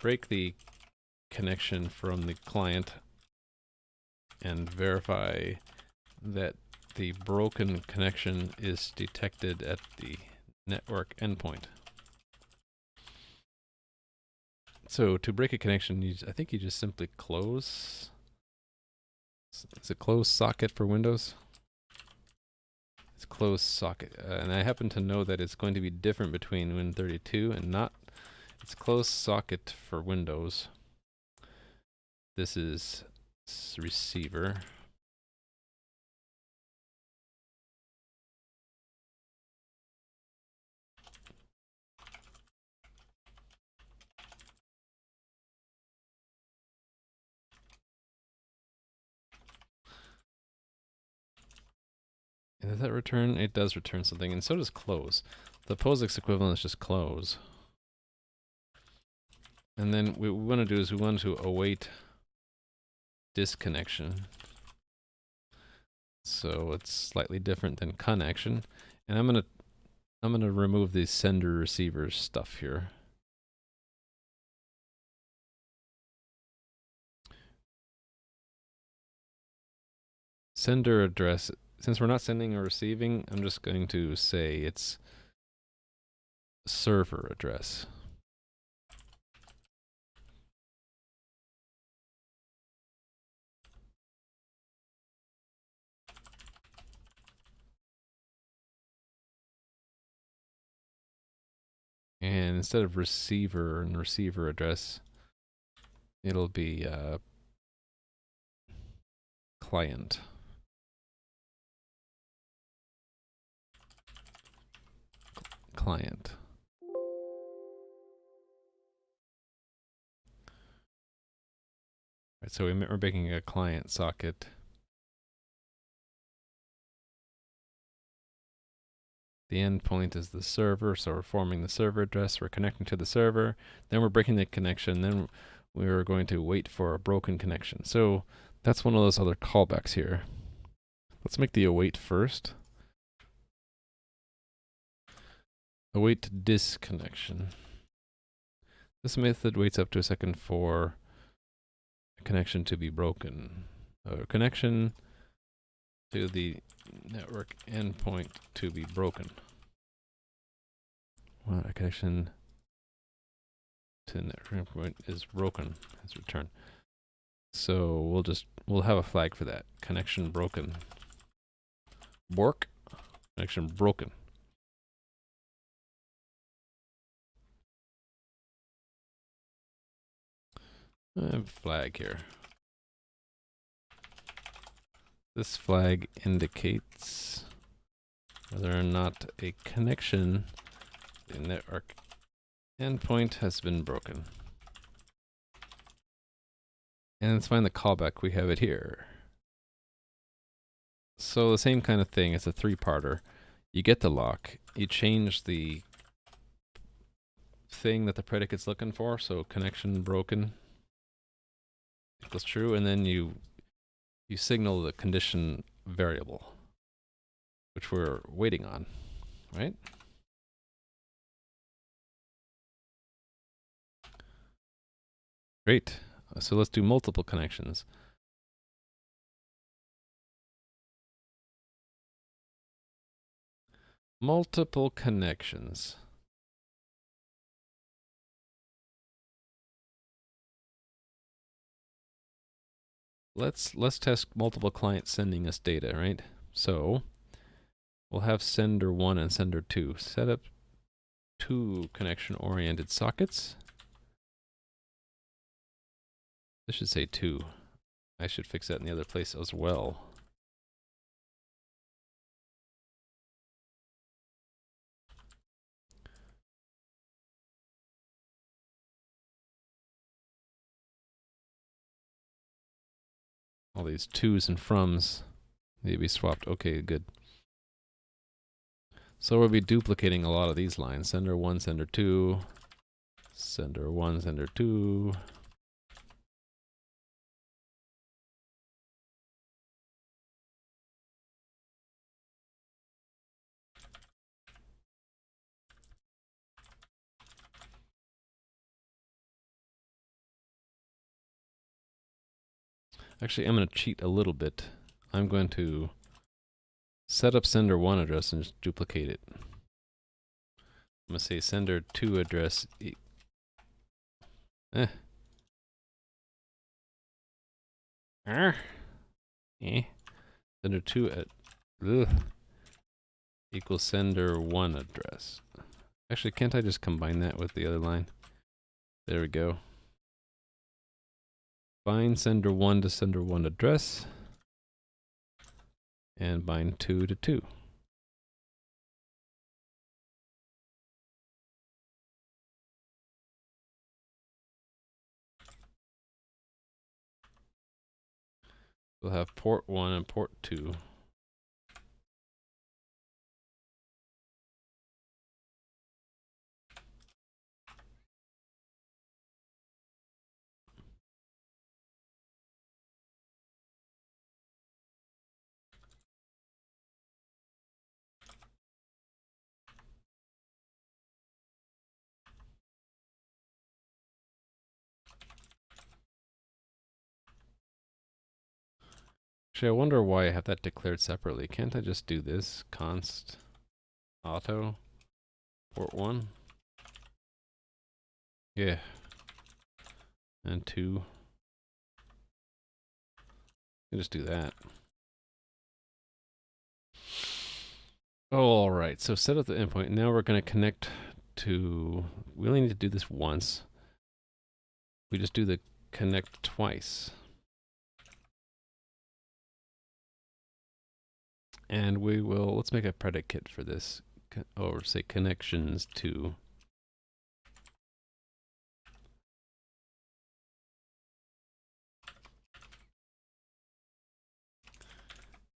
break the connection from the client and verify that the broken connection is detected at the network endpoint. So to break a connection, I think you just simply close. Is it close socket for Windows? It's close socket. And I happen to know that it's going to be different between Win32 and not. It's close socket for Windows. This is receiver. And does that return? It does return something, and so does close. The POSIX equivalent is just close. And then what we want to do is we want to await disconnection. So it's slightly different than connection. And I'm gonna remove the sender receiver stuff here. Sender address. Since we're not sending or receiving, I'm just going to say it's server address. And instead of receiver and receiver address, it'll be client. Client. Right, so we're making a client socket. The endpoint is the server, so we're forming the server address, we're connecting to the server, then we're breaking the connection, then we're going to wait for a broken connection. So that's one of those other callbacks here. Let's make the await first. Await disconnection. This method waits up to a second for a connection to be broken. Connection to the network endpoint to be broken. Well, a connection to the network endpoint is broken as return. So we'll have a flag for that. Connection broken. Bork. Connection broken. I have a flag here. This flag indicates whether or not a connection to the network endpoint has been broken. And let's find the callback. We have it here. So the same kind of thing. It's a three-parter. You get the lock. You change the thing that the predicate's looking for. So connection broken equals true, and then you signal the condition variable, which we're waiting on, right? Great. So let's do multiple connections. Multiple connections. Let's test multiple clients sending us data, right? So we'll have sender 1 and sender 2. Set up 2 connection-oriented sockets. This should say 2. I should fix that in the other place as well. All these 2's and from's need to be swapped. Okay, good. So we'll be duplicating a lot of these lines. Sender 1, sender 2, sender 1, sender 2. Actually, I'm going to cheat a little bit. I'm going to set up sender 1 address and just duplicate it. I'm going to say sender 2 address. Sender 2 at equals sender 1 address. Actually, can't I just combine that with the other line? There we go. Bind sender 1 to sender 1 address. And bind 2 to 2. We'll have port 1 and port 2. Actually, I wonder why I have that declared separately. Can't I just do this? Const auto port 1? Yeah. And 2. You just do that. Oh, alright, so set up the endpoint. Now we're going to connect to... We only need to do this once. We just do the connect twice. And we will, let's make a predicate for this, or say connections to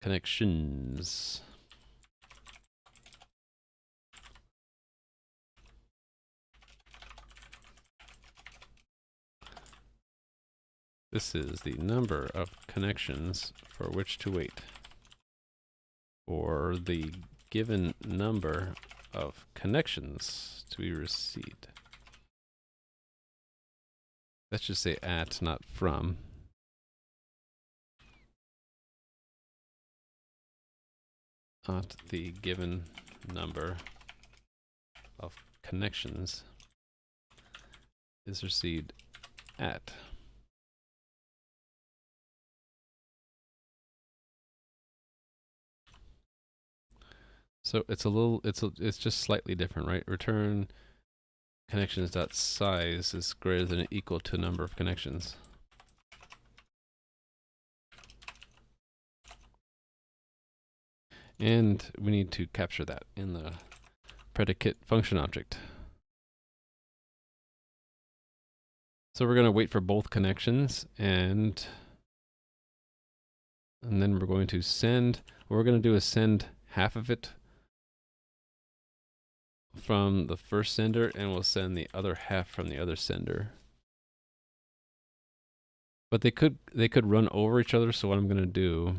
connections. This is the number of connections for which to wait, or the given number of connections to be received. Let's just say at, not from. At the given number of connections is received at. So it's it's just slightly different, right? Return connections.size is greater than or equal to number of connections. And we need to capture that in the predicate function object. So we're going to wait for both connections, and then we're going to send. What we're going to do is send half of it from the first sender, and we'll send the other half from the other sender. But they could run over each other. So what I'm going to do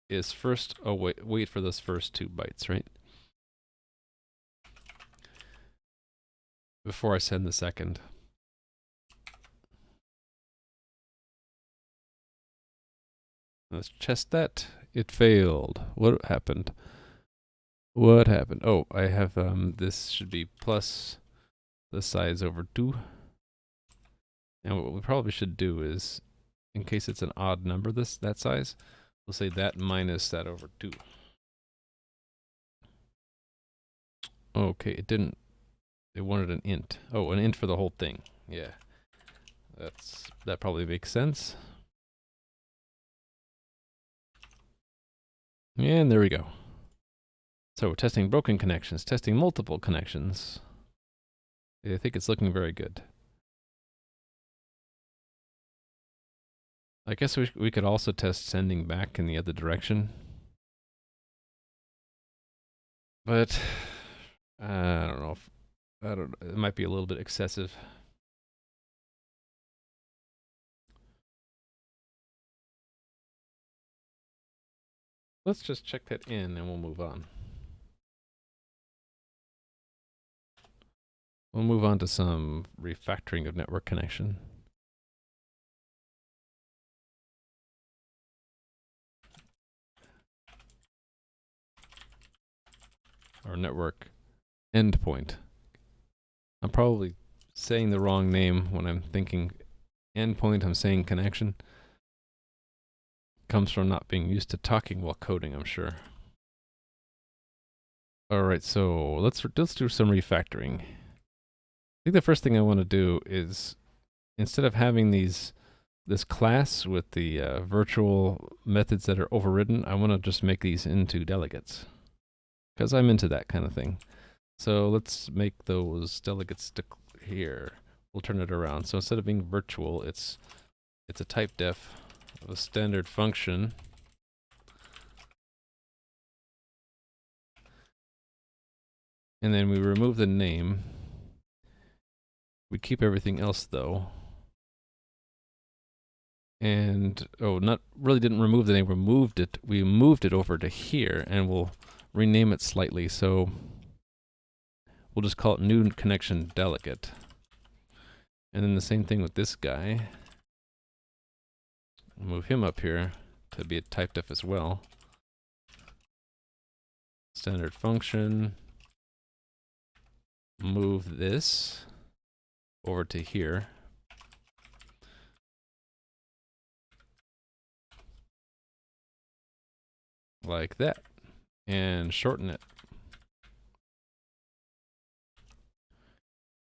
is first wait for those first 2 bytes, right? Before I send the second. Let's test that. It failed. What happened? What happened? Oh, I have this should be plus the size over 2. And what we probably should do is, in case it's an odd number, that size, we'll say that minus that over 2. Okay, it didn't. They wanted an int. Oh, an int for the whole thing. Yeah. That probably makes sense. And there we go. So we're testing broken connections, testing multiple connections. I think it's looking very good. I guess we could also test sending back in the other direction. But I don't know if it might be a little bit excessive. Let's just check that in and we'll move on. We'll move on to some refactoring of network connection. Or network endpoint. I'm probably saying the wrong name when I'm thinking endpoint, I'm saying connection. Comes from not being used to talking while coding, I'm sure. Alright, so let's do some refactoring. I think the first thing I want to do is, instead of having this class with the virtual methods that are overridden, I want to just make these into delegates. Because I'm into that kind of thing. So let's make those delegates stick here. We'll turn it around. So instead of being virtual, it's a type def of a standard function. And then we remove the name. We keep everything else though. And didn't remove the name, we moved it over to here, and we'll rename it slightly. So we'll just call it new connection delegate. And then the same thing with this guy. Move him up here to be a type def as well. Standard function. Move this over to here. Like that. And shorten it.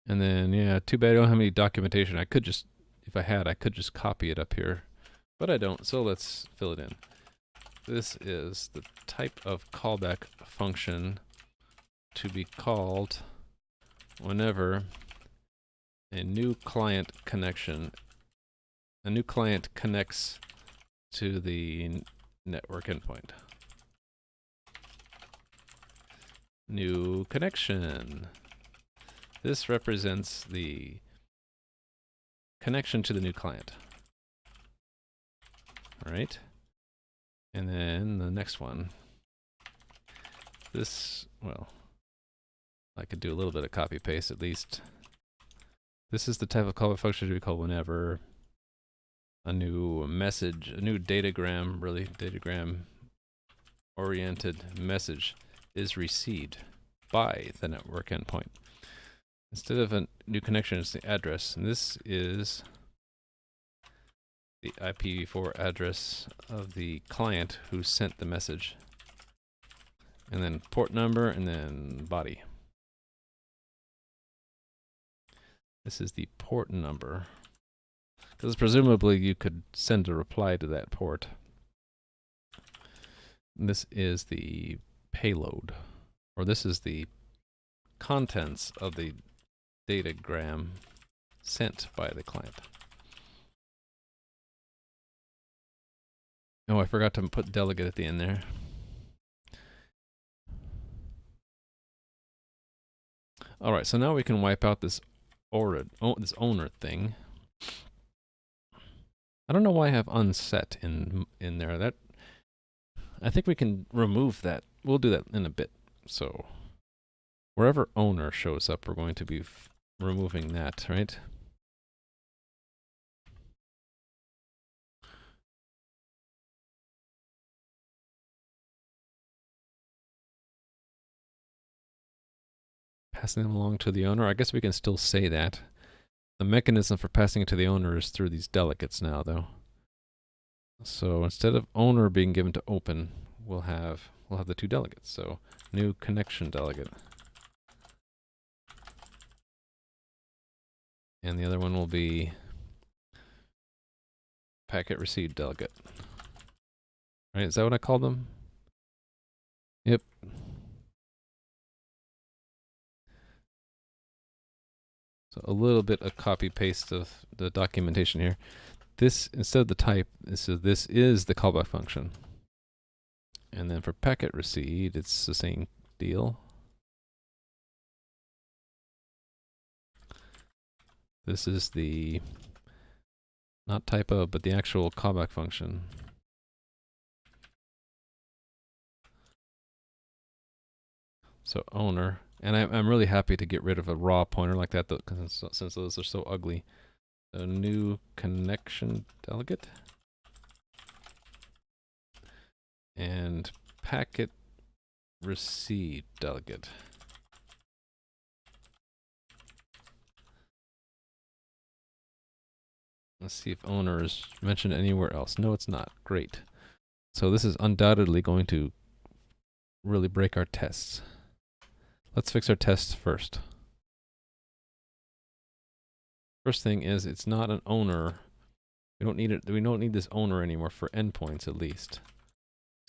And then, yeah, too bad I don't have any documentation. I could just, if I had, I could just copy it up here. But I don't, so let's fill it in. This is the type of callback function to be called whenever a new client connects to the network endpoint. New connection. This represents the connection to the new client. All right. And then the next one. This, well, I could do a little bit of copy paste at least. This is the type of callback function to be called whenever a new message, a new datagram, really datagram oriented message is received by the network endpoint. Instead of a new connection, it's the address. And this is the IPv4 address of the client who sent the message. And then port number and then body. This is the port number. Because presumably you could send a reply to that port. And this is the payload. Or this is the contents of the datagram sent by the client. Oh, I forgot to put delegate at the end there. Alright, so now we can wipe out this owner thing. I don't know why I have unset in there. That, I think we can remove that. We'll do that in a bit. So wherever owner shows up, we're going to be removing that, right? Passing them along to the owner. I guess we can still say that. The mechanism for passing it to the owner is through these delegates now, though. So instead of owner being given to open, we'll have the two delegates. So new connection delegate. And the other one will be packet received delegate. Right, is that what I called them? Yep. So a little bit of copy paste of the documentation here. This, instead of the type, this is the callback function. And then for packet received, it's the same deal. This is the, not typo, but the actual callback function. So owner, and I'm really happy to get rid of a raw pointer like that, since those are so ugly. So new connection delegate. And packet received delegate. Let's see if owner is mentioned anywhere else. No, it's not. Great. So this is undoubtedly going to really break our tests. Let's fix our tests first. First thing is it's not an owner. We don't need it. We don't need this owner anymore for endpoints, at least.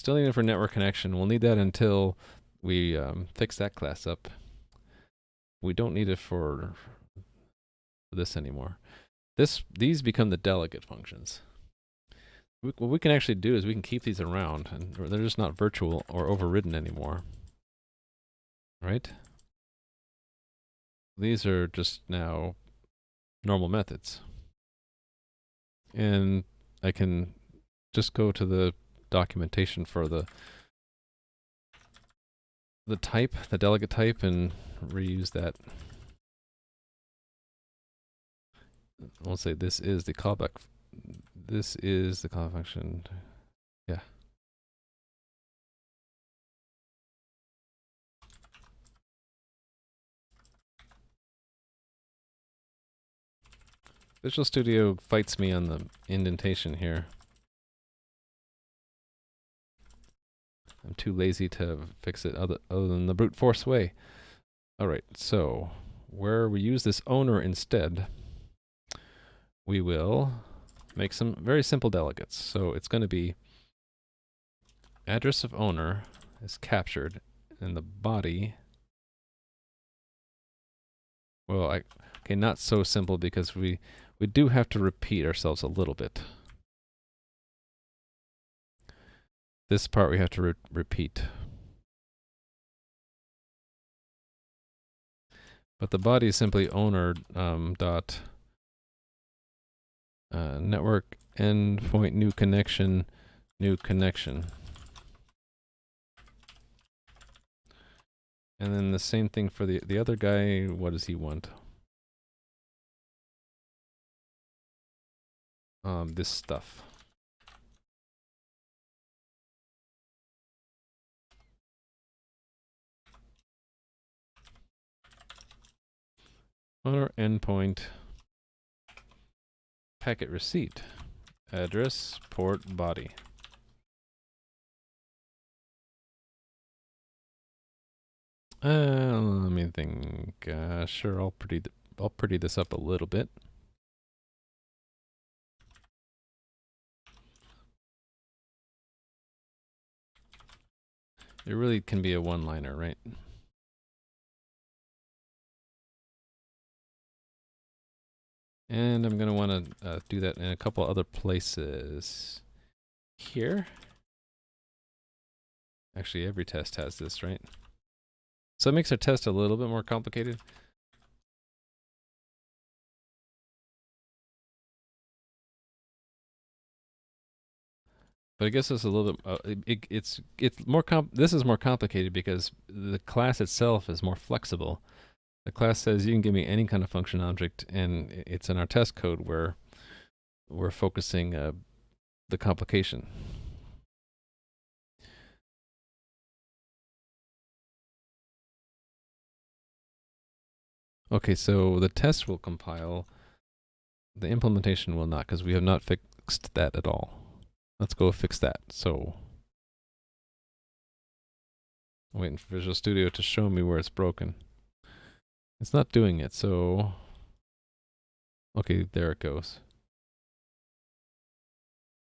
Still need it for network connection. We'll need that until we fix that class up. We don't need it for this anymore. These become the delegate functions. What we can actually do is we can keep these around, and they're just not virtual or overridden anymore. Right? These are just now normal methods. And I can just go to the documentation for the type, the delegate type, and reuse that. I'll say this is the callback. This is the callback function. Yeah. Visual Studio fights me on the indentation here. I'm too lazy to fix it other than the brute force way. Alright, so where we use this owner instead, we will make some very simple delegates. So it's going to be address of owner is captured, and the body, well, okay, not so simple because we do have to repeat ourselves a little bit. This part we have to repeat. But the body is simply owner dot network endpoint new connection. And then the same thing for the other guy. What does he want? This stuff. Owner endpoint packet receipt address port body. Let me think. Sure, I'll pretty this up a little bit. It really can be a one-liner, right? And I'm going to want to do that in a couple other places. Here. Actually, every test has this, right? So it makes our test a little bit more complicated. But I guess it's a little bit. It's more this is more complicated because the class itself is more flexible. The class says you can give me any kind of function object, and it's in our test code where we're focusing the complication. Okay, so the test will compile. The implementation will not, because we have not fixed that at all. Let's go fix that. So I'm waiting for Visual Studio to show me where it's broken. It's not doing it, so Okay, there it goes.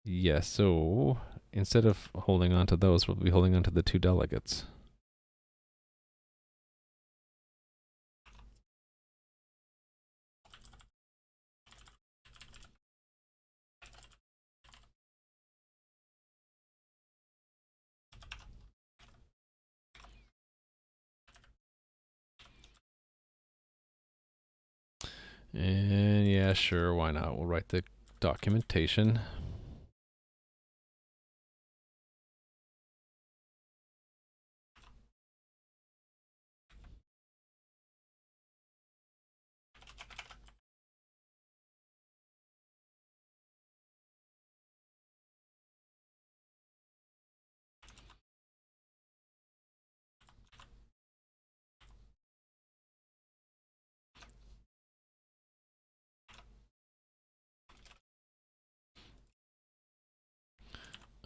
Yes, so instead of holding on to those, we'll be holding on to the two delegates. And yeah, sure, why not? We'll write the documentation.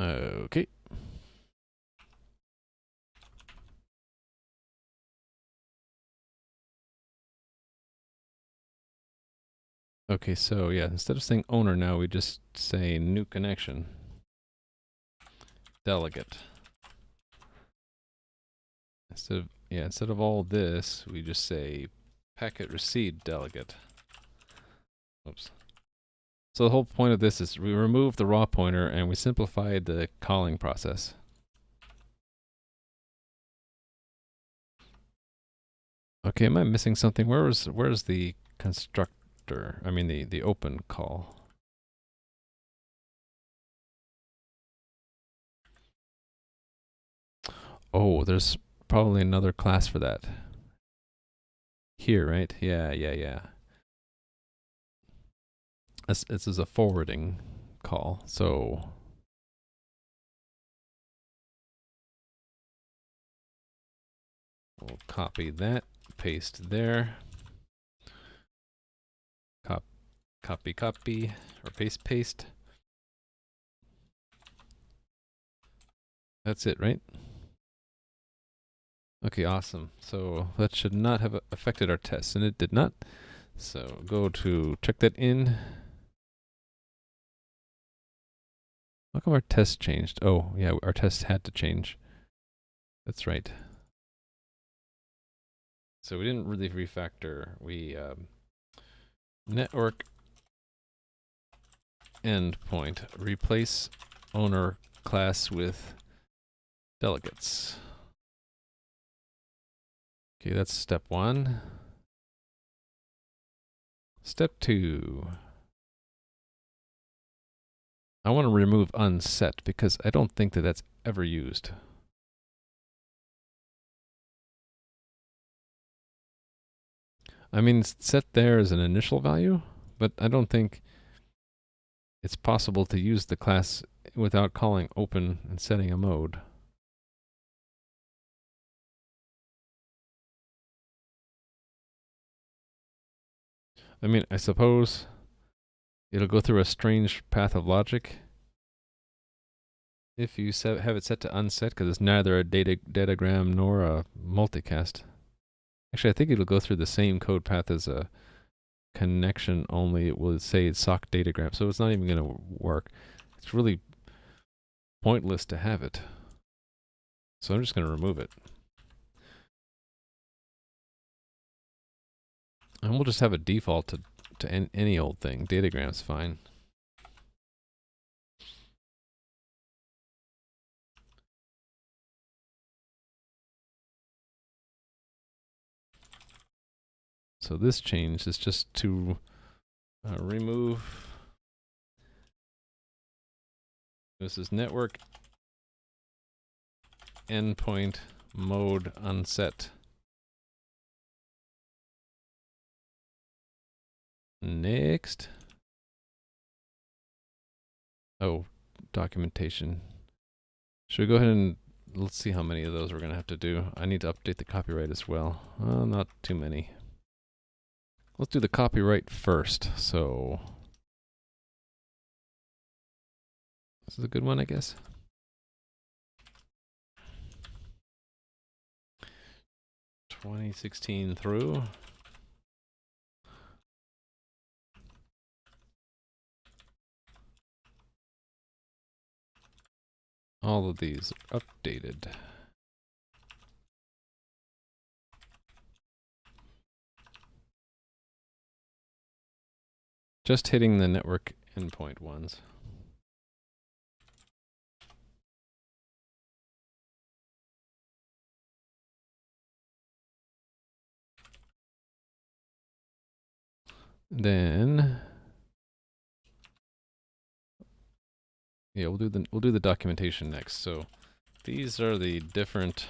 Okay. Okay, so yeah, instead of saying owner now, we just say new connection. Delegate. Instead of all this, we just say packet received delegate. Oops. So the whole point of this is we removed the raw pointer and we simplified the calling process. Okay, am I missing something? Where's the constructor? I mean the open call. Oh, there's probably another class for that. Here, right? Yeah. This is a forwarding call, so we'll copy that, paste there. Copy, or paste. That's it, right? Okay, awesome. So that should not have affected our tests, and it did not. So go to check that in. How come our test changed? Oh, yeah, our test had to change. That's right. So we didn't really refactor. We network endpoint, replace owner class with delegates. Okay, that's step 1. Step 2. I want to remove unset because I don't think that that's ever used. I mean, it's set there as an initial value, but I don't think it's possible to use the class without calling open and setting a mode. I mean, I suppose it'll go through a strange path of logic if you have it set to unset, because it's neither a datagram nor a multicast. Actually, I think it'll go through the same code path as a connection, only it will say sock datagram, so it's not even going to work. It's really pointless to have it. So I'm just going to remove it. And we'll just have a default to any old thing. Datagram's fine. So this change is just to remove. This is network endpoint mode unset. Next. Oh, documentation. Should we go ahead and let's see how many of those we're going to have to do. I need to update the copyright as well. Not too many. Let's do the copyright first. So this is a good one, I guess. (2016) through. all of these are updated. Just hitting the network endpoint ones. Then yeah, we'll do the documentation next. So these are the different,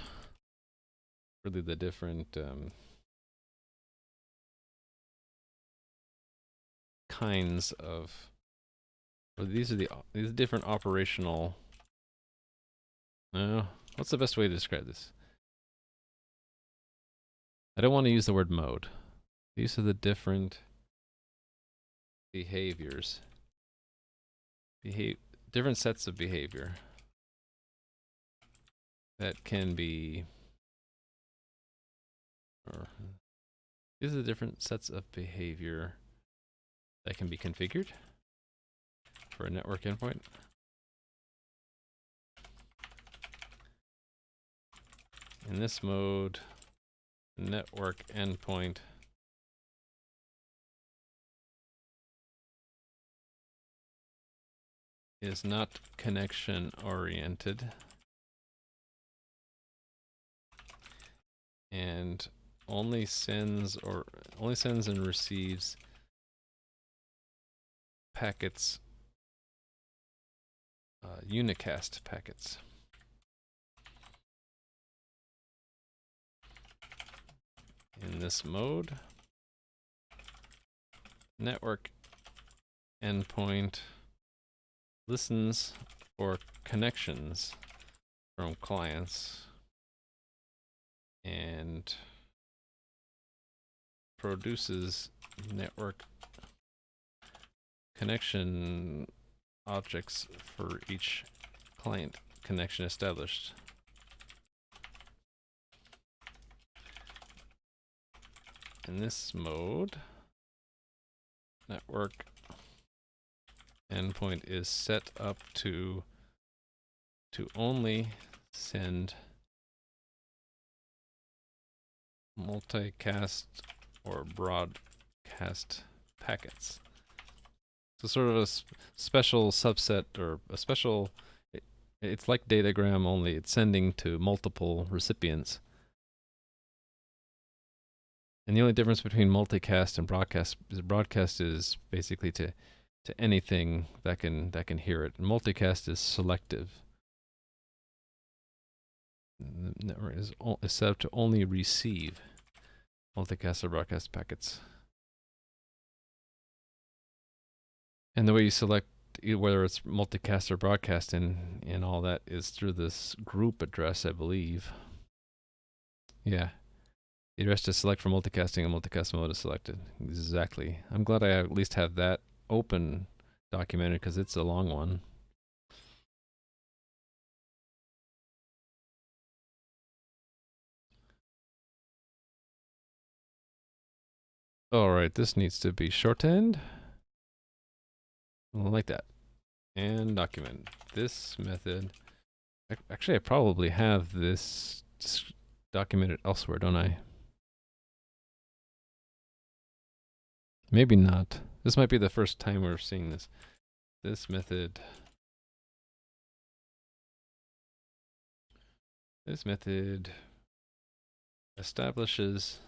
really the different kinds of, or these are different operational. What's the best way to describe this? I don't want to use the word mode. These are the different behaviors. Different sets of behavior that can be, or these are the different sets of behavior that can be configured for a network endpoint. In this mode, network endpoint is not connection oriented and only sends and receives packets, unicast packets. In this mode, network endpoint listens for connections from clients and produces network connection objects for each client connection established. In this mode, network endpoint is set up to only send multicast or broadcast packets. So sort of a special subset, or a special, it's like datagram, only it's sending to multiple recipients. And the only difference between multicast and broadcast is broadcast is basically to anything that can hear it. And multicast is selective. The network is set up to only receive multicast or broadcast packets. And the way you select whether it's multicast or broadcast and all that is through this group address, I believe. Yeah. The address to select for multicasting and multicast mode is selected. Exactly. I'm glad I at least have that open documented because it's a long one. Alright, this needs to be shortened. Like that. And document. This method. Actually, I probably have this documented elsewhere, don't I? Maybe not. This might be the first time we're seeing this. This method establishes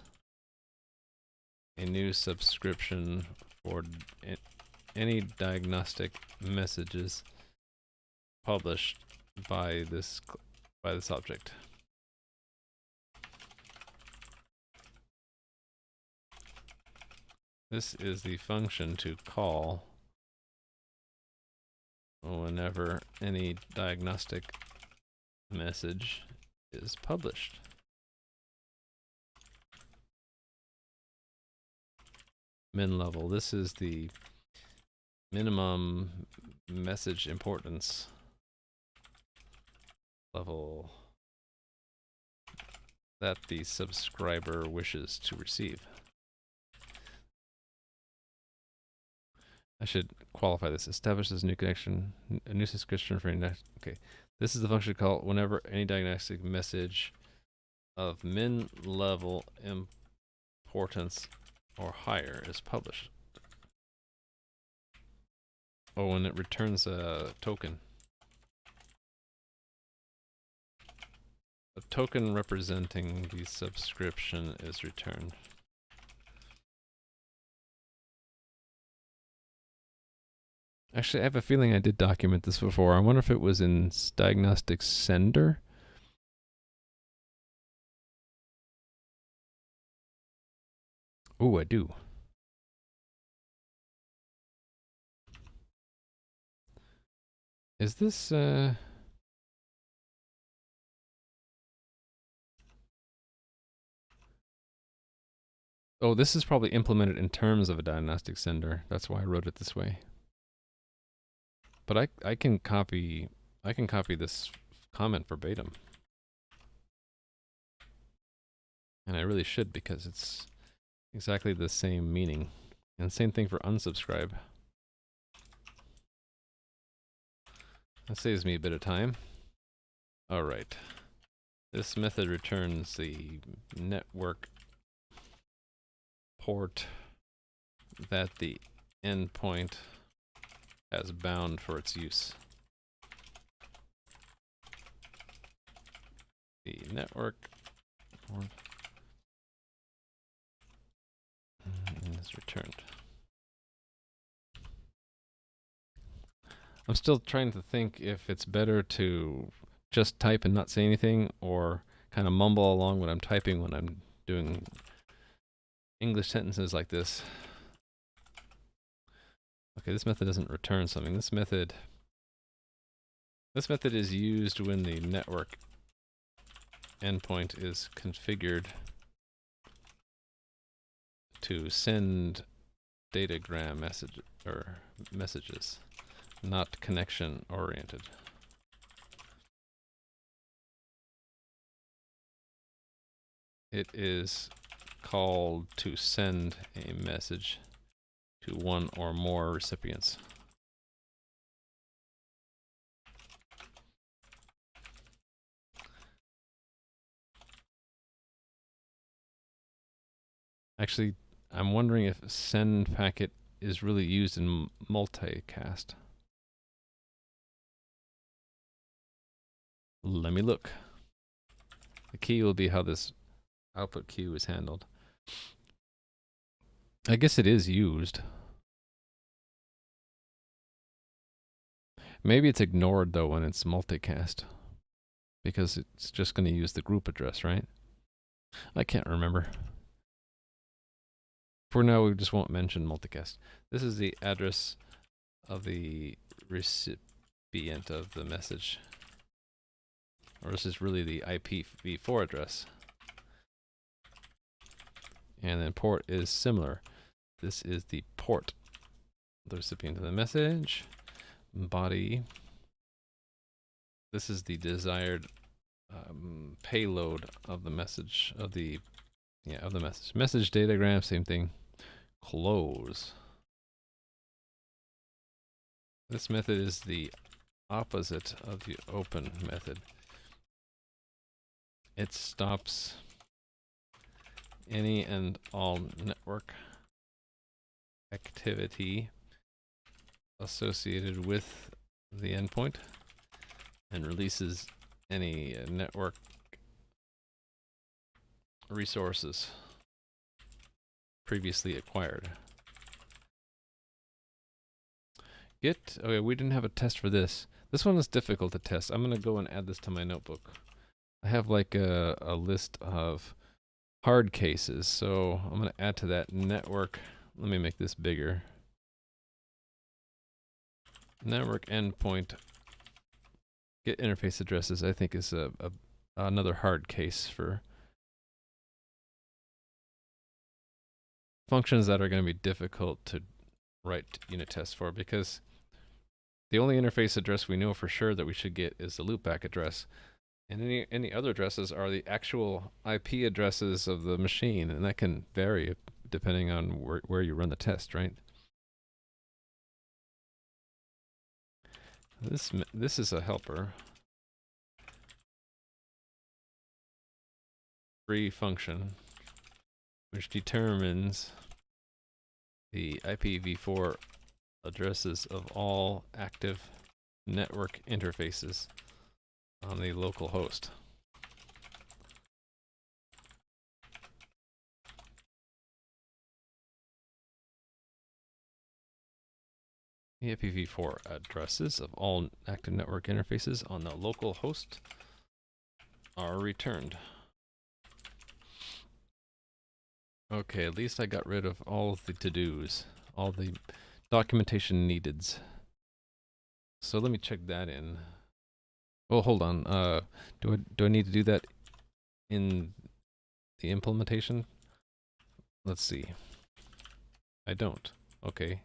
a new subscription for any diagnostic messages published by this object. This is the function to call whenever any diagnostic message is published. Min level. This is the minimum message importance level that the subscriber wishes to receive. I should qualify this. Establishes new connection, a new subscription for okay. This is the function called whenever any diagnostic message of min level importance or higher is published. Oh, when it returns a token. A token representing the subscription is returned. Actually, I have a feeling I did document this before. I wonder if it was in Diagnostics Sender. Oh, I do. Is this, oh, this is probably implemented in terms of a diagnostic sender. That's why I wrote it this way. But I can copy this comment verbatim. And I really should, because it's exactly the same meaning. And same thing for unsubscribe. That saves me a bit of time. Alright. This method returns the network port that the endpoint has bound for its use. The network port is returned. I'm still trying to think if it's better to just type and not say anything, or kind of mumble along what I'm typing when I'm doing English sentences like this. Okay, this method doesn't return something. This method is used when the network endpoint is configured to send datagram messages, not connection oriented. It is called to send a message to one or more recipients. Actually, I'm wondering if send packet is really used in multicast. Let me look. The key will be how this output queue is handled. I guess it is used. Maybe it's ignored though when it's multicast, because it's just going to use the group address, right? I can't remember. For now, we just won't mention multicast. This is the address of the recipient of the message. Or this is really the IPv4 address. And then port is similar. This is the port, the recipient of the message. Body. This is the desired payload of the message, of the message. Message datagram, same thing. Close. This method is the opposite of the open method. It stops any and all network activity associated with the endpoint and releases any network resources previously acquired. Okay, we didn't have a test for this. This one is difficult to test. I'm going to go and add this to my notebook. I have like a list of hard cases, so I'm going to add to that network. Let me make this bigger. Network endpoint get interface addresses, I think, is another hard case for functions that are going to be difficult to write unit tests for, because the only interface address we know for sure that we should get is the loopback address. And any other addresses are the actual IP addresses of the machine, and that can vary depending on where you run the test, right? This is a helper. free function which determines the IPv4 addresses of all active network interfaces on the local host. The IPv4 addresses of all active network interfaces on the local host are returned. Okay, at least I got rid of all of the to-dos, all the documentation neededs. So let me check that in. Oh, hold on. Do I need to do that in the implementation? Let's see. I don't. Okay.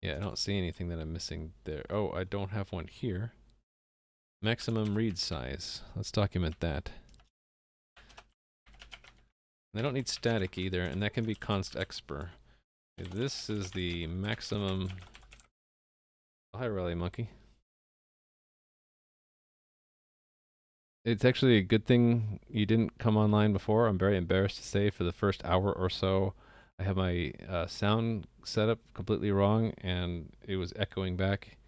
Yeah, I don't see anything that I'm missing there. Oh, I don't have one here. Maximum read size. Let's document that. They don't need static either, and that can be const expr. This is the maximum. Hi, Rally Monkey. It's actually a good thing you didn't come online before. I'm very embarrassed to say for the first hour or so, I have my sound set up completely wrong, and it was echoing back.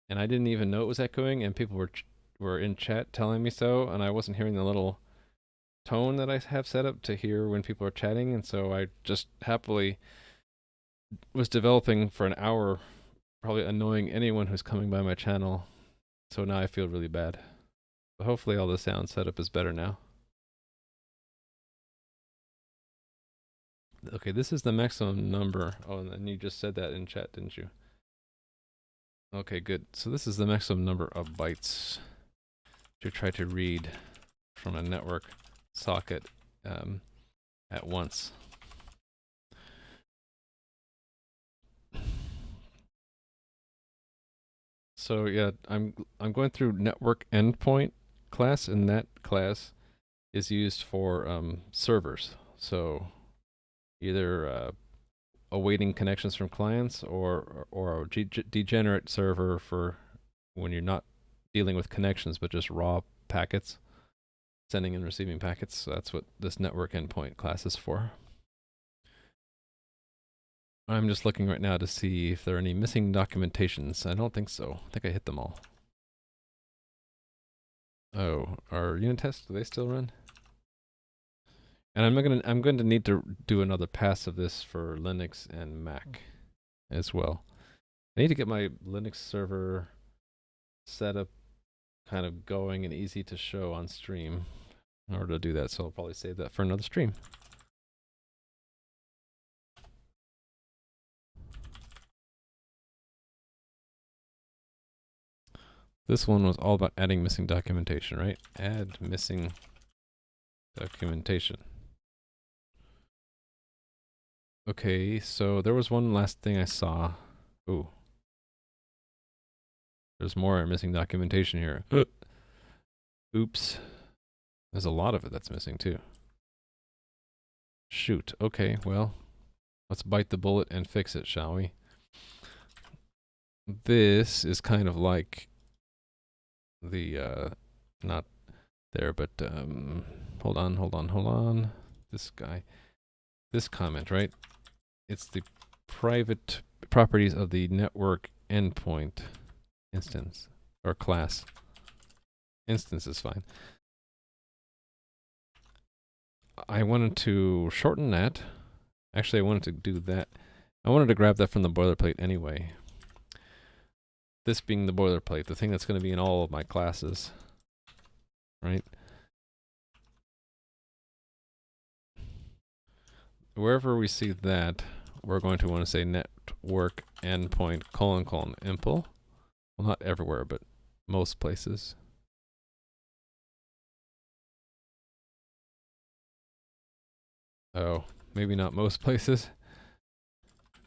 And I didn't even know it was echoing, and people were in chat telling me so, and I wasn't hearing the little tone that I have set up to hear when people are chatting, and so I just happily was developing for an hour, probably annoying anyone who's coming by my channel. So now I feel really bad. But hopefully all the sound setup is better now. Okay, this is the maximum number. Oh, and then you just said that in chat, didn't you? Okay, good. So this is the maximum number of bytes to try to read from a network socket at once. So yeah, I'm going through NetworkEndpoint class, and that class is used for servers. So either awaiting connections from clients or a degenerate server for when you're not dealing with connections but just raw packets, sending and receiving packets. So that's what this NetworkEndpoint class is for. I'm just looking right now to see if there are any missing documentations. I don't think so. I think I hit them all. Oh, our unit tests, do they still run? And I'm going to need to do another pass of this for Linux and Mac as well. I need to get my Linux server set up kind of going and easy to show on stream in order to do that, so I'll probably save that for another stream. This one was all about adding missing documentation, right? Add missing documentation. Okay, so there was one last thing I saw. Ooh. There's more missing documentation here. Oops. There's a lot of it that's missing too. Shoot. Okay, well, let's bite the bullet and fix it, shall we? This is kind of like the, not there, but, hold on. This guy. This comment, right? It's the private properties of the network endpoint instance or class. Instance is fine. I wanted to shorten that. Actually, I wanted to do that. I wanted to grab that from the boilerplate anyway. This being the boilerplate, the thing that's going to be in all of my classes, right? Wherever we see that, we're going to want to say network endpoint : impl. Well, not everywhere, but most places. Oh, maybe not most places.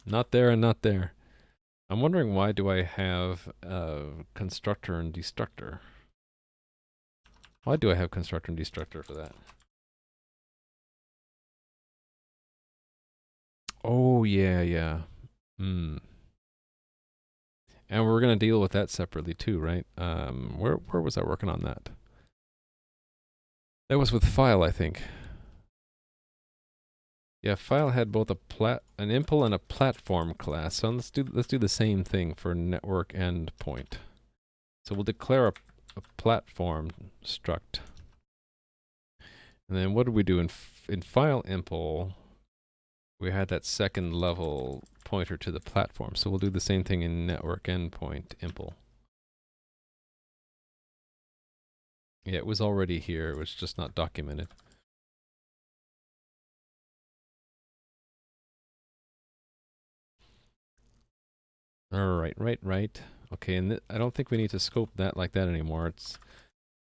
Not there and not there. I'm wondering, why do I have constructor and destructor? Why do I have constructor and destructor for that? Oh, yeah. And we're going to deal with that separately too, right? Where was I working on that? That was with file, I think. Yeah, file had both an impl and a platform class. So let's do the same thing for network endpoint. So we'll declare a platform struct. And then what did we do in file impl? We had that second level pointer to the platform. So we'll do the same thing in network endpoint impl. Yeah, it was already here. It was just not documented. Alright, right. Okay, and I don't think we need to scope that like that anymore. It's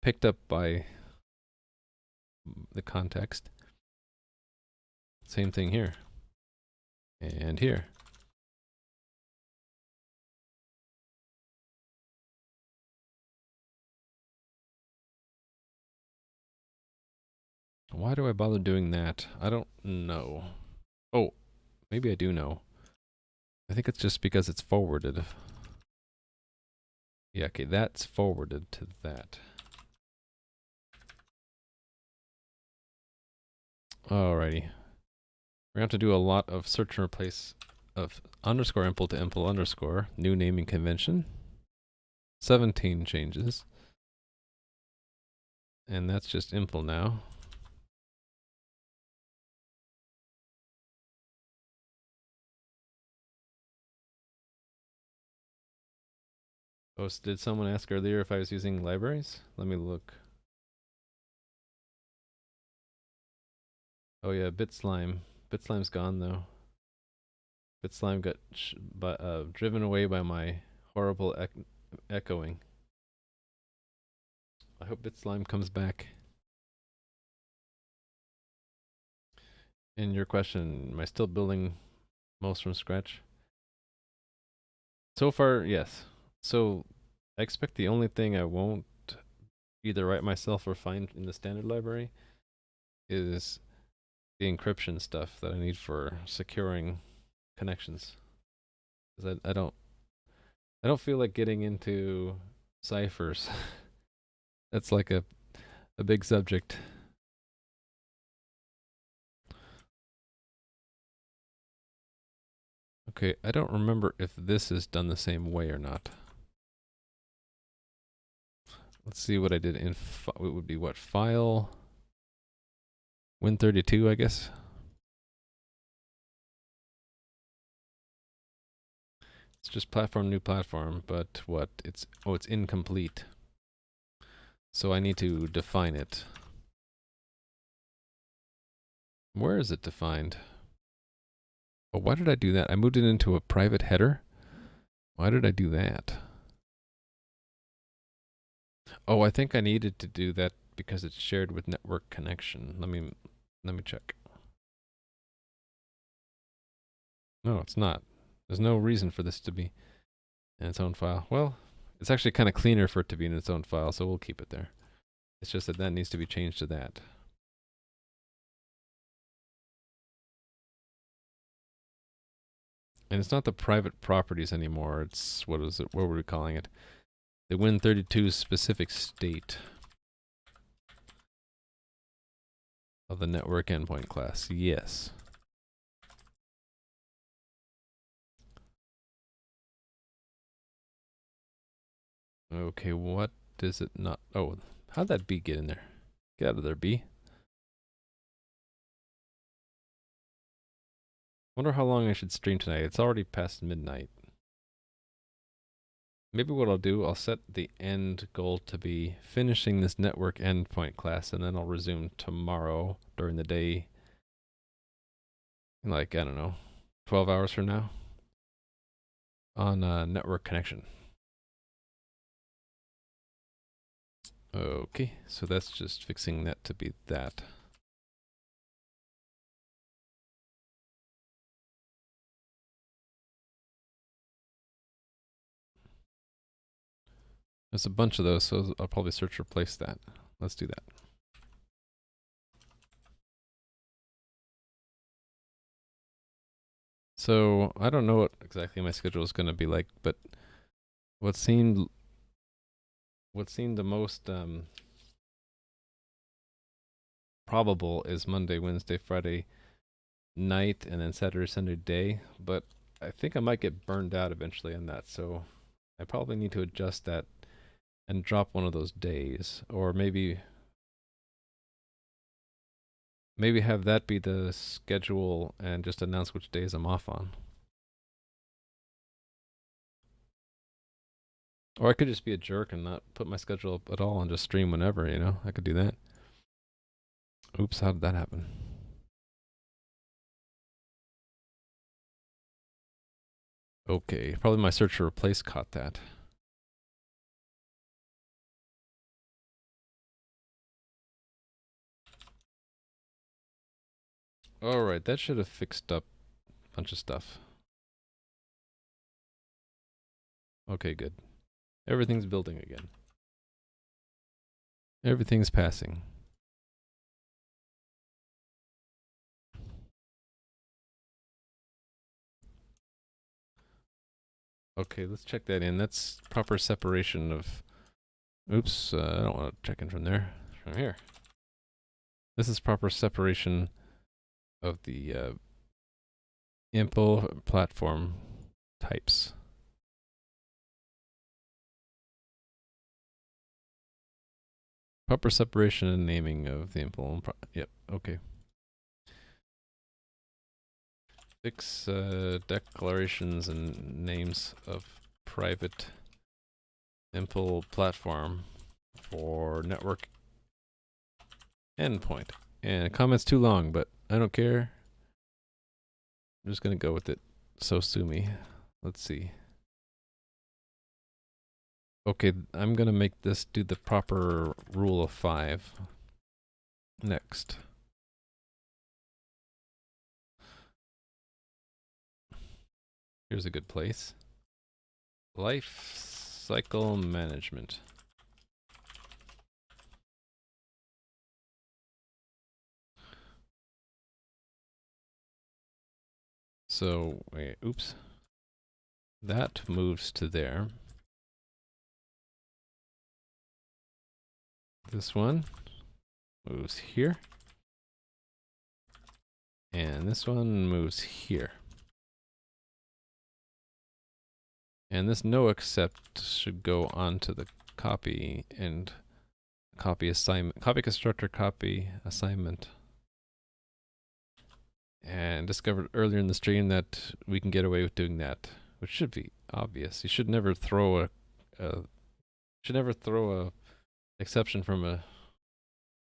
picked up by the context. Same thing here. And here. Why do I bother doing that? I don't know. Oh, maybe I do know. I think it's just because it's forwarded. Yeah, okay, that's forwarded to that. Alrighty. We're going to have to do a lot of search and replace of underscore impl to impl underscore. New naming convention. 17 changes. And that's just impl now. Oh, so did someone ask earlier if I was using libraries? Let me look. Oh yeah, BitSlime. BitSlime's gone though. BitSlime got driven away by my horrible echoing. I hope BitSlime comes back. And your question, am I still building most from scratch? So far, yes. So I expect the only thing I won't either write myself or find in the standard library is the encryption stuff that I need for securing connections. 'Cause I don't feel like getting into ciphers. That's like a big subject. Okay, I don't remember if this is done the same way or not. Let's see what I did in it would be what file Win32, I guess. It's just platform new platform, but what? It's incomplete. So I need to define it. Where is it defined? Oh, why did I do that? I moved it into a private header. Why did I do that? Oh, I think I needed to do that because it's shared with network connection. Let me check. No, it's not. There's no reason for this to be in its own file. Well, it's actually kind of cleaner for it to be in its own file, so we'll keep it there. It's just that needs to be changed to that. And it's not the private properties anymore. It's, what is it? What were we calling it? The Win32 specific state of the network endpoint class. Yes. Okay, what does it not? Oh, how'd that B get in there? Get out of there, B. Wonder how long I should stream tonight. It's already past midnight. Maybe what I'll do, I'll set the end goal to be finishing this network endpoint class, and then I'll resume tomorrow during the day. Like, I don't know, 12 hours from now on network connection. Okay, so that's just fixing that to be that. There's a bunch of those, so I'll probably search replace that. Let's do that. So I don't know what exactly my schedule is going to be like, but what seemed the most probable is Monday, Wednesday, Friday night, and then Saturday, Sunday day. But I think I might get burned out eventually on that, so I probably need to adjust that and drop one of those days, or maybe have that be the schedule and just announce which days I'm off on. Or I could just be a jerk and not put my schedule up at all and just stream whenever, you know? I could do that. Oops, how did that happen? Okay, probably my search for replace caught that. Alright, that should have fixed up a bunch of stuff. Okay, good. Everything's building again. Everything's passing. Okay, let's check that in. That's proper separation of... Oops, I don't want to check in from there. From here. This is proper separation of the info platform types. Proper separation and naming of the info. Yep, okay. Fix declarations and names of private info platform for network endpoint. And comment's too long, but I don't care. I'm just gonna go with it. So sue me. Let's see. Okay, I'm gonna make this do the proper rule of 5. Next. Here's a good place. Life cycle management. So, wait, oops. That moves to there. This one moves here. And this one moves here. And this no accept should go onto the copy and copy assignment, copy constructor, copy assignment. And discovered earlier in the stream that we can get away with doing that, which should be obvious. You should never throw a exception from a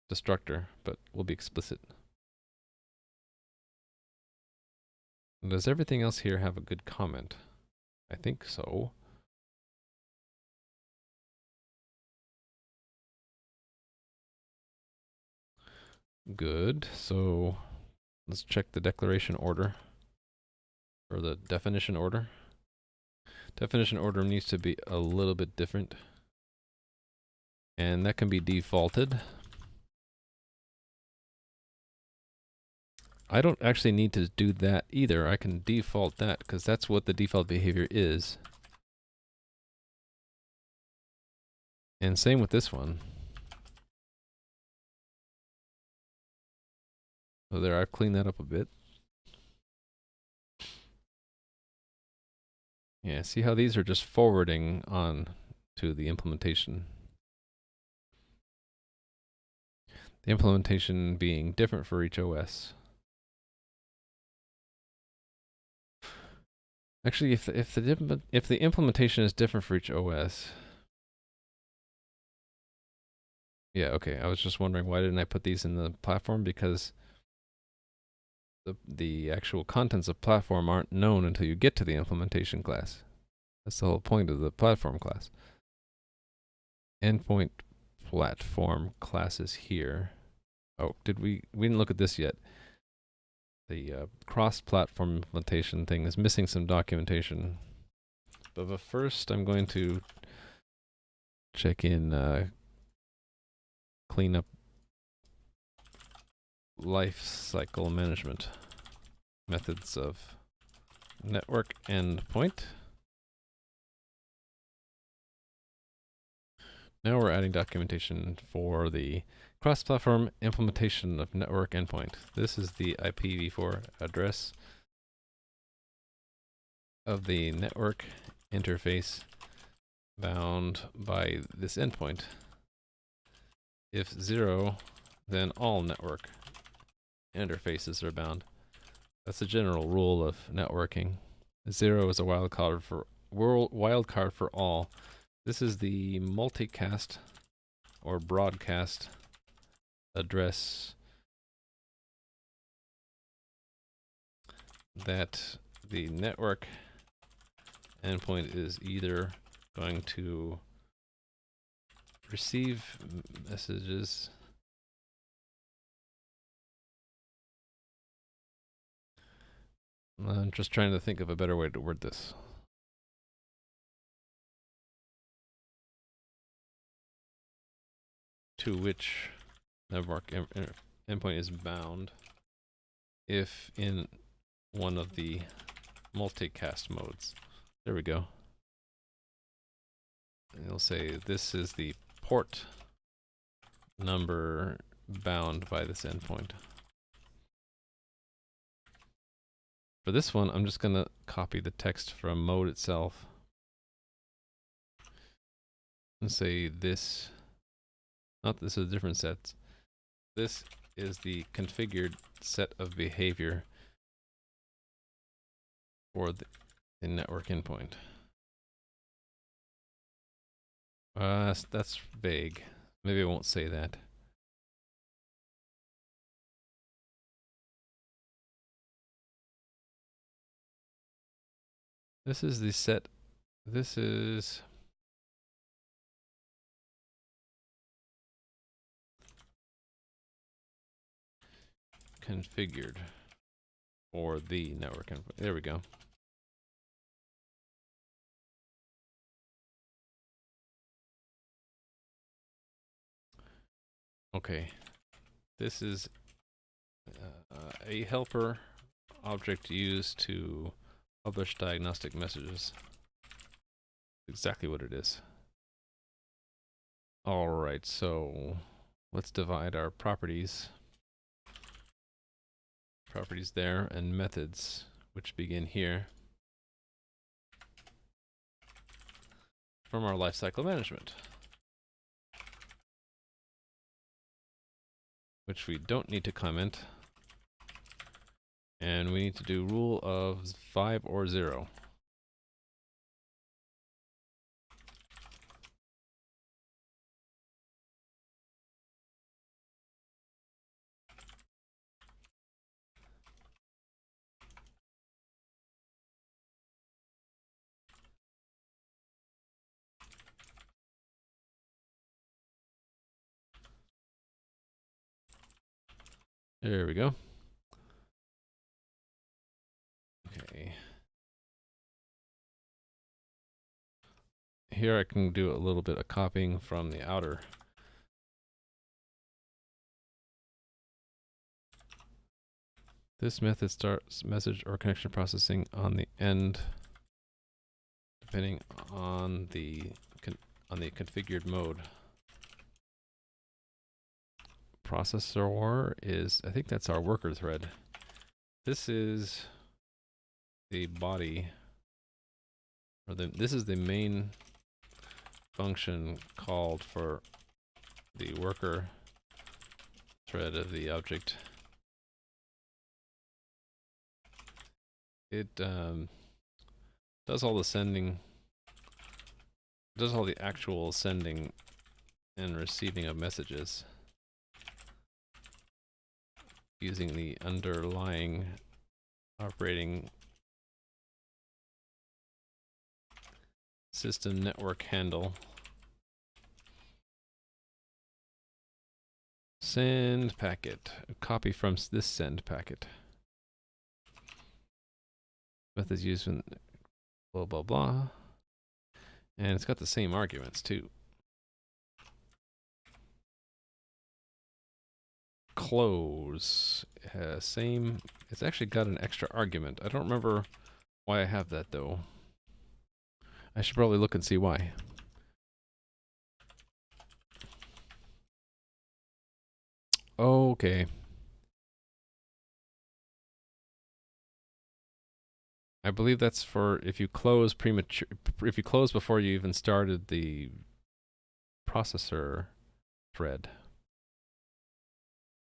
destructor, but we'll be explicit. And does everything else here have a good comment? I think so. Good. So let's check the declaration order, or the definition order. Definition order needs to be a little bit different, and that can be defaulted. I don't actually need to do that either. I can default that because that's what the default behavior is. And same with this one. So there, I've cleaned that up a bit. Yeah, see how these are just forwarding on to the implementation. The implementation being different for each OS. Actually, if the implementation is different for each OS, yeah, okay. I was just wondering why didn't I put these in the platform, because the actual contents of platform aren't known until you get to the implementation class. That's the whole point of the platform class. Endpoint platform class is here. Oh, we didn't look at this yet. The cross-platform implementation thing is missing some documentation. But first, I'm going to check in, clean up life cycle management methods of network endpoint. Now we're adding documentation for the cross-platform implementation of network endpoint. This is the IPv4 address of the network interface bound by this endpoint. If 0, then all network interfaces are bound. That's a general rule of networking. 0 is a wildcard for all. This is the multicast or broadcast address that the network endpoint is either going to receive messages I'm just trying to think of a better way to word this. To which network endpoint is bound if in one of the multicast modes. There we go. And it'll say this is the port number bound by this endpoint. For this one, I'm just going to copy the text from mode itself and say this, not this is a different set. This is the configured set of behavior for the network endpoint. That's vague. Maybe I won't say that. This is the set. This is configured for the network endpoint. There we go. Okay, this is a helper object used to publish diagnostic messages. Exactly what it is. Alright, so let's divide our properties. Properties there and methods, which begin here, from our lifecycle management, which we don't need to comment. And we need to do rule of 5 or 0. There we go. Okay. Here I can do a little bit of copying from the outer. This method starts message or connection processing on the end, depending on the configured mode. Processor is, I think that's our worker thread. This is the body, or this is the main function called for the worker thread of the object. It does all the sending, does all the actual sending and receiving of messages using the underlying operating system network handle. Send packet. Copy from this send packet. Methods used in blah blah blah. And it's got the same arguments too. Close. Same. It's actually got an extra argument. I don't remember why I have that though. I should probably look and see why. Okay. I believe that's for if you close if you close before you even started the processor thread.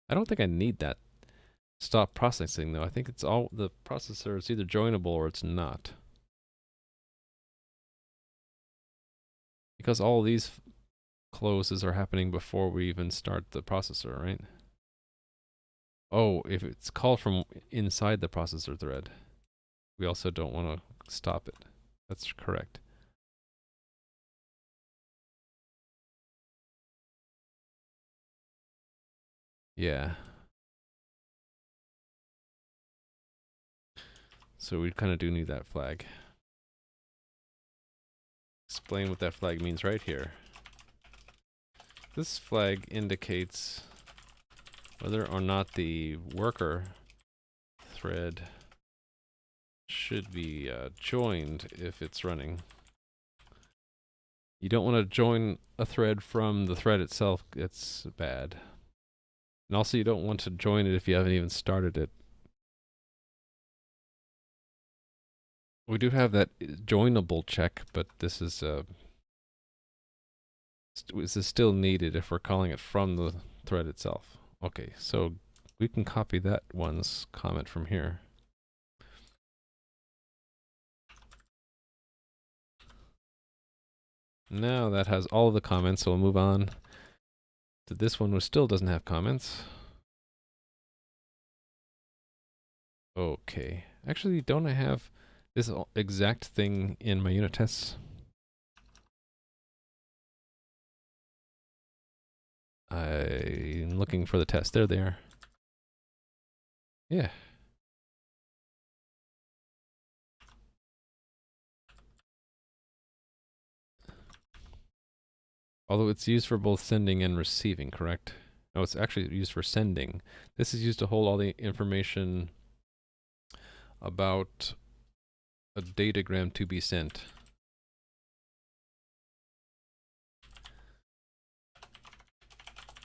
I don't think I need that stop processing though. I think it's all the processor is either joinable or it's not. Because all these closes are happening before we even start the processor, right? Oh, if it's called from inside the processor thread, we also don't want to stop it. That's correct. Yeah. So we kind of do need that flag. Explain what that flag means right here. This flag indicates whether or not the worker thread should be joined if it's running. You don't want to join a thread from the thread itself. It's bad. And also you don't want to join it if you haven't even started it. We do have that joinable check, but this is still needed if we're calling it from the thread itself. Okay, so we can copy that one's comment from here. Now that has all of the comments, so we'll move on to this one, which still doesn't have comments. Okay. Actually, don't I have this exact thing in my unit tests? I'm looking for the test. There they are. Yeah. Although it's used for both sending and receiving, correct? No, it's actually used for sending. This is used to hold all the information about a datagram to be sent.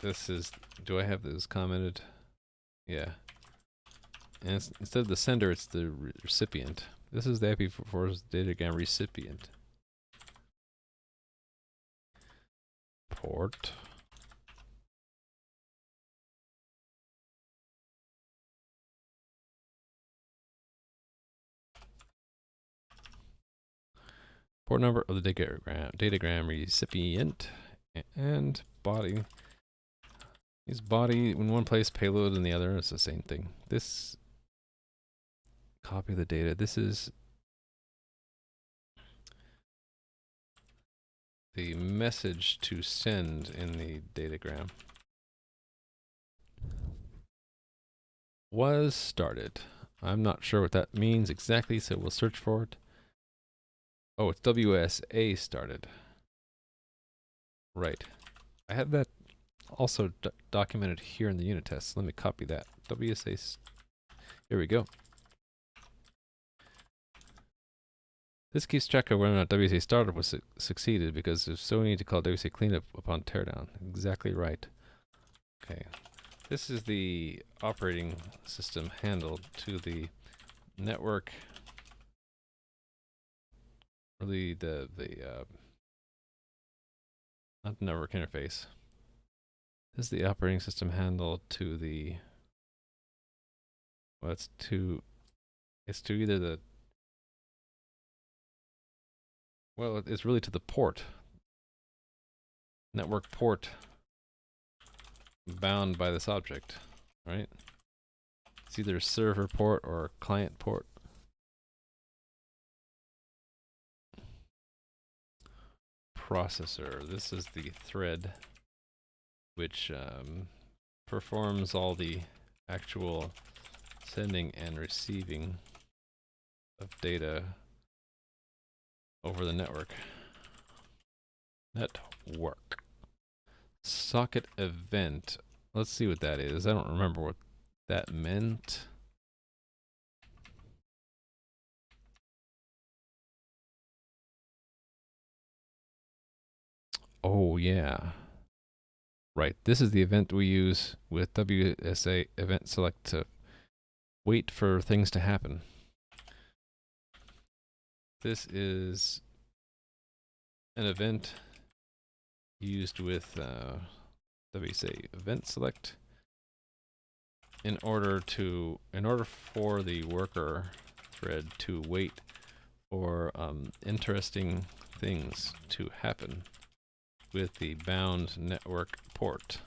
This is, do I have this commented? Yeah. And instead of the sender, it's the recipient. This is the IPv4's datagram recipient. Port. Port number of the datagram recipient. And body. Use body in one place, payload in the other. It's the same thing. This copy of the data. This is the message to send in the datagram. Was started. I'm not sure what that means exactly, so we'll search for it. Oh, it's WSA started. Right. I have that also documented here in the unit test. Let me copy that. WSA. Here we go. This keeps track of whether or not WSA startup was succeeded, because if so, we need to call WSA cleanup upon teardown. Exactly right. Okay. This is the operating system handled to the network, really not the network interface. This is the operating system handled to the, well, it's to either the, well, it's really to the port, network port bound by this object, right? It's either server port or client port. Processor. This is the thread which performs all the actual sending and receiving of data over the network. Network. Socket event. Let's see what that is. I don't remember what that meant. Oh, yeah. Right, this is the event we use with WSA event select to wait for things to happen. This is an event used with WSA event select in order for the worker thread to wait for interesting things to happen with the bound network port.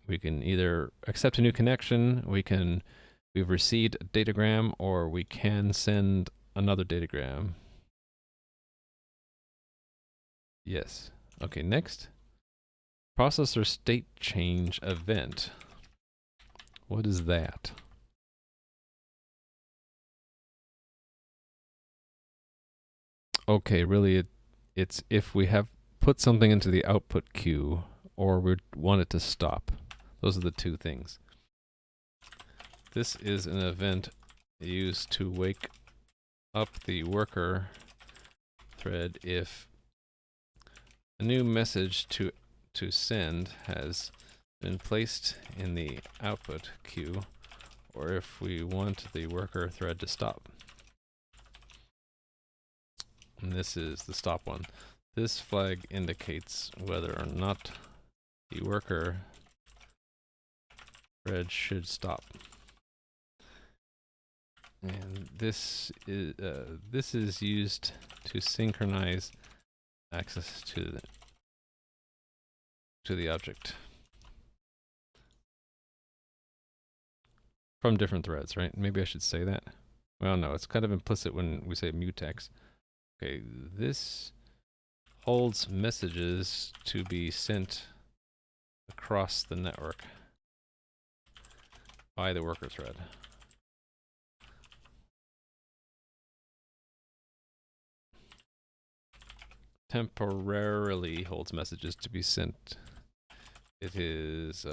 We can either accept a new connection, we've received a datagram, or we can send another datagram. Yes. Okay, next. Processor state change event. What is that? Okay, really it's if we have put something into the output queue or we want it to stop. Those are the two things. This is an event used to wake up the worker thread if a new message to send has been placed in the output queue, or if we want the worker thread to stop. And this is the stop one. This flag indicates whether or not the worker thread should stop. And this is used to synchronize access to the object from different threads, right? Maybe I should say that. Well, no, it's kind of implicit when we say mutex. Okay, this holds messages to be sent across the network by the worker thread. Temporarily holds messages to be sent. It is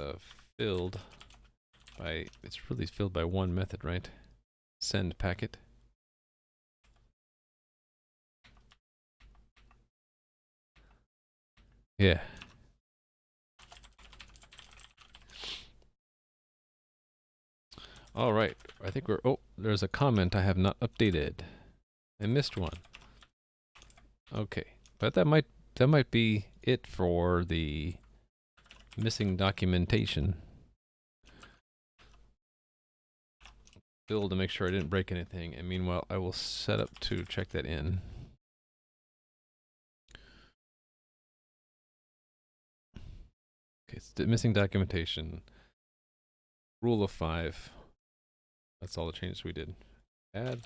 filled by, it's really filled by one method, right? Send packet. Yeah. All right, I think we're, oh, there's a comment I have not updated. I missed one. Okay, but that might be it for the missing documentation. Build to make sure I didn't break anything, and meanwhile I will set up to check that in. Okay, it's missing documentation. Rule of 5. That's all the changes we did. Add.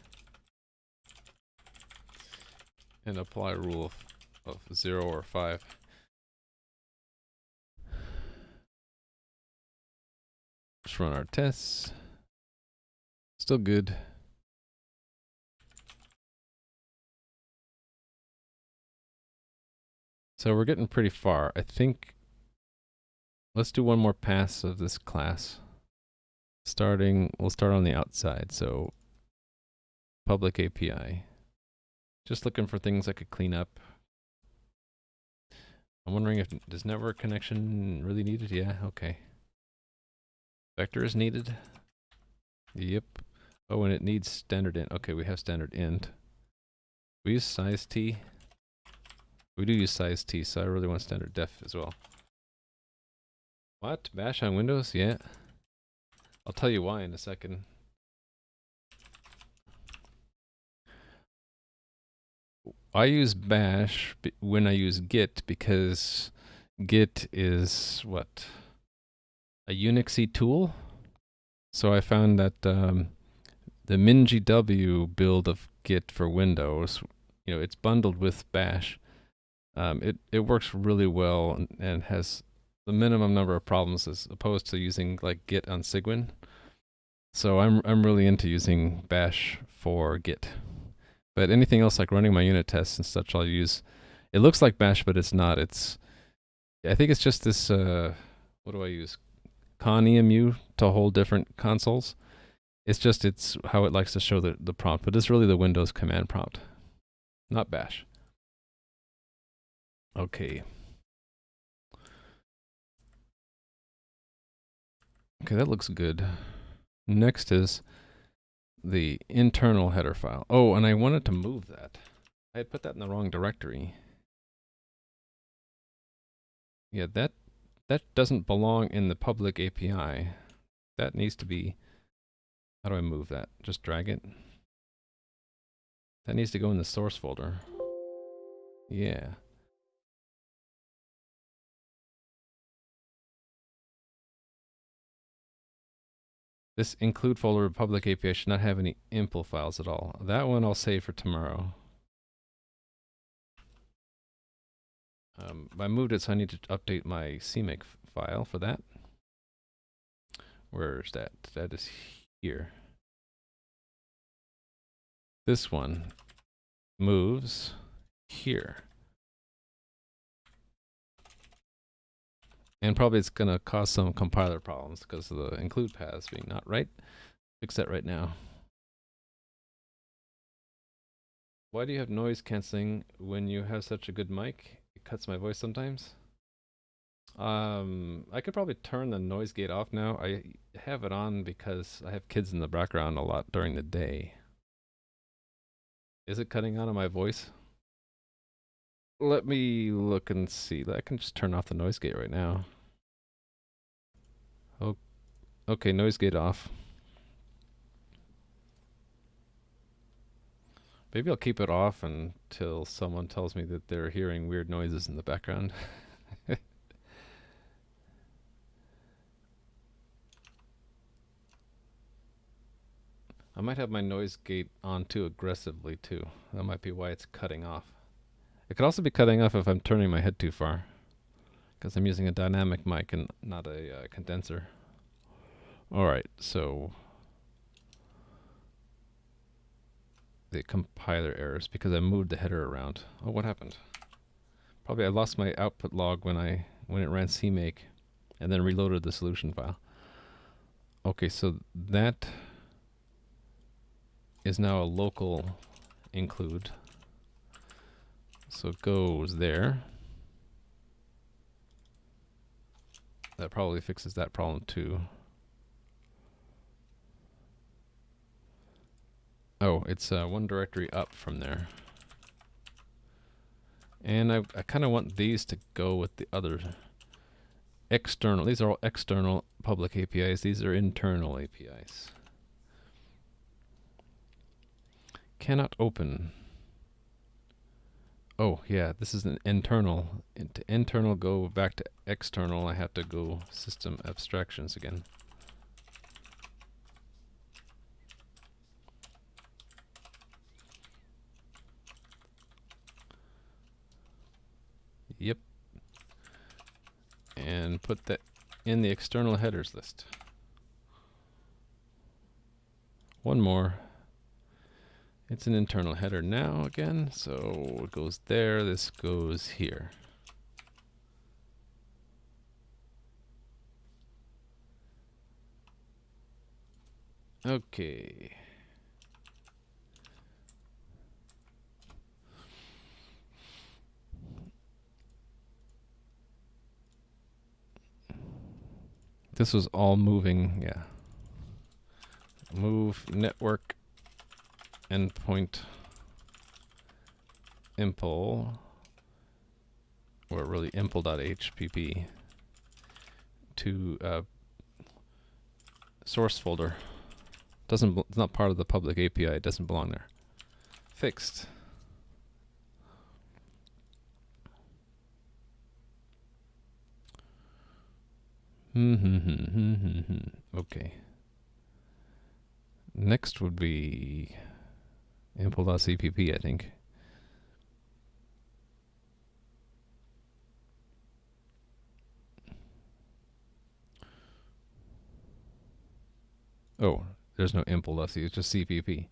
And apply rule of 0 or 5. Let's run our tests. Still good. So we're getting pretty far. I think let's do one more pass of this class. We'll start on the outside. So public API. Just looking for things I could clean up. I'm wondering if, does network connection really needed? Yeah, okay. Vector is needed. Yep. Oh, and it needs standard int. Okay, we have standard int. We use size t. We do use size t, so I really want standard def as well. What? Bash on Windows? Yeah. I'll tell you why in a second. I use bash when I use git because git is what? A Unixy tool? So I found that the MinGW build of git for Windows, you know, it's bundled with bash. It works really well and has the minimum number of problems as opposed to using like git on Cygwin. So I'm really into using bash for git. But anything else like running my unit tests and such, I'll use. It looks like bash, but it's not. I think it's just this. What do I use? ConEMU to hold different consoles. It's how it likes to show the prompt, but it's really the Windows command prompt, not bash. Okay. Okay, that looks good. Next is the internal header file. Oh, and I wanted to move that. I had put that in the wrong directory. Yeah, that doesn't belong in the public API. That needs to be... How do I move that? Just drag it? That needs to go in the source folder. Yeah. This include folder of public API should not have any impl files at all. That one I'll save for tomorrow. I moved it, so I need to update my CMake file for that. Where's that? That is here. This one moves here. And probably it's going to cause some compiler problems because of the include paths being not right. Fix that right now. Why do you have noise canceling when you have such a good mic? It cuts my voice sometimes. I could probably turn the noise gate off now. I have it on because I have kids in the background a lot during the day. Is it cutting out on my voice? Let me look and see. I can just turn off the noise gate right now. Oh, okay, noise gate off. Maybe I'll keep it off until someone tells me that they're hearing weird noises in the background. I might have my noise gate on too aggressively too. That might be why it's cutting off. It could also be cutting off if I'm turning my head too far, because I'm using a dynamic mic and not a condenser. Alright, so the compiler errors because I moved the header around. Oh, what happened? Probably I lost my output log when it ran CMake and then reloaded the solution file. Okay, so that is now a local include. So it goes there. That probably fixes that problem too. Oh, it's one directory up from there. And I kind of want these to go with the other external. These are all external public APIs. These are internal APIs. Cannot open. Oh, yeah, this is an internal. To internal go back to external, I have to go SystemAbstractions again. Yep. And put that in the external headers list. One more. It's an internal header now again, so it goes there, this goes here. Okay. This was all moving, yeah. Move network endpoint impl, or really impl.hpp to source folder. It's not part of the public API. It doesn't belong there. Fixed. Okay. Next would be impl.cpp, I think. Oh, there's no impl.c, it's just cpp.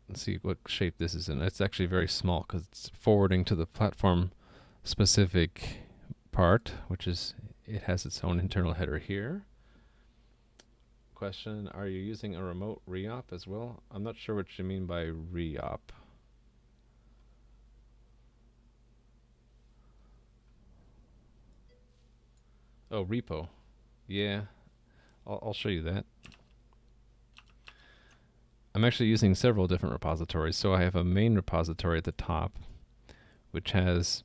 Let's see what shape this is in. It's actually very small because it's forwarding to the platform specific part, which is, it has its own internal header here. Question, are you using a remote reop as well? I'm not sure what you mean by reop. Oh, repo. Yeah. I'll show you that. I'm actually using several different repositories. So I have a main repository at the top, which has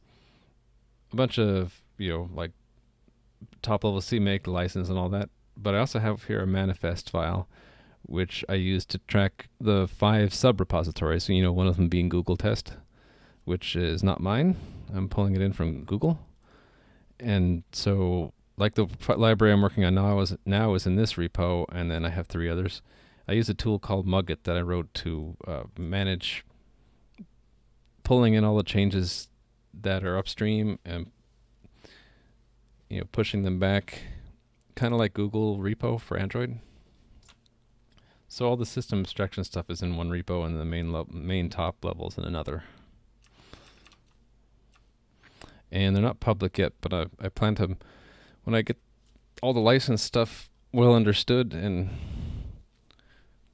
a bunch of, like top level CMake license and all that. But I also have here a manifest file, which I use to track the 5 sub-repositories. So, one of them being Google Test, which is not mine. I'm pulling it in from Google. And so, like the library I'm working on now is in this repo, and then I have 3 others. I use a tool called Mugget that I wrote to manage pulling in all the changes that are upstream and pushing them back, kind of like Google repo for Android. So all the system abstraction stuff is in one repo, and the main top level is in another. And they're not public yet, but I plan to, when I get all the license stuff well understood and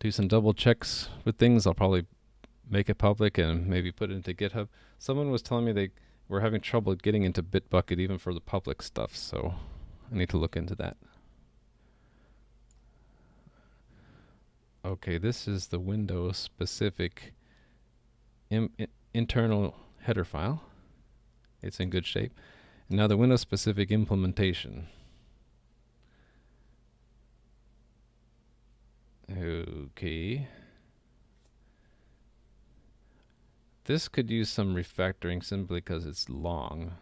do some double checks with things, I'll probably make it public and maybe put it into GitHub. Someone was telling me they were having trouble getting into Bitbucket even for the public stuff, so I need to look into that. Okay, this is the Windows specific internal header file. It's in good shape. And now the Windows specific implementation. Okay. This could use some refactoring simply because it's long.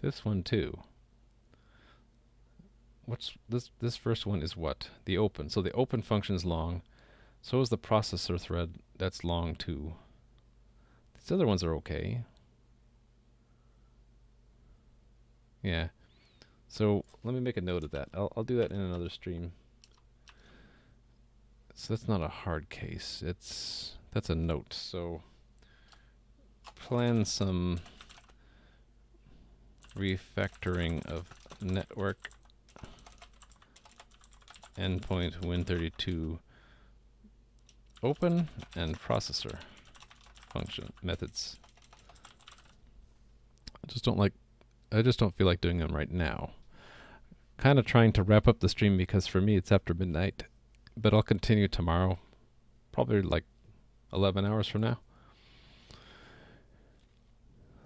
This one too. What's this first one is what? The open. So the open function is long. So is the processor thread. That's long too. These other ones are okay. Yeah. So let me make a note of that. I'll do that in another stream. So that's not a hard case. That's a note. So plan some refactoring of network endpoint Win32 open and processor function methods. I just don't feel like doing them right now. Kind of trying to wrap up the stream because for me it's after midnight, but I'll continue tomorrow, probably like 11 hours from now.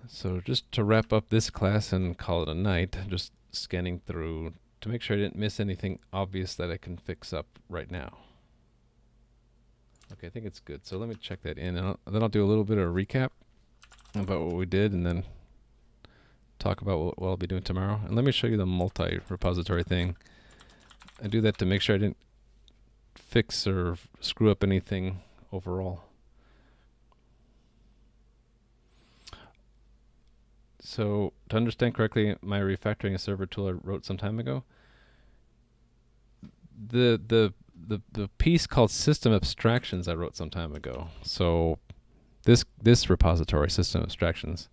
So just to wrap up this class and call it a night, just scanning through to make sure I didn't miss anything obvious that I can fix up right now. Okay, I think it's good. So let me check that in, and then I'll do a little bit of a recap about what we did, and then talk about what I'll be doing tomorrow. And let me show you the multi-repository thing. I do that to make sure I didn't fix or screw up anything overall. So to understand correctly, my refactoring a server tool I wrote some time ago, the piece called SystemAbstractions I wrote some time ago. So this repository, SystemAbstractions,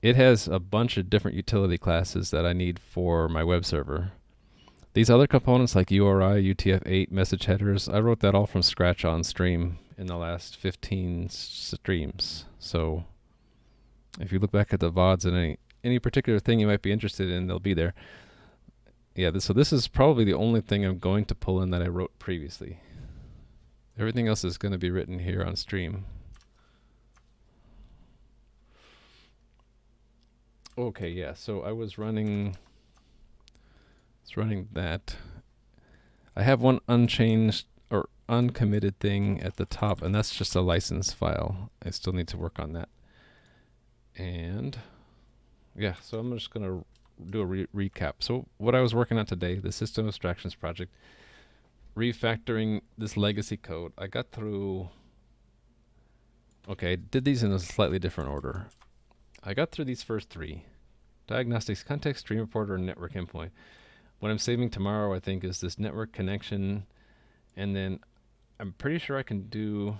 it has a bunch of different utility classes that I need for my web server. These other components like URI, UTF-8, message headers, I wrote that all from scratch on stream in the last 15 streams. So if you look back at the VODs and any particular thing you might be interested in, they'll be there. Yeah, so this is probably the only thing I'm going to pull in that I wrote previously. Everything else is going to be written here on stream. Okay, yeah, so I was running that. I have one unchanged or uncommitted thing at the top, and that's just a license file. I still need to work on that. And yeah, so I'm just going to do a recap. So what I was working on today, the SystemAbstractions project, refactoring this legacy code. I got through, okay, I did these in a slightly different order. I got through these first 3, Diagnostics Context, StreamReporter, and NetworkEndpoint. What I'm saving tomorrow, I think, is this network connection, and then I'm pretty sure I can do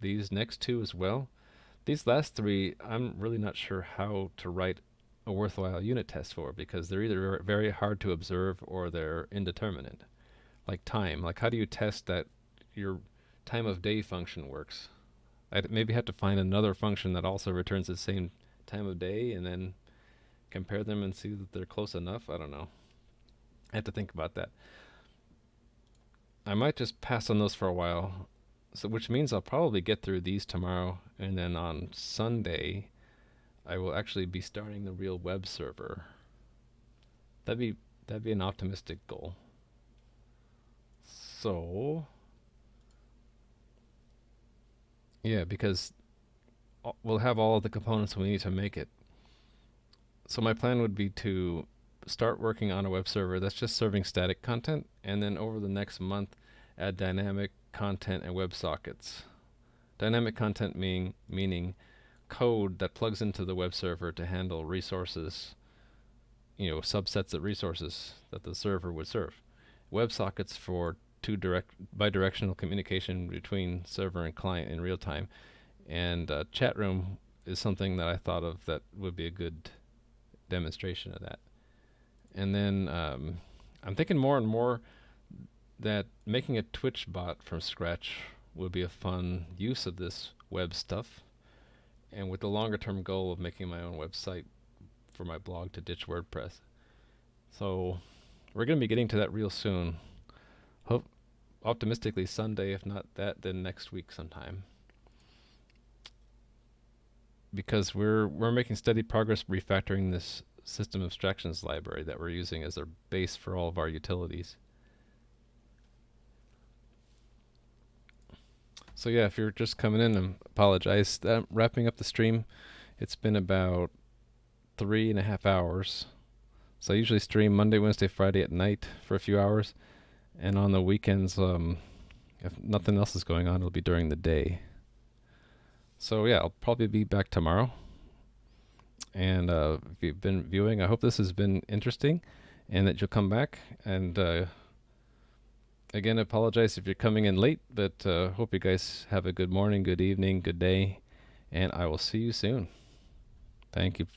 these next 2 as well. These last 3, I'm really not sure how to write a worthwhile unit test for, because they're either very hard to observe or they're indeterminate. Like time, like how do you test that your time of day function works? I'd maybe have to find another function that also returns the same time of day, and then compare them and see that they're close enough. I don't know. I have to think about that. I might just pass on those for a while, so which means I'll probably get through these tomorrow, and then on Sunday I will actually be starting the real web server. That'd be an optimistic goal. So yeah, because we'll have all of the components we need to make it. So my plan would be to start working on a web server that's just serving static content, and then over the next month add dynamic content and WebSockets. Dynamic content meaning code that plugs into the web server to handle resources, subsets of resources that the server would serve. WebSockets for bidirectional communication between server and client in real time. And chat room is something that I thought of that would be a good demonstration of that. And then I'm thinking more and more that making a Twitch bot from scratch would be a fun use of this web stuff, and with the longer term goal of making my own website for my blog to ditch WordPress. So we're going to be getting to that real soon. Hope optimistically Sunday, if not that, then next week sometime. Because we're making steady progress refactoring this SystemAbstractions library that we're using as our base for all of our utilities. So yeah, if you're just coming in, I apologize. I'm wrapping up the stream. It's been about 3.5 hours. So I usually stream Monday, Wednesday, Friday at night for a few hours. And on the weekends, if nothing else is going on, it'll be during the day. So yeah, I'll probably be back tomorrow. And if you've been viewing, I hope this has been interesting and that you'll come back. And again, I apologize if you're coming in late, but hope you guys have a good morning, good evening, good day, and I will see you soon. Thank you.